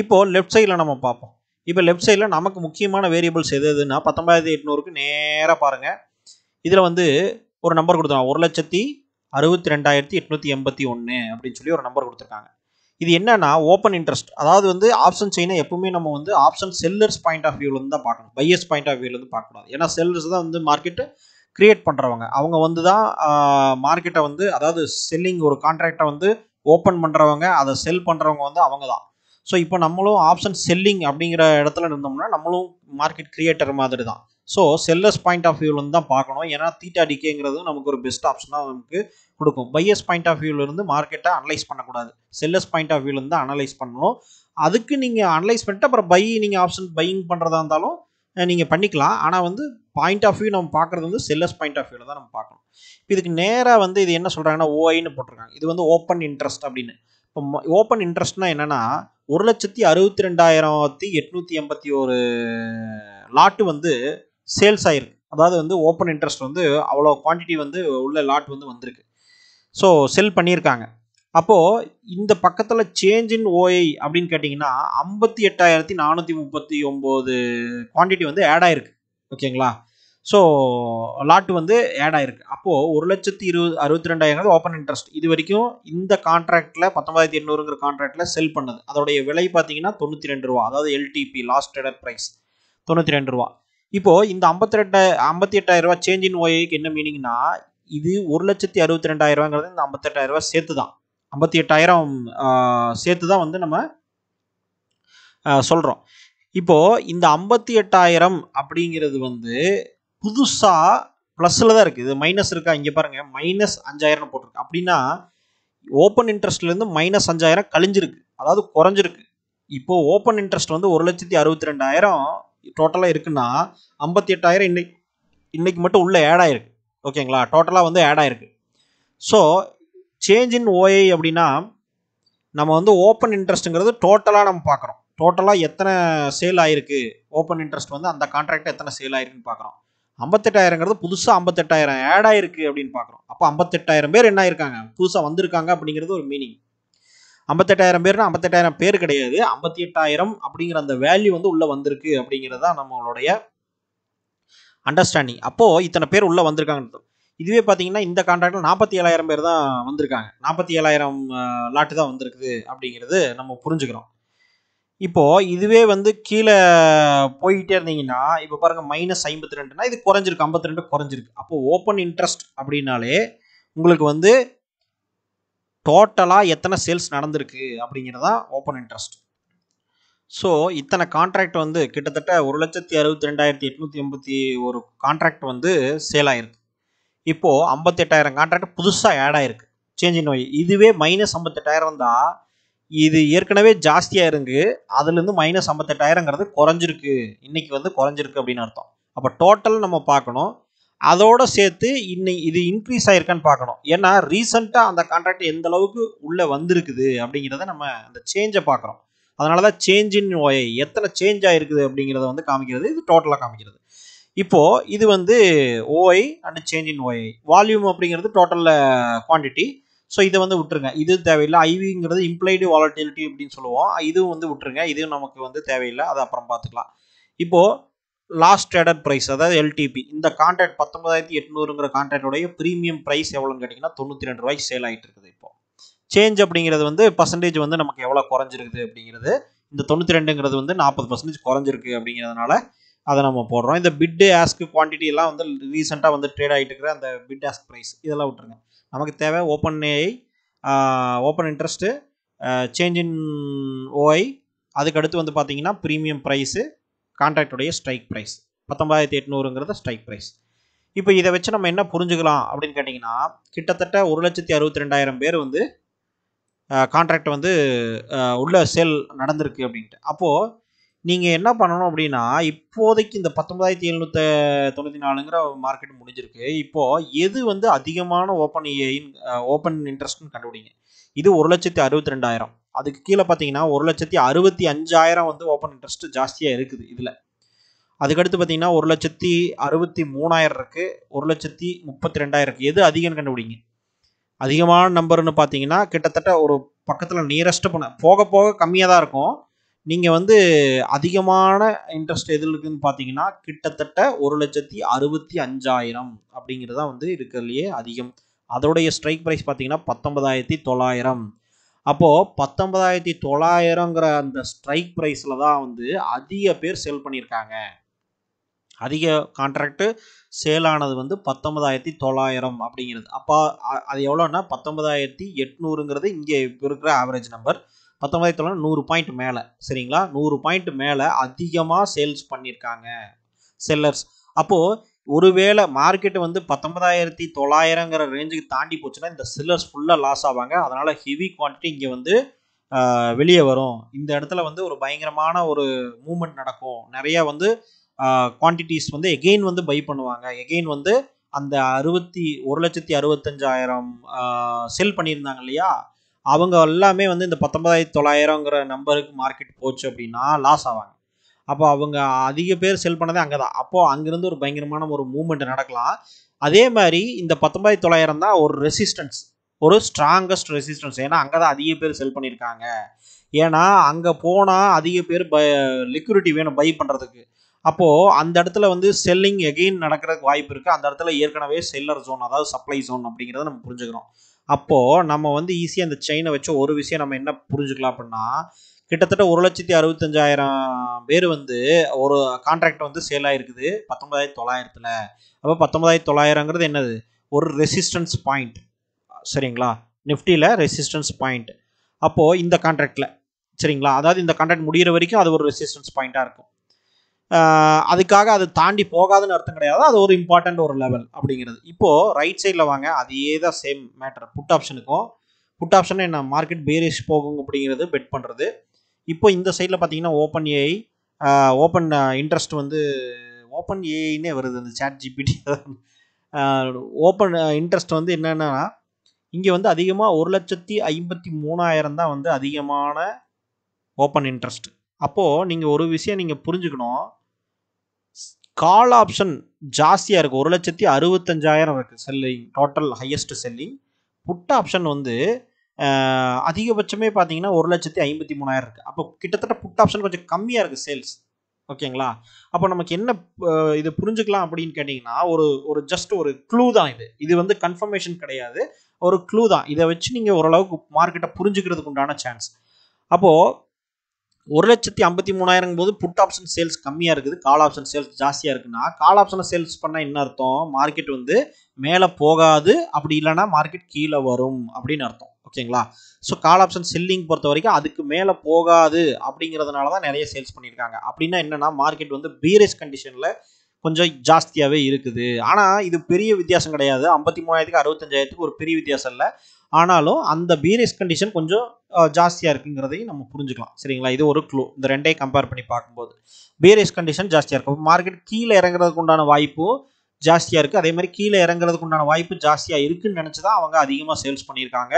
இப்போது லெஃப்ட் சைடில் நம்ம பார்ப்போம். இப்போ லெஃப்ட் சைடில் நமக்கு முக்கியமான வேரியபிள்ஸ் எதுன்னா 19,800க்கு நேராக பாருங்கள். இதில் வந்து ஒரு நம்பர் கொடுத்துருக்காங்க, 1,62,881 அப்படின்னு சொல்லி ஒரு நம்பர் கொடுத்துருக்காங்க. இது என்னன்னா ஓப்பன் இன்ட்ரெஸ்ட். அதாவது வந்து ஆப்ஷன் செயினை எப்பவுமே நம்ம வந்து ஆப்ஷன் செல்லர்ஸ் பாயிண்ட் ஆஃப் வியூலேருந்து தான் பார்க்கணும், பையர்ஸ் பாயிண்ட் ஆஃப் வியூலேருந்து பார்க்கக்கூடாது. ஏன்னா செல்லர்ஸ் தான் வந்து மார்க்கெட்டு கிரியேட் பண்ணுறவங்க. அவங்க வந்து தான் மார்க்கெட்டை வந்து, அதாவது செல்லிங் ஒரு கான்ட்ராக்டை வந்து ஓப்பன் பண்ணுறவங்க, அதை செல் பண்ணுறவங்க வந்து அவங்க தான். ஸோ இப்போ நம்மளும் ஆப்ஷன் செல்லிங் அப்படிங்கிற இடத்துல இருந்தோம்னா நம்மளும் மார்க்கெட் கிரியேட்டர் மாதிரி தான். ஸோ செல்லர்ஸ் பாயிண்ட் ஆஃப் வியூலேருந்து தான் பார்க்கணும். ஏன்னா தீட்டா டிகேங்கிறது நமக்கு ஒரு பெஸ்ட் ஆப்ஷனாக நமக்கு கொடுக்கும். பையர்ஸ் பாயிண்ட் ஆஃப் வியூலேருந்து மார்க்கெட்டை அனலைஸ் பண்ணக்கூடாது, செல்லர்ஸ் பாயிண்ட் ஆஃப் வியூலேருந்து தான் அனலைஸ் பண்ணணும். அதுக்கு நீங்கள் அனலைஸ் பண்ணிட்டு அப்புறம் நீங்கள் ஆப்ஷன் பையிங் பண்ணுறதா இருந்தாலும் நீங்கள் பண்ணிக்கலாம். ஆனால் வந்து பாயிண்ட் ஆஃப் வியூ நம்ம பார்க்குறது வந்து செல்லர்ஸ் பாயிண்ட் ஆஃப் வியூவில் தான் நம்ம பார்க்கணும். இப்போ இதுக்கு நேராக வந்து இது என்ன சொல்கிறாங்கன்னா ஓஐன்னு போட்டிருக்காங்க. இது வந்து ஓப்பன் இன்ட்ரெஸ்ட் அப்படின்னு. இப்போ ஓப்பன் இன்ட்ரெஸ்ட்னா என்னென்னா 1,62,881 லாட்டு வந்து சேல்ஸ் ஆகிருக்கு. அதாவது வந்து ஓப்பன் இன்ட்ரெஸ்ட் வந்து அவ்வளோ குவான்டிட்டி வந்து உள்ள லாட் வந்து வந்திருக்கு. ஸோ செல் பண்ணியிருக்காங்க. அப்போது இந்த பக்கத்தில் சேஞ்ச் இன் ஓஐ அப்படின்னு கேட்டிங்கன்னா 58,439 குவான்டிட்டி வந்து ஆட் ஆகிருக்கு. ஓகேங்களா, ஸோ லாட்டு வந்து ஆட் ஆகிருக்கு. அப்போது 1,62,062 ஓப்பன் இன்ட்ரெஸ்ட் இது வரைக்கும் இந்த கான்ட்ராக்டில் 19,800ங்கிற கான்ட்ராக்டில் செல் பண்ணது. அதோடைய விலை பார்த்தீங்கன்னா 92 ரூபா, அதாவது எல்டிபி லாஸ்ட் ட்ரேடட் ப்ரைஸ் 92 ரூபா. இப்போது இந்த 58,000 ரூபா சேஞ்ச் இன் ஓஐக்கு என்ன மீனிங்னா, இது 1,62,000 இந்த 58,000 ரூபா சேர்த்து தான், 58,000 சேர்த்து தான் வந்து நம்ம சொல்கிறோம். இப்போது இந்த 58,000 அப்படிங்கிறது வந்து புதுசாக ப்ளஸில் தான் இருக்குது. இது மைனஸ் இருக்கா, இங்கே பாருங்கள் -5,000 போட்டிருக்கு. அப்படின்னா ஓப்பன் இன்ட்ரெஸ்ட்லேருந்து -5,000 கழிஞ்சிருக்கு, அதாவது குறைஞ்சிருக்கு. இப்போது ஓப்பன் இன்ட்ரெஸ்ட் வந்து 1,62,000 டோட்டலாக இருக்குன்னா 58,000 இன்னைக்கு மட்டும் உள்ளே ஆட் ஆகிருக்கு. ஓகேங்களா, டோட்டலாக வந்து ஆட் ஆகிருக்கு. ஸோ சேஞ்ச் இன் ஓஐ அப்படின்னா நம்ம வந்து ஓப்பன் இன்ட்ரெஸ்ட்டுங்கிறது டோட்டலாக நம்ம பார்க்குறோம். டோட்டலாக எத்தனை சேல் ஆகிருக்கு, ஓப்பன் இன்ட்ரெஸ்ட் வந்து அந்த கான்ட்ராக்ட் எத்தனை சேல் ஆகிருக்குன்னு பார்க்குறோம். 58,000ங்கிறது புதுசாக 58,000 ஆட் ஆகிருக்கு அப்படின்னு பார்க்குறோம். அப்போ 58,000 பேர் என்ன ஆயிருக்காங்க, புதுசாக வந்திருக்காங்க அப்படிங்கிறது ஒரு மீனிங். 58,000 பேர்னா 58,000 பேர் கிடையாது, 58,000 அப்படிங்கிற அந்த வேல்யூ வந்து உள்ளே வந்திருக்கு அப்படிங்கிறது தான் நம்மளுடைய அண்டர்ஸ்டாண்டிங். அப்போது இத்தனை பேர் உள்ளே வந்திருக்காங்க. இதுவே பார்த்தீங்கன்னா இந்த கான்ட்ராக்டில் 47,000 பேர் தான் வந்திருக்காங்க, 47,000 லாட்டு தான் வந்திருக்குது அப்படிங்கிறது நம்ம புரிஞ்சுக்கிறோம். இப்போது இதுவே வந்து கீழே போய்கிட்டே இருந்தீங்கன்னா இப்போ பாருங்கள் -52னா இது குறைஞ்சிருக்கு, 52 குறைஞ்சிருக்கு. அப்போது ஓப்பன் இன்ட்ரெஸ்ட் அப்படின்னாலே உங்களுக்கு வந்து டோட்டலாக எத்தனை சேல்ஸ் நடந்திருக்கு அப்படிங்கிறதான் ஓப்பன் இன்ட்ரெஸ்ட். ஸோ இத்தனை கான்ட்ராக்ட் வந்து கிட்டத்தட்ட 1,62,881 கான்ட்ராக்ட் வந்து சேல் ஆகிருக்கு. இப்போது 58,000 கான்ட்ராக்ட் புதுசாக ஆட் ஆகிருக்கு சேஞ்ச் இன் ஓஐ. இதுவே -58,000 தான், இது ஏற்கனவே ஜாஸ்தியாக இருக்கு, அதுலேருந்து -58,000ங்கிறது குறைஞ்சிருக்கு, இன்னைக்கு வந்து குறைஞ்சிருக்கு அப்படின்னு அர்த்தம். அப்போ டோட்டல் நம்ம பார்க்கணும். அதோட சேர்த்து இது இன்க்ரீஸ் ஆயிருக்கான்னு பார்க்கணும். ஏன்னா ரீசெண்டாக அந்த கான்ட்ராக்ட் எந்த அளவுக்கு உள்ளே வந்திருக்குது அப்படிங்கிறத நம்ம அந்த சேஞ்சை பார்க்குறோம். அதனால தான் சேஞ்ச் இன் ஓஐ எத்தனை சேஞ்ச் ஆயிருக்குது அப்படிங்கிறத வந்து காமிக்கிறது. இது டோட்டலாக காமிக்கிறது. இப்போது இது வந்து ஓஐ அண்ட் சேஞ்ச் இன் ஓஐ. வால்யூம் அப்படிங்கிறது டோட்டல் குவான்டிட்டி. ஸோ இதை வந்து விட்டுருங்க, இது தேவையில்லை. ஐவிங்கிறது இம்ப்ளைடு வாலட்டிலிட்டி அப்படின்னு சொல்லுவோம், இதுவும் வந்து விட்டுருங்க, இதுவும் நமக்கு வந்து தேவையில்லை, அது அப்புறம் பார்த்துக்கலாம். இப்போது லாஸ்ட் ட்ரேடட் ப்ரைஸ், அதாவது எல்டிபி, இந்த கான்ட்ராக்ட் 19,800ங்கிற கான்ட்ராக்டோடைய ப்ரீமியம் ப்ரைஸ் எவ்வளோன்னு கேட்டிங்கன்னா 92 ரூபாய்க்கு சேல் ஆகிட்டு இருக்குது. இப்போ சேஞ்ச் அப்படிங்கிறது வந்து பர்சன்டேஜ் வந்து நமக்கு எவ்வளோ குறைஞ்சிருக்குது அப்படிங்கிறது, இந்த 92ங்கிறது வந்து 40% குறைஞ்சிருக்கு அப்படிங்கிறதுனால அதை நம்ம போடுறோம். இந்த பிட்டு ஆஸ்க் குவான்டிட்டி எல்லாம் வந்து ரீசெண்டாக வந்து ட்ரேட் ஆகிட்டு இருக்கிற அந்த பிட் ஆஸ்க் ப்ரைஸ் இதெல்லாம் விட்டுருங்க. நமக்கு தேவை open AI, open interest, change in OI, அதுக்கடுத்து வந்து பார்த்தீங்கன்னா ப்ரீமியம் ப்ரைஸு, கான்ட்ராக்டுடைய ஸ்ட்ரைக் ப்ரைஸ் 19,800ங்கிறது ஸ்ட்ரைக் ப்ரைஸ். இப்போ இதை வச்சு நம்ம என்ன புரிஞ்சுக்கலாம் அப்படின்னு கேட்டிங்கன்னா, கிட்டத்தட்ட 1,62,000 பேர் வந்து கான்ட்ராக்ட் வந்து உள்ள சேல் நடந்திருக்கு அப்படின்ட்டு. அப்போது நீங்கள் என்ன பண்ணணும் அப்படின்னா, இப்போதைக்கு இந்த 19,794ங்கிற மார்க்கெட் முடிஞ்சிருக்கு. இப்போது எது வந்து அதிகமான ஓப்பன் ஏஐன் ஓப்பன் இன்ட்ரெஸ்ட்னு கண்டுபிடிங்க. இது 1,62,000. அதுக்கு கீழே பார்த்தீங்கன்னா 1,65,000 வந்து ஓப்பன் இன்ட்ரெஸ்ட் ஜாஸ்தியாக இருக்குது இதில். அதுக்கடுத்து பார்த்தீங்கன்னா 1,63,000 இருக்குது, 1,32,000 இருக்குது. எது அதிகம்னு கண்டுபிடிங்க. அதிகமான நம்பர்னு பார்த்தீங்கன்னா கிட்டத்தட்ட ஒரு பக்கத்தில் நியரஸ்ட்டு போக போக கம்மியாக தான் இருக்கும். நீங்கள் வந்து அதிகமான இன்ட்ரெஸ்ட் எதில் இருக்குதுன்னு பார்த்தீங்கன்னா கிட்டத்தட்ட 1,65,000 அப்படிங்கிறது தான் வந்து இருக்கிறதுலையே அதிகம். அதோடைய ஸ்ட்ரைக் ப்ரைஸ் பார்த்தீங்கன்னா 19,900. அப்போது 19,900ங்கிற அந்த ஸ்ட்ரைக் ப்ரைஸில் தான் வந்து அதிக பேர் சேல் பண்ணியிருக்காங்க. அதிக கான்ட்ராக்டு சேல் ஆனது வந்து 19,900 அப்படிங்கிறது. அப்போ அது எவ்வளோன்னா 19,800ங்கிறது இங்கே இருக்கிற ஆவரேஜ் நம்பர். 19,900 100 பாயிண்ட் மேலே, சரிங்களா? 100 பாயிண்ட் மேலே அதிகமாக சேல்ஸ் பண்ணியிருக்காங்க செல்லர்ஸ். அப்போது ஒருவேளை மார்க்கெட்டு வந்து 19,900ங்கிற ரேஞ்சுக்கு தாண்டி போச்சுன்னா இந்த செல்லர்ஸ் ஃபுல்லாக லாஸ் ஆவாங்க. அதனால் ஹெவி குவான்டிட்டி இங்கே வந்து வெளியே வரும். இந்த இடத்துல வந்து ஒரு பயங்கரமான ஒரு மூமெண்ட் நடக்கும். நிறையா வந்து குவான்டிட்டிஸ் வந்து எகெயின் வந்து பை பண்ணுவாங்க. எகெயின் வந்து அந்த 1,65,000 செல் பண்ணியிருந்தாங்க இல்லையா, அவங்க எல்லாமே வந்து இந்த 19,900ங்கிற நம்பருக்கு மார்க்கெட் போச்சு அப்படின்னா லாஸ் ஆவாங்க. அப்போ அவங்க அதிக பேர் செல் பண்ணதே அங்கே தான். அப்போது அங்கேருந்து ஒரு பயங்கரமான ஒரு மூவ்மெண்ட் நடக்கலாம். அதே மாதிரி இந்த 19,900 தான் ஒரு ரெசிஸ்டன்ஸ், ஒரு ஸ்ட்ராங்கஸ்ட் ரெசிஸ்டன்ஸ். ஏன்னா அங்கே தான் அதிக பேர் செல் பண்ணியிருக்காங்க. ஏன்னா அங்கே போனால் அதிக பேர் லிக்விடிட்டி வேணும் பை பண்ணுறதுக்கு. அப்போது அந்த இடத்துல வந்து செல்லிங் எகெயின் நடக்கிறதுக்கு வாய்ப்பு இருக்குது. அந்த இடத்துல ஏற்கனவே செல்லர் ஜோன், அதாவது சப்ளை ஜோன் அப்படிங்கிறத நம்ம புரிஞ்சுக்கிறோம். அப்போது நம்ம வந்து ஈஸியாக அந்த செயினை வச்சு ஒரு விஷயம் நம்ம என்ன புரிஞ்சுக்கலாம் அப்படின்னா, கிட்டத்தட்ட 1,65,000 பேர் வந்து ஒரு கான்ட்ராக்ட் வந்து சேல் ஆகிருக்குது 19,900. அப்போ 19,900ங்கிறது என்னது, ஒரு ரெசிஸ்டன்ஸ் பாயிண்ட், சரிங்களா? நிஃப்டியில் ரெசிஸ்டன்ஸ் பாயிண்ட். அப்போது இந்த கான்ட்ராக்டில், சரிங்களா, அதாவது இந்த கான்ட்ராக்ட் முடிகிற வரைக்கும் அது ஒரு ரெசிஸ்டன்ஸ் பாயிண்ட்டாக இருக்கும். அதுக்காக அது தாண்டி போகாதுன்னு அர்த்தம் கிடையாது. அது ஒரு இம்பார்ட்டண்ட் ஒரு லெவல் அப்படிங்கிறது. இப்போது ரைட் சைடில் வாங்க, அதே தான் சேம் மேட்டர் புட் ஆப்ஷனுக்கும். புட் ஆப்ஷன் என்ன, மார்க்கெட் பேரிஷ் போகும் அப்படிங்கிறது பெட் பண்ணுறது. இப்போ இந்த சைடில் பார்த்தீங்கன்னா ஓப்பன் ஏஐ, ஓப்பன் இன்ட்ரெஸ்ட் வந்து ஓப்பன் ஏஐன்னே வருது அந்த சாட் ஜிபிடி. ஓப்பன் இன்ட்ரெஸ்ட் வந்து என்னென்னா இங்கே வந்து அதிகமாக 1,53,000 தான் வந்து அதிகமான ஓப்பன் இன்ட்ரெஸ்ட். அப்போது நீங்கள் ஒரு விஷயம் நீங்கள் புரிஞ்சுக்கணும், கால் ஆப்ஷன் ஜாஸ்தியாக இருக்குது. 1,65,000 இருக்குது selling, total highest selling. Put option வந்து அதிகபட்சமே பார்த்தீங்கன்னா 1,53,000 இருக்குது. அப்போ கிட்டத்தட்ட புட் ஆப்ஷன் கொஞ்சம் கம்மியாக இருக்குது சேல்ஸ், ஓகேங்களா? அப்போ நமக்கு என்ன இது புரிஞ்சுக்கலாம் அப்படின்னு கேட்டிங்கன்னா, ஒரு ஜஸ்ட் ஒரு க்ளூ தான் இது. இது வந்து கன்ஃபர்மேஷன் கிடையாது, ஒரு க்ளூ தான். இதை வச்சு நீங்கள் ஓரளவுக்கு மார்க்கெட்டை புரிஞ்சுக்கிறதுக்கு உண்டான சான்ஸ். அப்போது 1,53,000 போது புட் ஆப்ஷன் சேல்ஸ் கம்மியாக இருக்குது, கால் ஆப்ஷன் சேல்ஸ் ஜாஸ்தியாக இருக்குன்னா, கால் ஆப்ஷனை சேல்ஸ் பண்ணால் என்ன அர்த்தம், மார்க்கெட் வந்து மேலே போகாது, அப்படி இல்லைனா மார்க்கெட் கீழே வரும் அப்படின்னு அர்த்தம், ஓகேங்களா? ஸோ கால் ஆப்ஷன் செல்லிங் பொறுத்த வரைக்கும் அதுக்கு மேலே போகாது அப்படிங்கிறதுனால தான் நிறைய சேல்ஸ் பண்ணியிருக்காங்க. அப்படின்னா என்னென்னா மார்க்கெட் வந்து பீரிஷ் கண்டிஷனில் கொஞ்சம் ஜாஸ்தியாகவே இருக்குது. ஆனால் இது பெரிய வித்தியாசம் கிடையாது. 53,000க்கு 65,000க்கு ஒரு பெரிய வித்தியாசம் இல்லை. ஆனாலும் அந்த பீரிஷ் கண்டிஷன் கொஞ்சம் ஜாஸ்தியாக இருக்குங்கிறதையும் நம்ம புரிஞ்சுக்கலாம், சரிங்களா? இது ஒரு க்ளூ. இந்த ரெண்டையும் கம்பேர் பண்ணி பார்க்கும்போது பீரிஷ் கண்டிஷன் ஜாஸ்தியாக இருக்கும். மார்க்கெட் கீழே இறங்குறதுக்கு உண்டான வாய்ப்பும் ஜாஸ்தியாக இருக்குது. அதே மாதிரி கீழே இறங்குறதுக்கு உண்டான வாய்ப்பு ஜாஸ்தியாக இருக்குன்னு நினச்சி தான் அவங்க அதிகமாக சேல்ஸ் பண்ணியிருக்காங்க.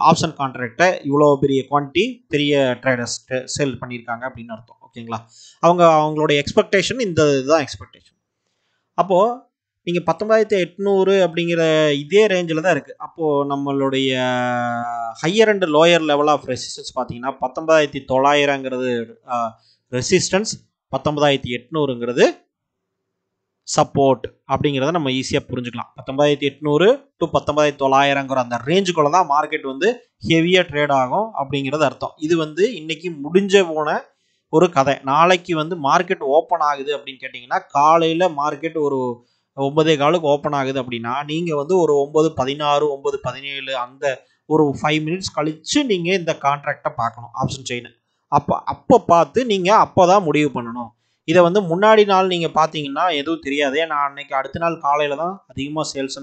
ஆப்ஷன் கான்ட்ராக்டை இவ்வளோ பெரிய குவான்டிட்டி பெரிய ட்ரேடர்ஸ் சேல் பண்ணியிருக்காங்க அப்படின்னு அர்த்தம். ஓகேங்களா? அவங்களோட எக்ஸ்பெக்டேஷன் இந்த இதுதான் எக்ஸ்பெக்டேஷன். அப்போது நீங்கள் 19,800 அப்படிங்கிற இதே ரேஞ்சில் தான் இருக்குது. அப்போது நம்மளுடைய higher and lower level of resistance பார்த்தீங்கன்னா 19,900ங்கிறது ரெசிஸ்டன்ஸ், 19,800ங்கிறது சப்போர்ட் அப்படிங்கிறத நம்ம ஈஸியாக புரிஞ்சுக்கலாம். 19,800 டு 19,900ங்கிற அந்த ரேஞ்சுக்குள்ள தான் மார்க்கெட் வந்து ஹெவியாக ட்ரேட் ஆகும் அப்படிங்கிறது அர்த்தம். இது வந்து இன்னைக்கு முடிஞ்ச போன ஒரு கதை. நாளைக்கு வந்து மார்க்கெட் ஓப்பன் ஆகுது அப்படின்னு கேட்டிங்கன்னா, காலையில் மார்க்கெட் ஒரு 9:15 ஓப்பன் ஆகுது அப்படின்னா, நீங்கள் வந்து ஒரு 9:16 9:17 அந்த ஒரு 5 மினிட்ஸ் கழித்து நீங்கள் இந்த கான்ட்ராக்டை பார்க்கணும், ஆப்ஷன் செயினை. அப்போ பார்த்து நீங்கள் அப்போ தான் முடிவு பண்ணணும். இதை வந்து முன்னாடி நாள் நீங்கள் பார்த்தீங்கன்னா எதுவும் தெரியாது. ஏன்னா அன்னைக்கு அடுத்த நாள் காலையில் தான் அதிகமாக சேல்ஸ்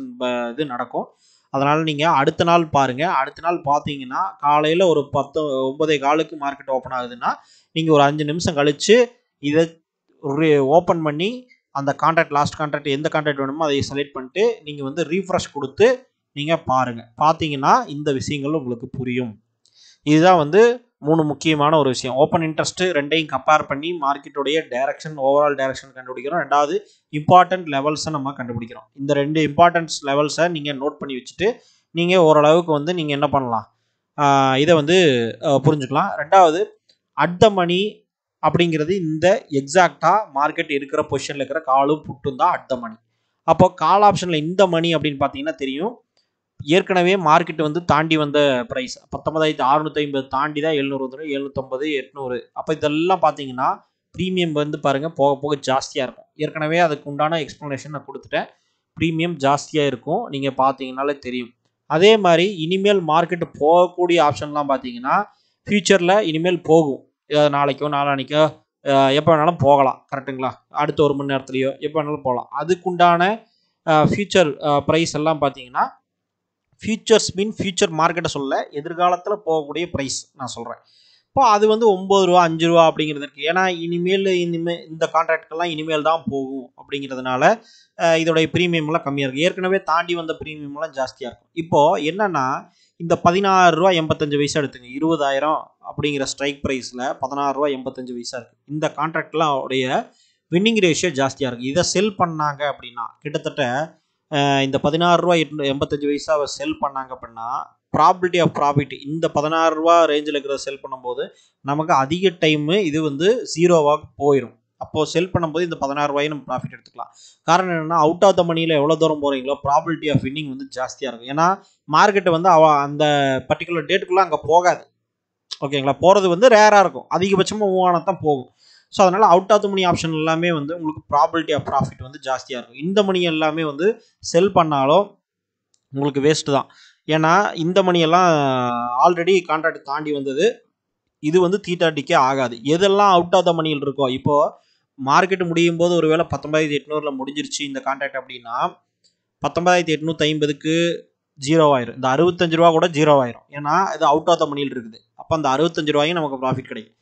இது நடக்கும். அதனால் நீங்கள் அடுத்த நாள் பாருங்கள். அடுத்த நாள் பார்த்தீங்கன்னா காலையில் ஒரு 9:15 மார்க்கெட் ஓப்பன் ஆகுதுன்னா, நீங்கள் ஒரு 5 நிமிஷம் கழித்து இதை ஓப்பன் பண்ணி அந்த கான்ட்ராக்ட், லாஸ்ட் கான்ட்ராக்ட் எந்த கான்ட்ராக்ட் வேணுமோ அதை செலக்ட் பண்ணிட்டு நீங்கள் வந்து ரீஃப்ரெஷ் கொடுத்து நீங்கள் பாருங்கள். பார்த்தீங்கன்னா இந்த விஷயங்கள் உங்களுக்கு புரியும். இதுதான் வந்து 3 முக்கியமான ஒரு விஷயம். ஓப்பன் இன்ட்ரெஸ்ட் ரெண்டையும் கம்பேர் பண்ணி மார்க்கெட்டுடைய டைரக்ஷன், ஓவரால் டைரக்ஷன் கண்டுபிடிக்கிறோம். ரெண்டாவது இம்பார்ட்டன்ட் லெவல்ஸை நம்ம கண்டுபிடிக்கிறோம். இந்த 2 இம்பார்ட்டன்ஸ் லெவல்ஸை நீங்கள் நோட் பண்ணி வச்சுட்டு நீங்கள் ஓரளவுக்கு வந்து நீங்கள் என்ன பண்ணலாம், இதை வந்து புரிஞ்சுக்கலாம். ரெண்டாவது அட் த மணி அப்படிங்கிறது இந்த எக்ஸாக்டாக மார்க்கெட் இருக்கிற பொசிஷனில் இருக்கிற காலும் புட்டும் தான் அட் த மணி. அப்போ கால் ஆப்ஷனில் இந்த மணி அப்படின்னு பார்த்தீங்கன்னா தெரியும், ஏற்கனவே மார்க்கெட் வந்து தாண்டி வந்த ப்ரைஸ் 19,650 தாண்டி தான் 700 வந்துடும், 750 800. அப்போ இதெல்லாம் பார்த்தீங்கன்னா ப்ரீமியம் வந்து பாருங்கள் போக போக ஜாஸ்தியாக இருக்கும். ஏற்கனவே அதுக்கு உண்டான எக்ஸ்ப்ளனேஷன் நான் கொடுத்துட்டேன். ப்ரீமியம் ஜாஸ்தியாக இருக்கும், நீங்கள் பார்த்தீங்கன்னாலே தெரியும். அதே மாதிரி இனிமேல் மார்க்கெட்டு போகக்கூடிய ஆப்ஷன்லாம் பார்த்தீங்கன்னா ஃபியூச்சரில் இனிமேல் போகும். நாளைக்கோ நாளானிக்கோ எப்போ வேணாலும் போகலாம். கரெக்டுங்களா? அடுத்த 1 மணி நேரத்துலையோ எப்போ வேணாலும் போகலாம். அதுக்குண்டான ஃபியூச்சர் ப்ரைஸ் எல்லாம் பார்த்தீங்கன்னா, ஃபியூச்சர்ஸ் மீன் ஃபியூச்சர் மார்க்கெட்டை சொல்ல, எதிர்காலத்தில் போகக்கூடிய ப்ரைஸ் நான் சொல்கிறேன். இப்போ அது வந்து 9 ரூபா 5 ரூபா அப்படிங்கிறது இருக்குது. ஏன்னா இனிமேல் இந்த கான்ட்ராக்டுக்கெல்லாம் இனிமேல் தான் போகும் அப்படிங்கிறதுனால இதோடைய ப்ரீமியம்லாம் கம்மியாக இருக்குது. ஏற்கனவே தாண்டி வந்த ப்ரீமியம்லாம் ஜாஸ்தியாக இருக்கும். இப்போது என்னென்னா இந்த 16 ரூபா 85 பைசா எடுத்துங்க. 20,000 அப்படிங்கிற ஸ்ட்ரைக் ப்ரைஸில் 16 ரூபா 85 பைசா இருக்குது. இந்த கான்ட்ராக்ட்லாம் உடைய வின்னிங் ரேஷியோ ஜாஸ்தியாக இருக்குது. இதை செல் பண்ணாங்க அப்படின்னா கிட்டத்தட்ட இந்த 16 ரூபா 85 பைசாவை செல் பண்ணாங்க அப்படின்னா ப்ராபிலிட்டி ஆஃப் ப்ராஃபிட் இந்த 16 ரூபா ரேஞ்சில் இருக்கிறத செல் பண்ணும்போது நமக்கு அதிக டைமு இது வந்து 0வாக போயிடும். அப்போது செல் பண்ணும்போது இந்த 16 ரூபாயை நம்ம ப்ராஃபிட் எடுத்துக்கலாம். காரணம் என்னென்னா அவுட் ஆஃப் த மணியில் எவ்வளோ தூரம் போகிறீங்களோ ப்ராபிலிட்டி ஆஃப் வின்னிங் வந்து ஜாஸ்தியாக இருக்கும். ஏன்னா மார்க்கெட்டை வந்து அந்த பர்டிகுலர் டேட்டுக்குள்ளே அங்கே போகாது. ஓகேங்களா? போகிறது வந்து ரேராக இருக்கும், அதிகபட்சமாக 3 தான் போகும். ஸோ அதனால் out of the money option எல்லாமே வந்து உங்களுக்கு ப்ராபிலிட்டி ஆஃப் ப்ராஃபிட் வந்து ஜாஸ்தியாக இருக்கும். இந்த மணி எல்லாமே வந்து செல் பண்ணாலும் உங்களுக்கு வேஸ்ட்டு தான். ஏன்னா இந்த மணியெல்லாம் ஆல்ரெடி கான்ட்ராக்ட் தாண்டி வந்தது, இது வந்து தீட்டாட்டிக்கே ஆகாது. எதெல்லாம் அவுட் ஆஃப் த மணியில் இருக்கோ, இப்போது மார்க்கெட் முடியும் போது ஒரு வேளை 19,800 முடிஞ்சிருச்சு இந்த கான்ட்ராக்ட் அப்படின்னா 19,850க்கு 0 ஆயிரும். இந்த 65 ரூபா கூட 0 ஆயிரும். ஏன்னா இது அவுட் ஆஃப் த மணியில் இருக்குது. அப்போ அந்த 65 ரூபாயும் நமக்கு ப்ராஃபிட் கிடைக்கும்.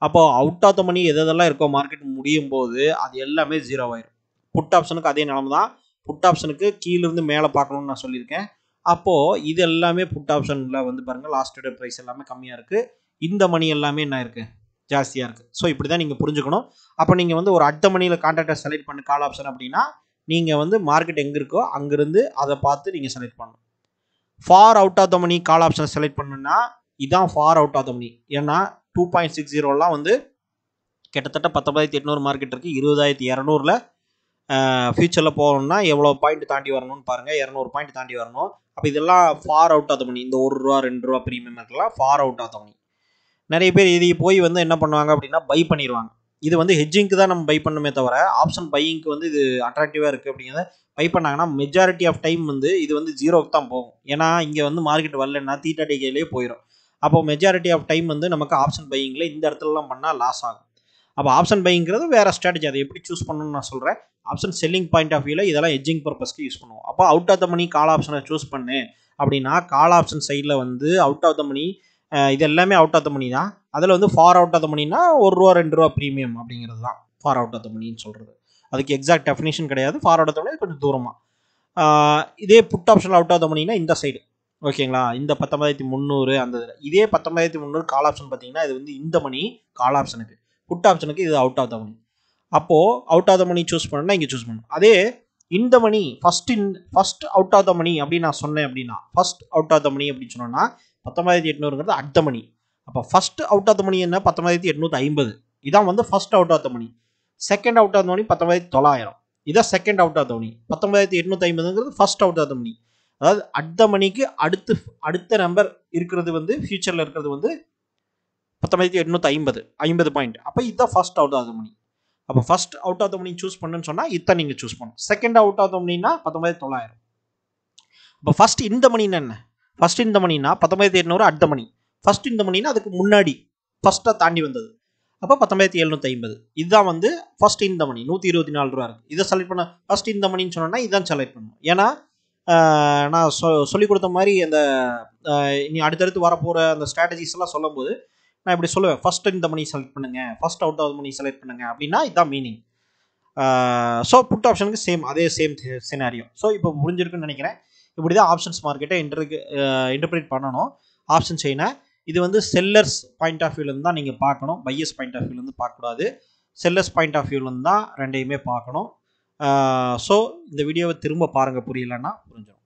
அப்போது அவுட் ஆஃப் த மணி எதெல்லாம் இருக்கோ மார்க்கெட் முடியும் போது அது எல்லாமே 0 ஆயிரும். புட் ஆப்ஷனுக்கு அதே நிலமை தான். புட் ஆப்ஷனுக்கு கீழிருந்து மேலே பார்க்கணும்னு நான் சொல்லியிருக்கேன். அப்போது இது எல்லாமே புட் ஆப்ஷனில் வந்து பாருங்கள் லாஸ்ட் டே ப்ரைஸ் எல்லாமே கம்மியாக இருக்குது. இந்த மணி எல்லாமே என்ன இருக்குது, ஜாஸ்தியாக இருக்குது. ஸோ இப்படி தான் நீங்கள் புரிஞ்சுக்கணும். அப்போ நீங்கள் வந்து ஒரு அட் த மணியில் கான்ட்ராக்டை செலக்ட் பண்ணி கால் ஆப்ஷன் அப்படின்னா நீங்கள் வந்து மார்க்கெட் எங்கே இருக்கோ அங்கேருந்து அதை பார்த்து நீங்கள் செலக்ட் பண்ணணும். ஃபார் அவுட் ஆஃப் த மணி கால் ஆப்ஷனை செலக்ட் பண்ணணுன்னா இதுதான் ஃபார் அவுட் ஆஃப் த மணி. ஏன்னா 2.60 வந்து கிட்டத்தட்ட 19,800 மார்க்கெட் இருக்குது. 20,200ல் ஃபியூச்சரில் போகணும்னா எவ்வளோ பாயிண்ட் தாண்டி வரணும்னு பாருங்கள், 200 பாயிண்ட் தாண்டி வரணும். அப்போ இதெல்லாம் ஃபார் அவுட் ஆஃப் த மணி. இந்த 1 ரூபா 2 ரூபா ப்ரீமியம் இருக்கலாம், ஃபார் அவுட் ஆஃப் த மணி. நிறைய பேர் இது போய் வந்து என்ன பண்ணுவாங்க அப்படின்னா பை பண்ணிடுவாங்க. இது வந்து ஹெட்ஜிங்க்கு தான் நம்ம பை பண்ணுமே தவிர ஆப்ஷன் பையிங்க்கு வந்து இது அட்ராக்டிவாக இருக்குது அப்படிங்கிறத பை பண்ணாங்கன்னா மெஜாரிட்டி ஆஃப் டைம் வந்து இது வந்து 0க்கு தான் போகும். ஏன்னா இங்கே வந்து மார்க்கெட் வரலன்னா தீட்டாடிக்கையிலே போயிடும். அப்போ மெஜாரிட்டி ஆஃப் டைம் வந்து நமக்கு ஆப்ஷன் பையிங்கில் இந்த இடத்துலலாம் பண்ணால் லாஸ் ஆகும். அப்போ ஆப்ஷன் பையிங்கிறது வேறு ஸ்ட்ராட்டஜி, அதை எப்படி சூஸ் பண்ணணும்னு நான் சொல்கிறேன். ஆப்ஷன் செல்லிங் பாயிண்ட் ஆஃப் வியூவில் இதெல்லாம் ஹெட்ஜிங் பர்பஸ்க்கு யூஸ் பண்ணுவோம். அப்போ அவுட் ஆஃப் த மணி கால் ஆப்ஷனை சூஸ் பண்ணு அப்படின்னா கால் ஆப்ஷன் சைடில் வந்து அவுட் ஆஃப் த மணி இது எல்லாமே அவுட் ஆஃப் த மணி தான். அதில் வந்து ஃபார் அவுட் ஆஃப் த மணினா 1 ரூபா 2 ரூபா ப்ரீமியம் அப்படிங்கிறது தான் ஃபார் அவுட் ஆஃப் த மணின்னு சொல்கிறது. அதுக்கு எக்ஸாக்ட் டெஃபினேஷன் கிடையாது. ஃபார்வர்ட் ஆஃப் த மணி கொஞ்சம் தூரமாக. இதே புட் ஆப்ஷனில் அவுட் ஆஃப் த மணினா இந்த சைடு, ஓகேங்களா, இந்த 19,300 அந்த இதில். இதே 19,300 கால் ஆப்ஷன் பார்த்தீங்கன்னா இது வந்து இந்த மணி கால் ஆப்ஷனுக்கு, புட் ஆப்ஷனுக்கு இது அவுட் ஆஃப் த மணி. அப்போது out of the money choose பண்ணணும்னா இங்கே சூஸ் பண்ணணும். அதே இந்த money first out of the money அப்படின்னு நான் சொன்னேன் அப்படின்னா, first out of the money அப்படின்னு சொன்னோன்னா 19,800ங்கிறது அடுத்த மணி. அப்போ first out of the money என்ன 19,850, இதான் வந்து first out of the money. Second out of the money 19,900, இதான் second out of the money. 19,850ங்கிறது first out of the money. அதாவது அடுத்த மணிக்கு அடுத்த நம்பர் இருக்கிறது வந்து ஃபியூச்சரில் இருக்கிறது வந்து 19,850 50 பாயிண்ட். அப்போ இதுதான் first out of the money. அப்போ first out of the money choose பண்ணுன்னு சொன்னால் இதான் நீங்கள் சூஸ் பண்ணணும். செகண்ட் அவுட் ஆஃப் த மணினா 19,900. இப்போ ஃபர்ஸ்ட் இந்த மணின்னா என்ன, ஃபர்ஸ்ட் இந்த மணினா 19,800 அடுத்த மணி. ஃபர்ஸ்ட் இந்த மணினா அதுக்கு முன்னாடி ஃபர்ஸ்ட்டாக தாண்டி வந்தது. அப்போ 19,750, இதுதான் வந்து ஃபர்ஸ்ட் இந்த மணி 124 ரூபா இருக்குது. இதை செலக்ட் பண்ண ஃபர்ஸ்ட் இந்த மணின்னு சொன்னோன்னா இதான் செலக்ட் பண்ணணும். ஏன்னா நான் சொல்லிக் கொடுத்த மாதிரி அந்த நீ அடுத்தடுத்து வரப்போகிற அந்த ஸ்ட்ராட்டஜிஸ் எல்லாம் சொல்லும் போது நான் இப்படி சொல்லுவேன், ஃபர்ஸ்ட் இந்த மணி செலக்ட் பண்ணுங்க, first out of money select பண்ணுங்க அப்படின்னா இதுதான் மீனிங். ஸோ புட் ஆப்ஷனுக்கு அதே சேம் சினாரியோ. ஸோ இப்போ புரிஞ்சிருக்குன்னு நினைக்கிறேன். இப்படி தான் ஆப்ஷன்ஸ் மார்க்கெட்டை இன்டர்பிரேட் பண்ணணும் ஆப்ஷன் செயினை. இது வந்து செல்லர்ஸ் பாயிண்ட் ஆஃப் வியூலேருந்து தான் நீங்கள் பார்க்கணும், பையர்ஸ் பாயிண்ட் ஆஃப் வியூலேருந்து பார்க்கக்கூடாது. செல்லர்ஸ் பாயிண்ட் ஆஃப் வியூலேருந்து தான் ரெண்டையுமே பார்க்கணும். ஸோ இந்த வீடியோவை திரும்ப பாருங்கள், புரியலைன்னா புரிஞ்சிடும்.